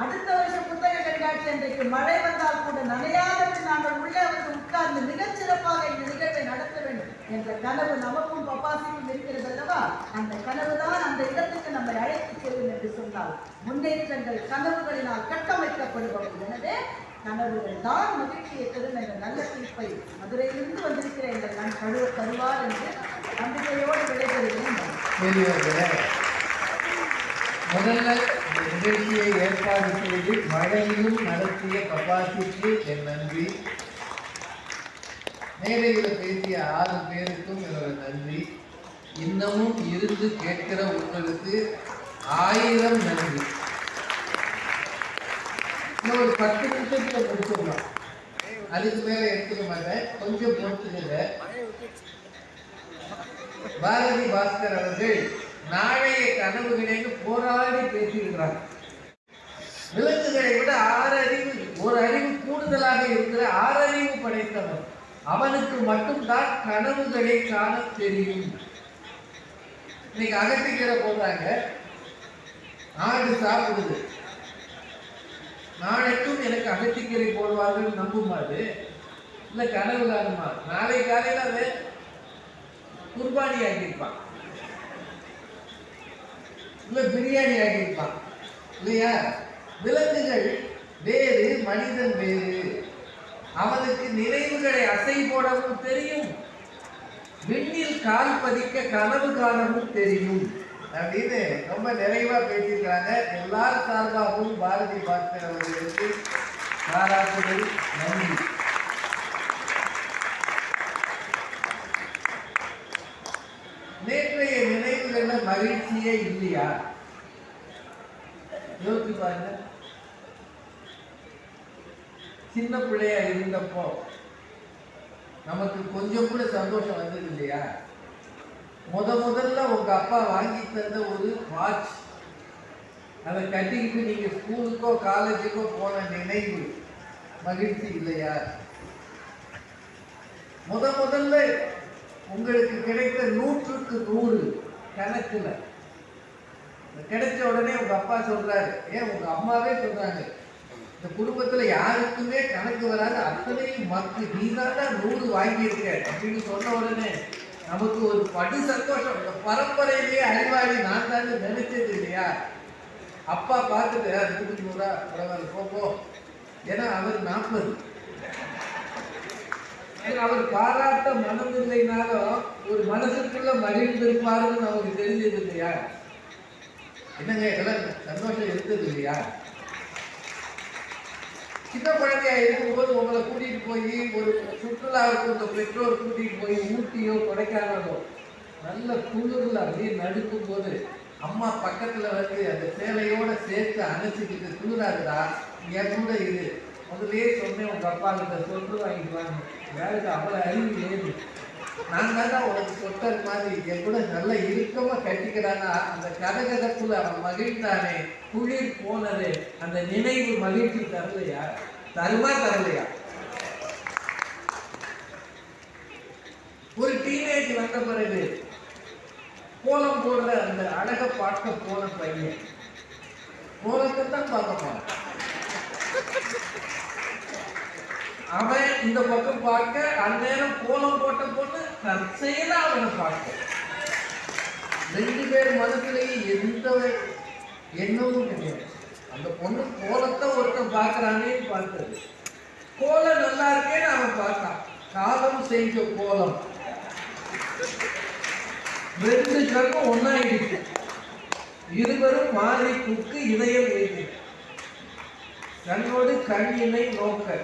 அடுத்த வருஷம் புத்தக கண்காட்சி அன்றைக்கு மழை வந்தால் கூட நனையாதபடி நாங்கள் உள்ளே வந்து உட்கார்ந்து மிகச்சிறப்பாக இந்த நிகழ்வை நடத்த வேண்டும் என்ற கனவு நமக்கும் பப்பாசிக்கும் இருக்கிறது அல்லவா? அந்த கனவு தான் அந்த இடத்துக்கு நம்மை அழைத்து செல்லும் என்று சொன்னால் முன்னேற்றங்கள் கனவுகளினால் கட்டமைக்கப்படுபவை. எனவே கனவுகள் தான் மகிழ்ச்சியை தரும் என்ற நல்ல தீர்ப்பை மதுரையிலிருந்து வந்திருக்கிற எங்கள் நான் தருவார் என்று நம்பிக்கையோடு விடைபெறுகிறேன். முதல்ல நிகழ்ச்சியை ஏற்பாடு செய்து மழையிலும் நடத்திய பப்பாசிக்கு என் நன்றி. மேடையில் பேசிய 6 பேருக்கும் என்னோட நன்றி. இன்னமும் இருந்து கேட்கிற உங்களுக்கு 1000 நன்றி. இன்னும் ஒரு 10 நிமிஷத்துல முடிச்சிடலாம், அதுக்கு மேல எடுத்துக்க மாட்டேன், கொஞ்சம் பொறுத்துக்கங்க. பாரதி பாஸ்கர் அவர்கள் நாளைய கனவுகளை போராடி பேசியிருக்கிறார். விலங்குகளை விட 6 அறிவு, ஒரு அறிவு கூடுதலாக இருக்கிற 6 அறிவு படைத்தவர். அவனுக்கு மட்டும்தான் கனவுகளை காண தெரியும். இன்னைக்கு அகத்திக்கிற போதாங்க, ஆடு சாப்பிடுது. நாளைக்கும் எனக்கு அகத்திக்கீரை போடுவார்கள் நம்புமாறு இல்ல கனவு காணுமா? நாளை காலையில் அதை குர்பானி ஆகியிருப்பான், இல்ல பிரியாணி ஆகியிருப்பான் இல்லையா? விலங்குகள் வேறு, மனிதன் வேறு. அவனுக்கு நினைவுகளை அசை போடவும் தெரியும், விண்ணில் கால் பதிக்க கனவு காணவும் தெரியும் அப்படின்னு ரொம்ப நிறைவா பேசியிருக்காங்க. எல்லார் சார்பாகவும் பாரதி பாஸ்கர் அவர்களுக்கு பாராட்டுதல், நன்றி. நேற்றைய நினைவுகள்ல மகிழ்ச்சியே இல்லையா? யோசிச்சு பாருங்க. சின்ன பிள்ளையா இருந்தப்போ நமக்கு கொஞ்சம் கூட சந்தோஷம் வந்தது இல்லையா? முதல்ல உங்க அப்பா வாங்கி தந்த ஒரு வாட்ச், அதை கட்டிக்கிட்டு நீங்க ஸ்கூலுக்கோ காலேஜுக்கோ போன நினைவு மகிழ்ச்சி இல்லையா? முதல்ல உங்களுக்கு கிடைத்த 100க்கு 100 கணக்குல கிடைச்ச உடனே உங்க அப்பா சொல்றாரு, ஏன் உங்க அம்மாவே சொல்றாங்க, இந்த குடும்பத்துல யாருக்குமே கணக்கு வராது, அத்தனையும் மக்கு நீதாண்டா 100 வாங்கியிருக்க அப்படின்னு சொன்ன உடனே நமக்கு ஒரு படு சந்தோஷம். இந்த பரம்பரையிலேயே அறிவாளி நான் தான் நினைச்சது இல்லையா? அப்பா பார்த்துட்டு 100 பரவாயில்ல போ. ஏன்னா அவர் 40. அவர் பாராட்ட மனம் இல்லைனாலும் ஒரு மனசுக்குள்ள மகிழ்ந்திருப்பாருன்னு நமக்கு தெரிஞ்சது இல்லையா? என்னங்க இதெல்லாம் சந்தோஷம் இருந்தது இல்லையா? சின்ன குழந்தையா இருக்கும்போது உங்களை கூட்டிட்டு போய் ஒரு சுற்றுலாவுக்கு உங்க பெற்றோர் கூட்டிட்டு போய் ஊட்டியோ கொடைக்கானலோ நல்ல குளிர்ல அப்படியே நடுக்கும் போது அம்மா பக்கத்துல வந்து அந்த சேலையோட சேர்த்து அணைச்சிக்கிட்டு, குளிராதுடா என் கூட இது முதலே சொன்னேன் உங்க அப்பா கிட்ட சொட்டு வாங்கிட்டு வாங்க, வேலைக்கு அவ்வளவு அறிவு ஏது, நான் தானே உனக்கு சொட்டர் மாதிரி என் கூட நல்லா இறுக்கமா கட்டிக்கிறானா, அந்த கதகதப்புல அவன் மகிழ்ந்தானே, குளிர் போனது, அந்த நினைவு மகிழ்ச்சி தரலையா? தரலையா? ஒரு டீனேஜ் வந்த பிறகு கோலம் போடுற அந்த அழக பார்க்க போன பையன் கோலத்தை தான் பார்க்க போன, அவன் இந்த பக்கம் பார்க்க, அந்நேரம் கோலம் போட்ட பொண்ணு தற்செயல அவனை பார்க்க, 2 பேர் மனசுலேயே எந்த எண்ணமும் கிடையாது. அந்த பொண்ணு கோலத்தை ஒருத்தன் பார்க்கறானேன்னு பார்த்தது, கோலம் நல்லா இருக்கேன்னு அவன் பார்த்தான். காலம் செஞ்ச கோலம் 2 கண்ணும் ஒன்னாயிடுச்சு. இருவரும் மாறி குக்கு இதயம் ஏற்றி கண்ணோடு கண்ணினை நோக்க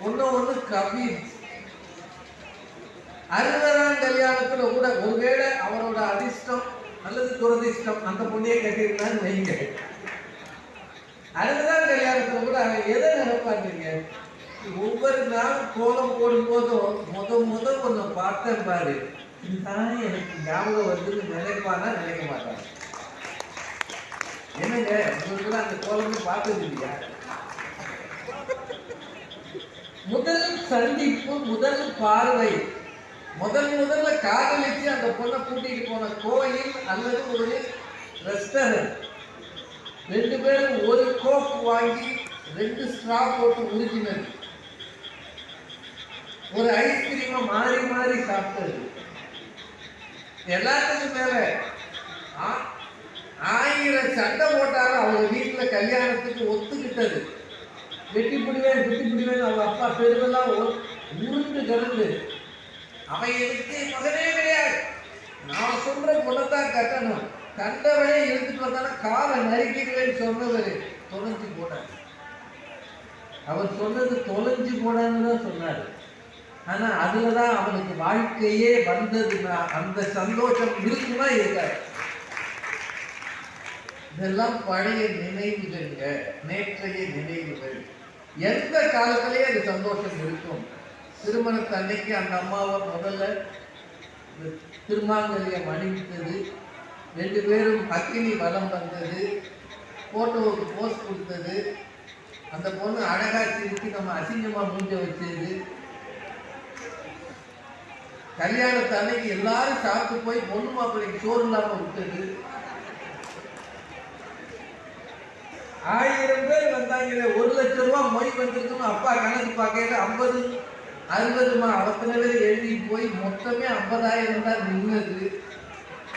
ஒண்ணு கபீர். 60ஆம் கல்யாணத்துல கூட ஒருவேளை அவரோட அதிர்ஷ்டம் அல்லது துரதிர்ஷ்டம் அந்த பொண்ணையே கட்டியிருந்தான்னு வைங்க, 60ஆம் கல்யாணத்துல கூட அவன் எதை நினைப்பாங்க, ஒவ்வொரு நாளும் கோலம் போடும் போதும் ஒன்னு பார்த்தேன் பாரு, இதுதான் எனக்கு ஞாபகம் வருதுன்னு நினைப்பானா நினைக்க மாட்டான். என்னங்க உங்களுக்கு அந்த கோலமே பார்த்தது இல்லையா? முதல் சந்திப்பு, முதல் பார்வை, முதல்ல காதலிச்சு அந்த பொண்ணை கூட்டிட்டு போன கோயில் அல்லது ஒரு ரெஸ்டாரண்ட், 2 பேரும் ஒரு கோக் வாங்கி 2 ஸ்ட்ரா போட்டு உருக்கினது, ஒரு ஐஸ்கிரீமை மாறி மாறி சாப்பிட்டது, எல்லாத்துக்கும் மேல 1000 சண்டை போட்டாலும் அவங்க வீட்டுல கல்யாணத்துக்கு ஒத்துக்கிட்டது, வெட்டி பிடிவேன் அவங்க அப்பா பெருமெல்லாம் உருண்டு கிடந்து, அவன் எனக்கு மகனே கிடையாது, நான் சொல்ற பொண்ணத்தான் கட்டணும், கண்டவனே எடுத்துட்டு வந்தானா காலை நறுக்கிடுவேன்னு சொன்னவர் தொலைஞ்சு போனார். அவர் சொன்னது தொலைஞ்சு போனான்னு தான் சொன்னார். ஆனா அதுலதான் அவனுக்கு வாழ்க்கையே வந்ததுன்னா அந்த சந்தோஷம் இருக்குமா இருக்காது. இதெல்லாம் பழைய நினைவுகள்ங்க, நேற்றைய நினைவுகள். எந்த காலத்திலேயே அது சந்தோஷம் இருக்கும். திருமணத்து அன்னைக்கு அந்த அம்மாவை முதல்ல திருமாங்கல்யம் அணிவித்தது, 2 பேரும் அக்கினி வலம் வந்தது, போட்டோவுக்கு போஸ் கொடுத்தது, அந்த பொண்ணு அழகா சிரிச்சு நம்ம அசிங்கமா மூஞ்ச வச்சது, கல்யாணத்து அன்னைக்கு எல்லாரும் சாப்பிட்டு போய் பொண்ணு மாப்பிள்ளைக்கு சோறு இல்லாம விட்டது, 1000 பேர் வந்தாங்களே 1 லட்சம் ரூபாய் மொய் வந்திருக்குன்னு அப்பா கணக்கு பார்க்கல 50 60 அத்தனை பேர் எழுதி போய் மொத்தமே 50,000 தான் நின்னது.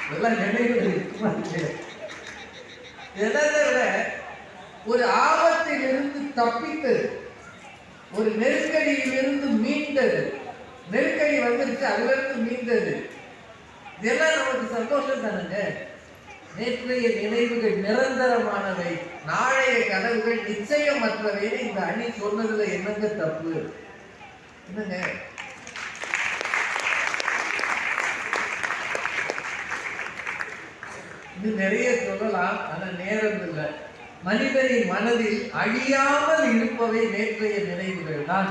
இதெல்லாம் நினைவு எல்லாத்தை விட ஒரு ஆபத்தில் இருந்து தப்பித்தது, ஒரு நெருக்கடியில் இருந்து மீண்டது. நெருக்கடி வந்துருச்சு, அதுல இருந்து மீண்டது. இதெல்லாம் நமக்கு சந்தோஷம் தானுங்க. நேற்றைய நினைவுகள் நிரந்தரமானவை, நாளைய கனவுகள் நிச்சயமற்றவை. இந்த அணி சொன்னதுல என்னங்க தப்பு? என்னங்க இது நிறைய சொல்லலாம், ஆனா நேரம் இல்லை. மனிதனின் மனதில் அழியாமல் இருப்பவை நேற்றைய நினைவுகள் தான்.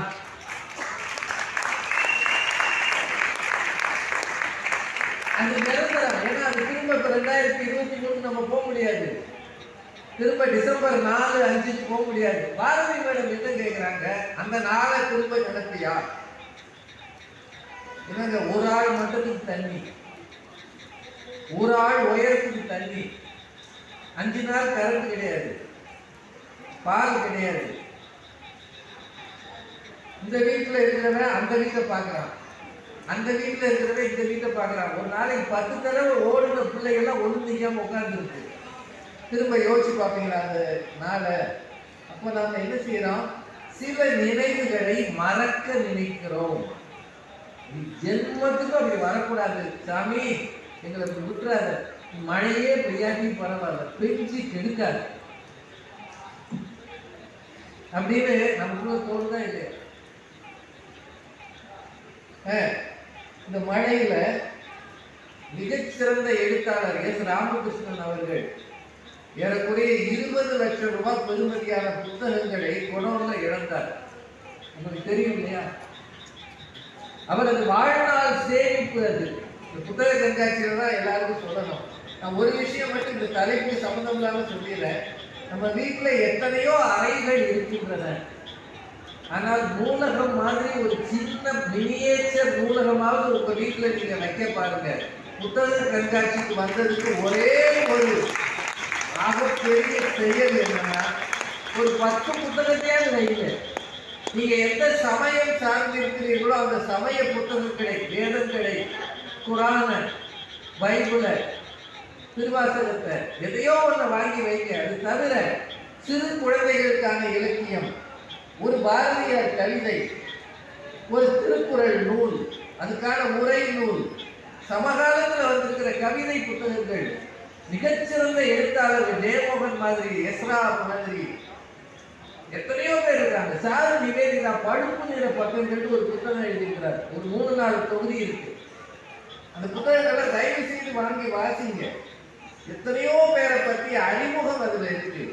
அது நிரந்தரம். ஏன்னா அது திரும்ப 2023 நம்ம போக முடியாது, திரும்ப டிசம்பர் 4, 5 போக முடியாது. பாரதி மேடம் என்ன கேட்கிறாங்க, அந்த நாளை திரும்ப நடத்தியா? என்னங்க, ஒரு ஆள் மட்டத்துக்கு தண்ணி, ஒரு ஆள் உயரத்துக்கு தண்ணி, 5 நாள் கரண்ட் கிடையாது, பால் கிடையாது. இந்த வீட்டில் இருக்கிறவன் அந்த வீட்டை பார்க்குறான், அந்த வீட்டில் இருக்கிறவன் இந்த வீட்டை பார்க்குறான். ஒரு நாளைக்கு 10 தடவை ஓடுன பிள்ளைகள்லாம் ஒன்றும் செய்யாமல் உட்காந்துருக்கு. திரும்ப யோசிச்சு பார்ப்பீங்களா அந்த நாளை? அப்போ நாம் என்ன செய்யறோம்? சில நினைவுகளை மறக்க நினைக்கிறோம். ஜென்மத்துக்கும் அப்படி வரக்கூடாது. சாமி எங்களை விட்டுறாரு, மழையே பெய்யாட்டி பரவாயில்ல, பெஞ்சு கெடுக்காது அப்படின்னு நமக்குள்ள தோணுதான் இல்லையா? இந்த மழையில மிகச்சிறந்த எழுத்தாளர் எஸ் ராமகிருஷ்ணன் அவர்கள் ஏறக்குறைய 20 லட்சம் ரூபாய் பெறுமதியான புத்தகங்களை கொரோனா இழந்தார். உங்களுக்கு தெரியும் இல்லையா? அவரது வாழ்நாள் சேமிப்பு அது. இந்த புத்தக கண்காட்சியில தான் எல்லாருக்கும் சொல்லணும். நான் ஒரு விஷயம் மட்டும் இந்த தலைப்பு சம்பந்தம் இல்லாம சொல்லிடுறேன். நம்ம வீட்டுல எத்தனையோ அறைகள் இருக்கின்றன, ஆனால் நூலகம் மாதிரி ஒரு சின்ன மினியேச்சர் நூலகமாவது உங்க வீட்டுல நீங்க வைக்க பாருங்க. புத்தக கண்காட்சிக்கு வந்ததுக்கு ஒரே ஒரு ஆகப்பெரிய செயல் என்னன்னா, ஒரு 10 புத்தகத்தையாவது வைங்க. நீங்க எந்த சமயம் சார்ந்து இருக்கிறீர்களோ அந்த சமய புத்தகங்களை, வேதங்களை, குரான, பைபிள, திருவாசகத்தை எதையோ ஒன்று வாங்கி வைங்க. அது தவிர சிறு குழந்தைகளுக்கான இலக்கியம், ஒரு பாரதியார் கவிதை, ஒரு திருக்குறள் நூல், அதுக்கான உரை நூல், சமகாலத்தில் வந்திருக்கிற கவிதை புத்தகங்கள், மிகச்சிறந்த எழுத்தாளர்கள் ஜெயமோகன் மாதிரி, எஸ்ரா மாதிரி எத்தனையோ பேர் இருக்காங்க. சாரு நிவேதிதா பழுப்பு நிற பக்கங்கள் ஒரு புத்தகம் எழுதியிருக்கிறார். ஒரு 3-4 தொகுதி இருக்கு. அந்த புத்தகங்களை தயவு செய்து வாங்கி வாசிங்க. எத்தனையோ பேரை பற்றி அறிமுகம் அதுல இருக்கு.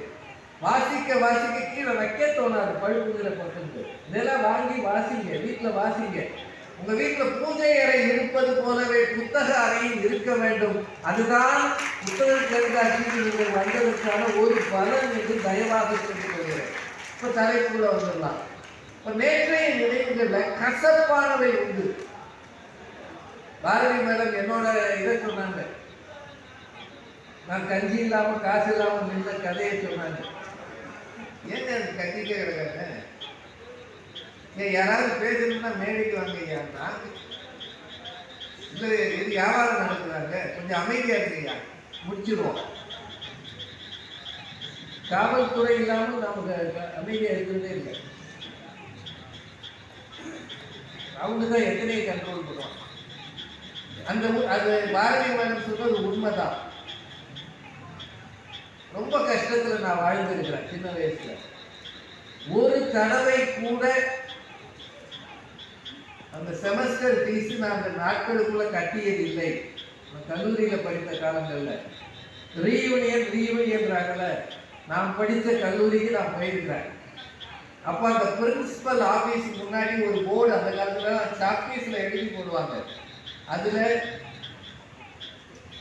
வாசிக்க வாசிக்க கீழே வைக்க தோணாது பழுப்பு நிற பக்கங்கள். இதெல்லாம் வாங்கி வாசிங்க, வீட்டுல வாசிங்க. உங்க வீட்டுல பூஜை அறை இருப்பது போலவே புத்தக அறையும் இருக்க வேண்டும். அதுதான் புத்தக கண்காட்சிக்கு நீங்கள் வந்ததற்கான ஒரு பலன் என்று தயவாக சொல்லிக் கொள்கிறேன். இப்ப தலைப்புக்குள்ள வந்துடலாம். இப்ப நேற்றைய நினைவுகள்ல கசப்பானவை உண்டு. பாரதி மேடம் என்னோட இதை சொன்னாங்க, நான் கஞ்சி இல்லாம காசு இல்லாம நின்ற கதையை சொன்னாங்க. ஏங்க அது கஞ்சிக்கே கிடையாது? யாராவது பேசணும்னா மேடைக்கு வாங்க ஐயா. இல்லை இது வியாபாரம் நடக்குறாங்க, கொஞ்சம் அமைதியா இருக்குங்க, முடிச்சிருவோம். காவல்துறை இல்லாமல் நமக்கு அமைதியா இருக்கிறதே இல்லை. அவங்க தான் எத்தனையை கண்ட்ரோல் பண்ணுவாங்க. அந்த அது பாரதி மேடம் சொல்றது உண்மைதான். ரொம்ப கஷ்டத்துல நான் வாழ்ந்திருக்கிறேன் சின்ன வயசுல. ஒரு தடவை கூட அந்த செமஸ்டர் ஃபீஸ் நான் அந்த நாட்களுக்குள்ள கட்டியது இல்லை. கல்லூரியில படித்த காலங்கள்ல ரீயூனியன்றாங்கல்ல, நான் படித்த கல்லூரிக்கு நான் போயிருக்கிறேன். அப்போ அந்த பிரின்சிபல் ஆஃபீஸ் முன்னாடி ஒரு போர்டு அந்த காலத்துல சாக்பீஸ்ல எழுதி போடுவாங்க. அதுல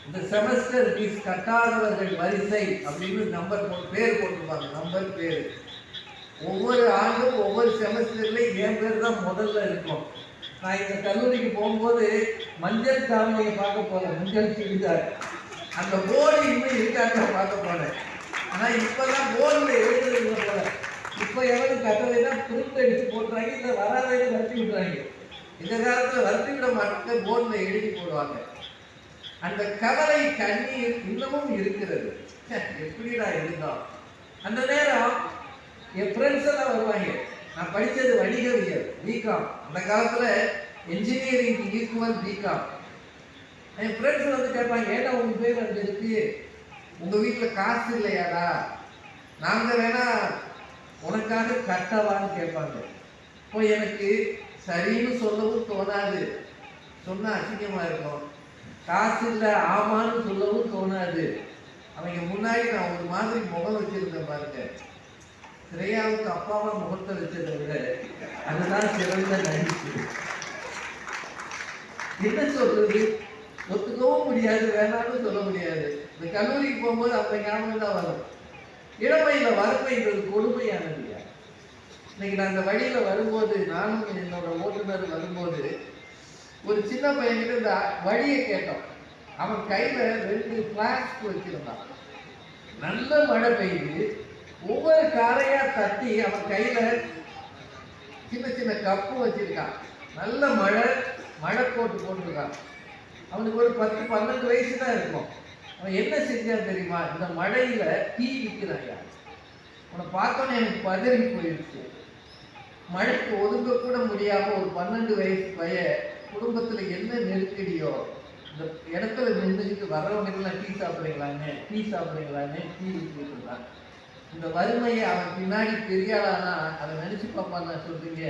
இந்த செமஸ்டர் ஃபீஸ் கட்டாதவர்கள் வரிசை அப்படின்னு நம்பர் பேர் போட்டுருவாங்க, நம்பர் பேர். ஒவ்வொரு ஆண்டும் ஒவ்வொரு செமஸ்டர்லையும் என் பேர் தான் முதல்ல இருக்கும். நான் இந்த கல்லூரிக்கு போகும்போது மஞ்சள் தாவணியை பார்க்க போனேன், மஞ்சள் சுடிதார். அந்த போர்டு இன்னும் இருக்காங்க பார்க்க போனேன். ஆனால் இப்போதான் போர்டில் எழுதுறது போல. இப்போ எவரும் கட்டளைனா பிரிண்ட் அடித்து போட்டுறாங்க, இல்லை வராதையில வருத்தி விடுறாங்க. இந்த காலத்தில் வருத்தி விட மாட்டாங்க, போர்டில் எழுதி போடுவாங்க. அந்த கவலை கண்ணீர் இன்னமும் இருக்கிறது. எப்படிடா இருந்தோம் அந்த நேரம் என் ஃப்ரெண்ட்ஸ் எல்லாம் வருவாங்க. நான் படித்தது வணிகவியல் பிகாம். அந்த காலத்தில் என்ஜினியரிங் ஈக்குவல் பிகாம். என் ஃப்ரெண்ட்ஸ் வந்து கேட்பாங்க, ஏன்னா உங்கள் பேர் அங்கே இருக்கு, உங்கள் வீட்டில் காசு இல்லையாடா, நாங்கள் வேணா உனக்காக கட்டவான்னு கேட்பாங்க. இப்போ எனக்கு சரின்னு சொல்லவும் தோணாது, சொன்னால் அசிங்கமாக இருக்கும். காசு இல்லை ஆமான்னு சொல்லவும் தோணாது. அவங்க முன்னாடி நான் ஒரு மாதிரி முகம் வச்சிருந்தேன் பாருங்க. ஸ்ரேயாவுக்கு அப்பாவா முகத்தை வச்சதை விட அதுதான் சிறந்த நடிப்பு. என்ன சொல்றது, ஒத்துக்கவும் முடியாது, வேணாம்னு சொல்ல முடியாது. இந்த கல்லூரிக்கு போகும்போது அந்த ஞாபகம் தான் வரும். இளமையில வறுமைன்றது கொடுமையானது. இன்னைக்கு நான் அந்த வழியில வரும்போது, நானும் என்னோட ஓட்டுநர் வரும்போது, ஒரு சின்ன பையன்கிட்ட இந்த வழியை கேட்டோம். அவன் கையில 2 பிளாஸ்க் வச்சிருந்தான். நல்ல மழை பெய்யுது. ஒவ்வொரு காரையா தட்டி அவன் கையில சின்ன சின்ன கப்பு வச்சிருக்கான். நல்ல மழை போட்டுருக்கான். அவனுக்கு ஒரு 10-12 வயசு தான் இருக்கும். அவன் என்ன செஞ்சான் தெரியுமா? இந்த மழையில டீ விற்கிறாயா. அவனை பார்த்தோன்னே எனக்கு பதறி போயிடுச்சு. மழைக்கு ஒதுங்க கூட முடியாம ஒரு 12 வயசு பையன், குடும்பத்துல என்ன நெருக்கடியோ, இந்த இடத்துல நின்றுக்கிட்டு வர்றவங்கெல்லாம் டீ சாப்பிட்றீங்களான்னு டீ விட்டுட்டு இருந்தான். இந்த வறுமையை அவன் பின்னாடி பெரியாளானா அதை நினைச்சு பார்ப்பான். நான் சொல்றீங்க,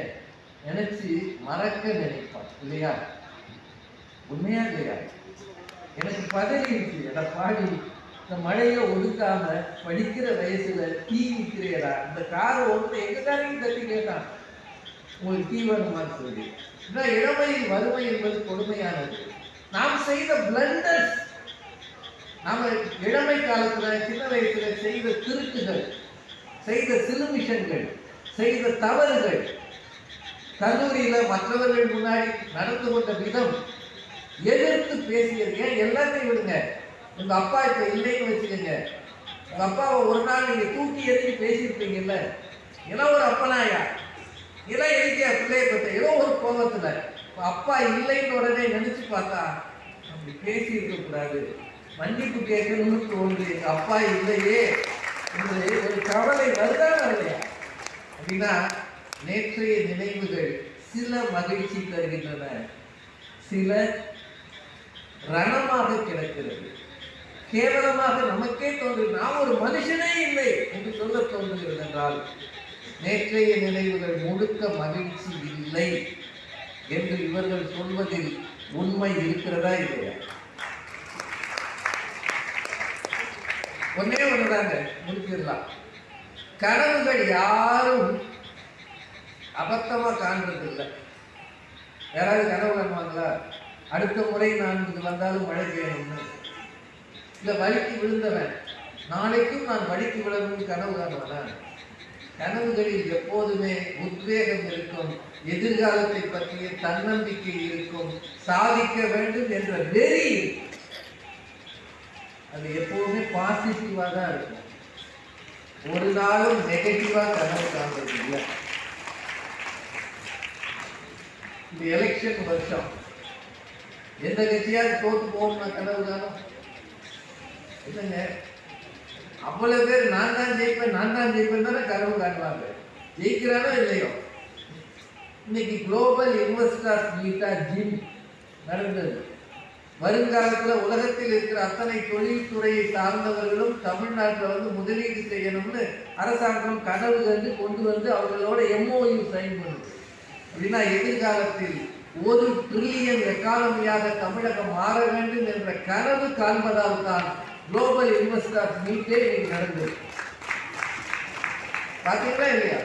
நினைச்சு மறக்க நினைப்பான் இல்லையா? உண்மையா இல்லையா? எனக்கு பதவி இருக்கு. எட பாடி, இந்த மழையை ஒதுக்காம படிக்கிற வயசுல டீ விற்கிறேடா, இந்த காரை ஒன்று எங்க காரையும் தட்டி கேட்டான், உங்களுக்கு டீ வேணுமான்னு சொல்லி. இளமையில் வறுமை என்பது கொடுமையானது. நாம் செய்த பிளண்டர்ஸ், நாம இளமை காலத்துல சின்ன வயசுல செய்த திருட்டுகள், செய்த சிலுமிஷங்கள், செய்த தவறுகள், கல்லூரியில மற்றவர்கள் முன்னாடி நடந்து கொண்ட விதம், எதிர்த்து பேசியது. ஏன் எல்லாத்தையும் விடுங்க, உங்க அப்பா இப்ப இல்லைன்னு வச்சுக்கோங்க, உங்க அப்பாவை ஒரு நாள் நீங்க தூக்கி எதிர்த்து பேசியிருப்பீங்கல்ல, ஏதோ ஒரு அப்பனாயா, ஏதோ எதுக்கியா பிள்ளைய பத்த, ஏதோ ஒரு கோபத்துல அப்பா இல்லைன்னு உடனே நினைச்சு பார்த்தா அப்படி பேசி இருக்க கூடாது, மன்னிப்பு கேட்கணும்னு தோணுது. எங்க அப்பா இல்லையே என்று ஒரு கவலை வருதான் இல்லையா? அப்படின்னா நேற்றைய நினைவுகள் சில மகிழ்ச்சி தருகின்றன, சில ரணமாக கிடக்கிறது. கேவலமாக நமக்கே தோன்றுகிறது, நாம் ஒரு மனுஷனே இல்லை என்று சொல்ல தோன்றுகிறது. என்றால் நேற்றைய நினைவுகள் முழுக்க மகிழ்ச்சி இல்லை என்று இவர்கள் சொல்வதில் உண்மை இருக்கிறதா இல்லையா? ஒன்னே ஒண்ணுதாங்க, முடிச்சிடலாம். கனவுகள் யாரும் அபத்தமா காண்றது இல்லை. யாராவது கனவு காணுவாங்களா? அடுத்த முறை நான் இங்கு வந்தாலும் மழை பெய்யணும்னு, இல்ல வலிக்கு விழுந்தவன் நாளைக்கும் நான் வலிக்கு விழணும்னு கனவு காணுவானா? கனவுகளில் எப்போதுமே உத்வேகம் இருக்கும், எதிர்காலத்தை பற்றிய தன்னம்பிக்கை இருக்கும், சாதிக்க வேண்டும் என்ற வெறி இருக்கும். அது எப்போதுமே பாசிட்டிவா தான் இருக்கும். ஒரு நாளும் நெகட்டிவா கனவு காண்றது இல்லை. இந்த எலெக்ஷன் வருஷம் எந்த கட்சியாவது தோத்து போகணும்னா கனவு காணும் இல்லைங்க. அவ்வளவு பேர் நான் தான் ஜெயிப்பேன் தானே கனவு காணுவாங்க. ஜெயிக்கிறானோ இல்லையோ. இன்னைக்கு குளோபல் இன்வெஸ்டர்ஸ் மீட்டா ஜிம் நடந்தது. வருங்காலத்தில் உலகத்தில் இருக்கிற அத்தனை தொழில்துறையை சார்ந்தவர்களும் தமிழ்நாட்டில் வந்து முதலீடு செய்யணும்னு அரசாங்கம் கனவு கண்டு கொண்டு வந்து அவர்களோட MOU சைன் பண்ணுது. அப்படின்னா எதிர்காலத்தில் 1 ட்ரில்லியன் எக்கானமியாக தமிழகம் மாற வேண்டும் என்ற கனவு காண்பதால் தான் குளோபல் இன்வெஸ்டர்ஸ் மீட்டே இன்னைக்கு நடந்தது. பார்த்தீங்களா இல்லையா?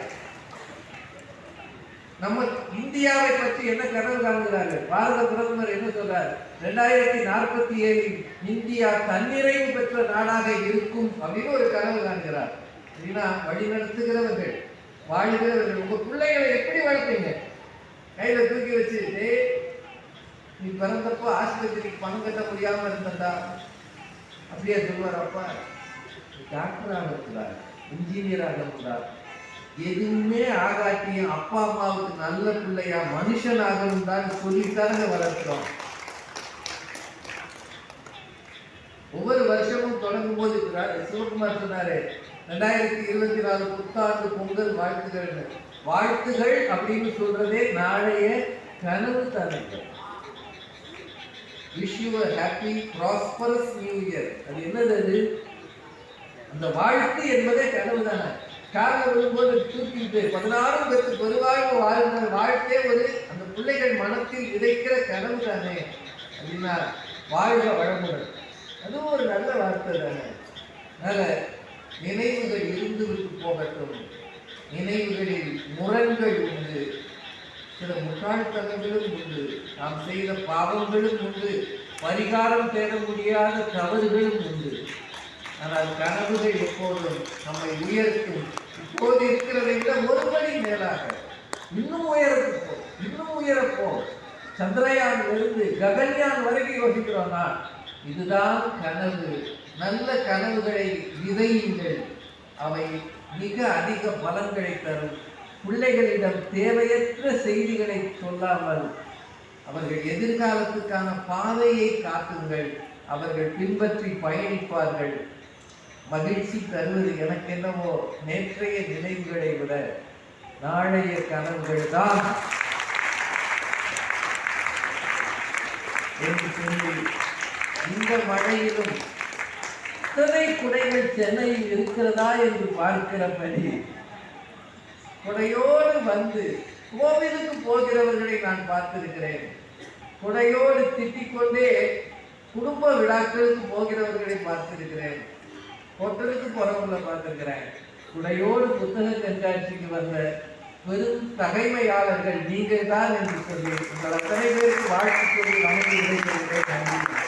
நம்ம இந்தியாவை பற்றி என்ன கனவு காண்கிறாரு? பாரத பிரதமர் என்ன சொல்றாரு? 2047 இந்தியா தன்னிறைவு பெற்ற நாடாக இருக்கும் அப்படின்னு ஒரு கனவு காண்கிறார். அப்படின்னா வழி நடத்துகிறவர்கள், வாழ்கிறவர்கள், உங்க பிள்ளைகளை எப்படி வளர்ப்பீங்க? கையில தூக்கி வச்சு, நீ பிறந்தப்போ ஆஸ்பத்திரிக்கு பணம் கட்ட முடியாம இருந்ததா அப்படியே சொல்லுவார். அப்பா டாக்டராக இருக்கிறார், இன்ஜினியராக இருக்கிறார், எதுவுமே ஆகாட்டியும் அப்பா அம்மாவுக்கு நல்ல பிள்ளையா மனுஷனாகவும் தான் சொல்லித்தாங்க வளர்க்கிறோம். ஒவ்வொரு வருஷமும் தொடங்கும் போது சிவகுமார் சொன்னாரு, 2024 புத்தாண்டு பொங்கல் வாழ்த்துகள். வாழ்த்துகள் அப்படின்னு சொல்றதே நாளைய கனவு தானே. Wish you a happy prosperous new year. அது என்னது? அது அந்த வாழ்த்து என்பதே கனவு தானே. காரில் விழும்போது தூக்கிட்டு 16 பேருக்கு பெருவாழ்வு வாழ்ந்த வாழ்த்தே ஒரு அந்த பிள்ளைகள் மனத்தில் விதைக்கிற கனவு தானே அப்படின்னா வாழ்க வளமுடன். அதுவும் ஒரு நல்ல வார்த்தை தானே. அதனால நினைவுகள் இருந்து விட்டு போகட்டும். நினைவுகளில் முரண்கள் உண்டு, சில முட்டாள்தனங்களும் உண்டு, நாம் செய்த பாவங்களும் உண்டு, பரிகாரம் தேட முடியாத தவறுகளும் உண்டு. ஆனால் கனவுகள் எப்போதும் நம்மை உயர்த்தும். இப்போது இருக்கிறதை விட ஒருபடி மேலாக இன்னும் உயரப்போம், இன்னும் உயரப்போம். சந்திரயானிலிருந்து ககன்யான் வரைக்கும் யோசிக்கிறோம்னா இதுதான் கனவு. நல்ல கனவுகளை விதையுங்கள், அவை மிக அதிக பலன்களை தரும். பிள்ளைகளிடம் தேவையற்ற செய்திகளை சொல்லாமல் அவர்கள் எதிர்காலத்துக்கான பாதையை காட்டுங்கள். அவர்கள் பின்பற்றி பயணிப்பார்கள். மகிழ்ச்சி தருவது எனக்கு என்னவோ நேற்றைய நினைவுகளை விட நாளைய கனவுகள் தான் என்று சொல்லி இந்த மழையிலும் இத்தனை குடைகள் சென்னையில் இருக்கிறதா என்று பார்க்கிறபடி குடையோடு வந்து கோவிலுக்கு போகிறவர்களை நான் பார்த்திருக்கிறேன். குடையோடு திட்டிக்கொண்டே குடும்ப விழாக்களுக்கு போகிறவர்களை பார்த்திருக்கிறேன். ஹோட்டலுக்கு போறவங்களை பார்த்திருக்கிறேன். குடையோடு புத்தக கண்காட்சிக்கு வந்த பெரும் தகைமையாளர்கள் நீங்கள் தான் என்று சொல்லி உங்கள் அத்தனை பேருக்கு வாழ்த்து சொல்லி நமக்கு விடைபெறுகிறேன். நன்றி.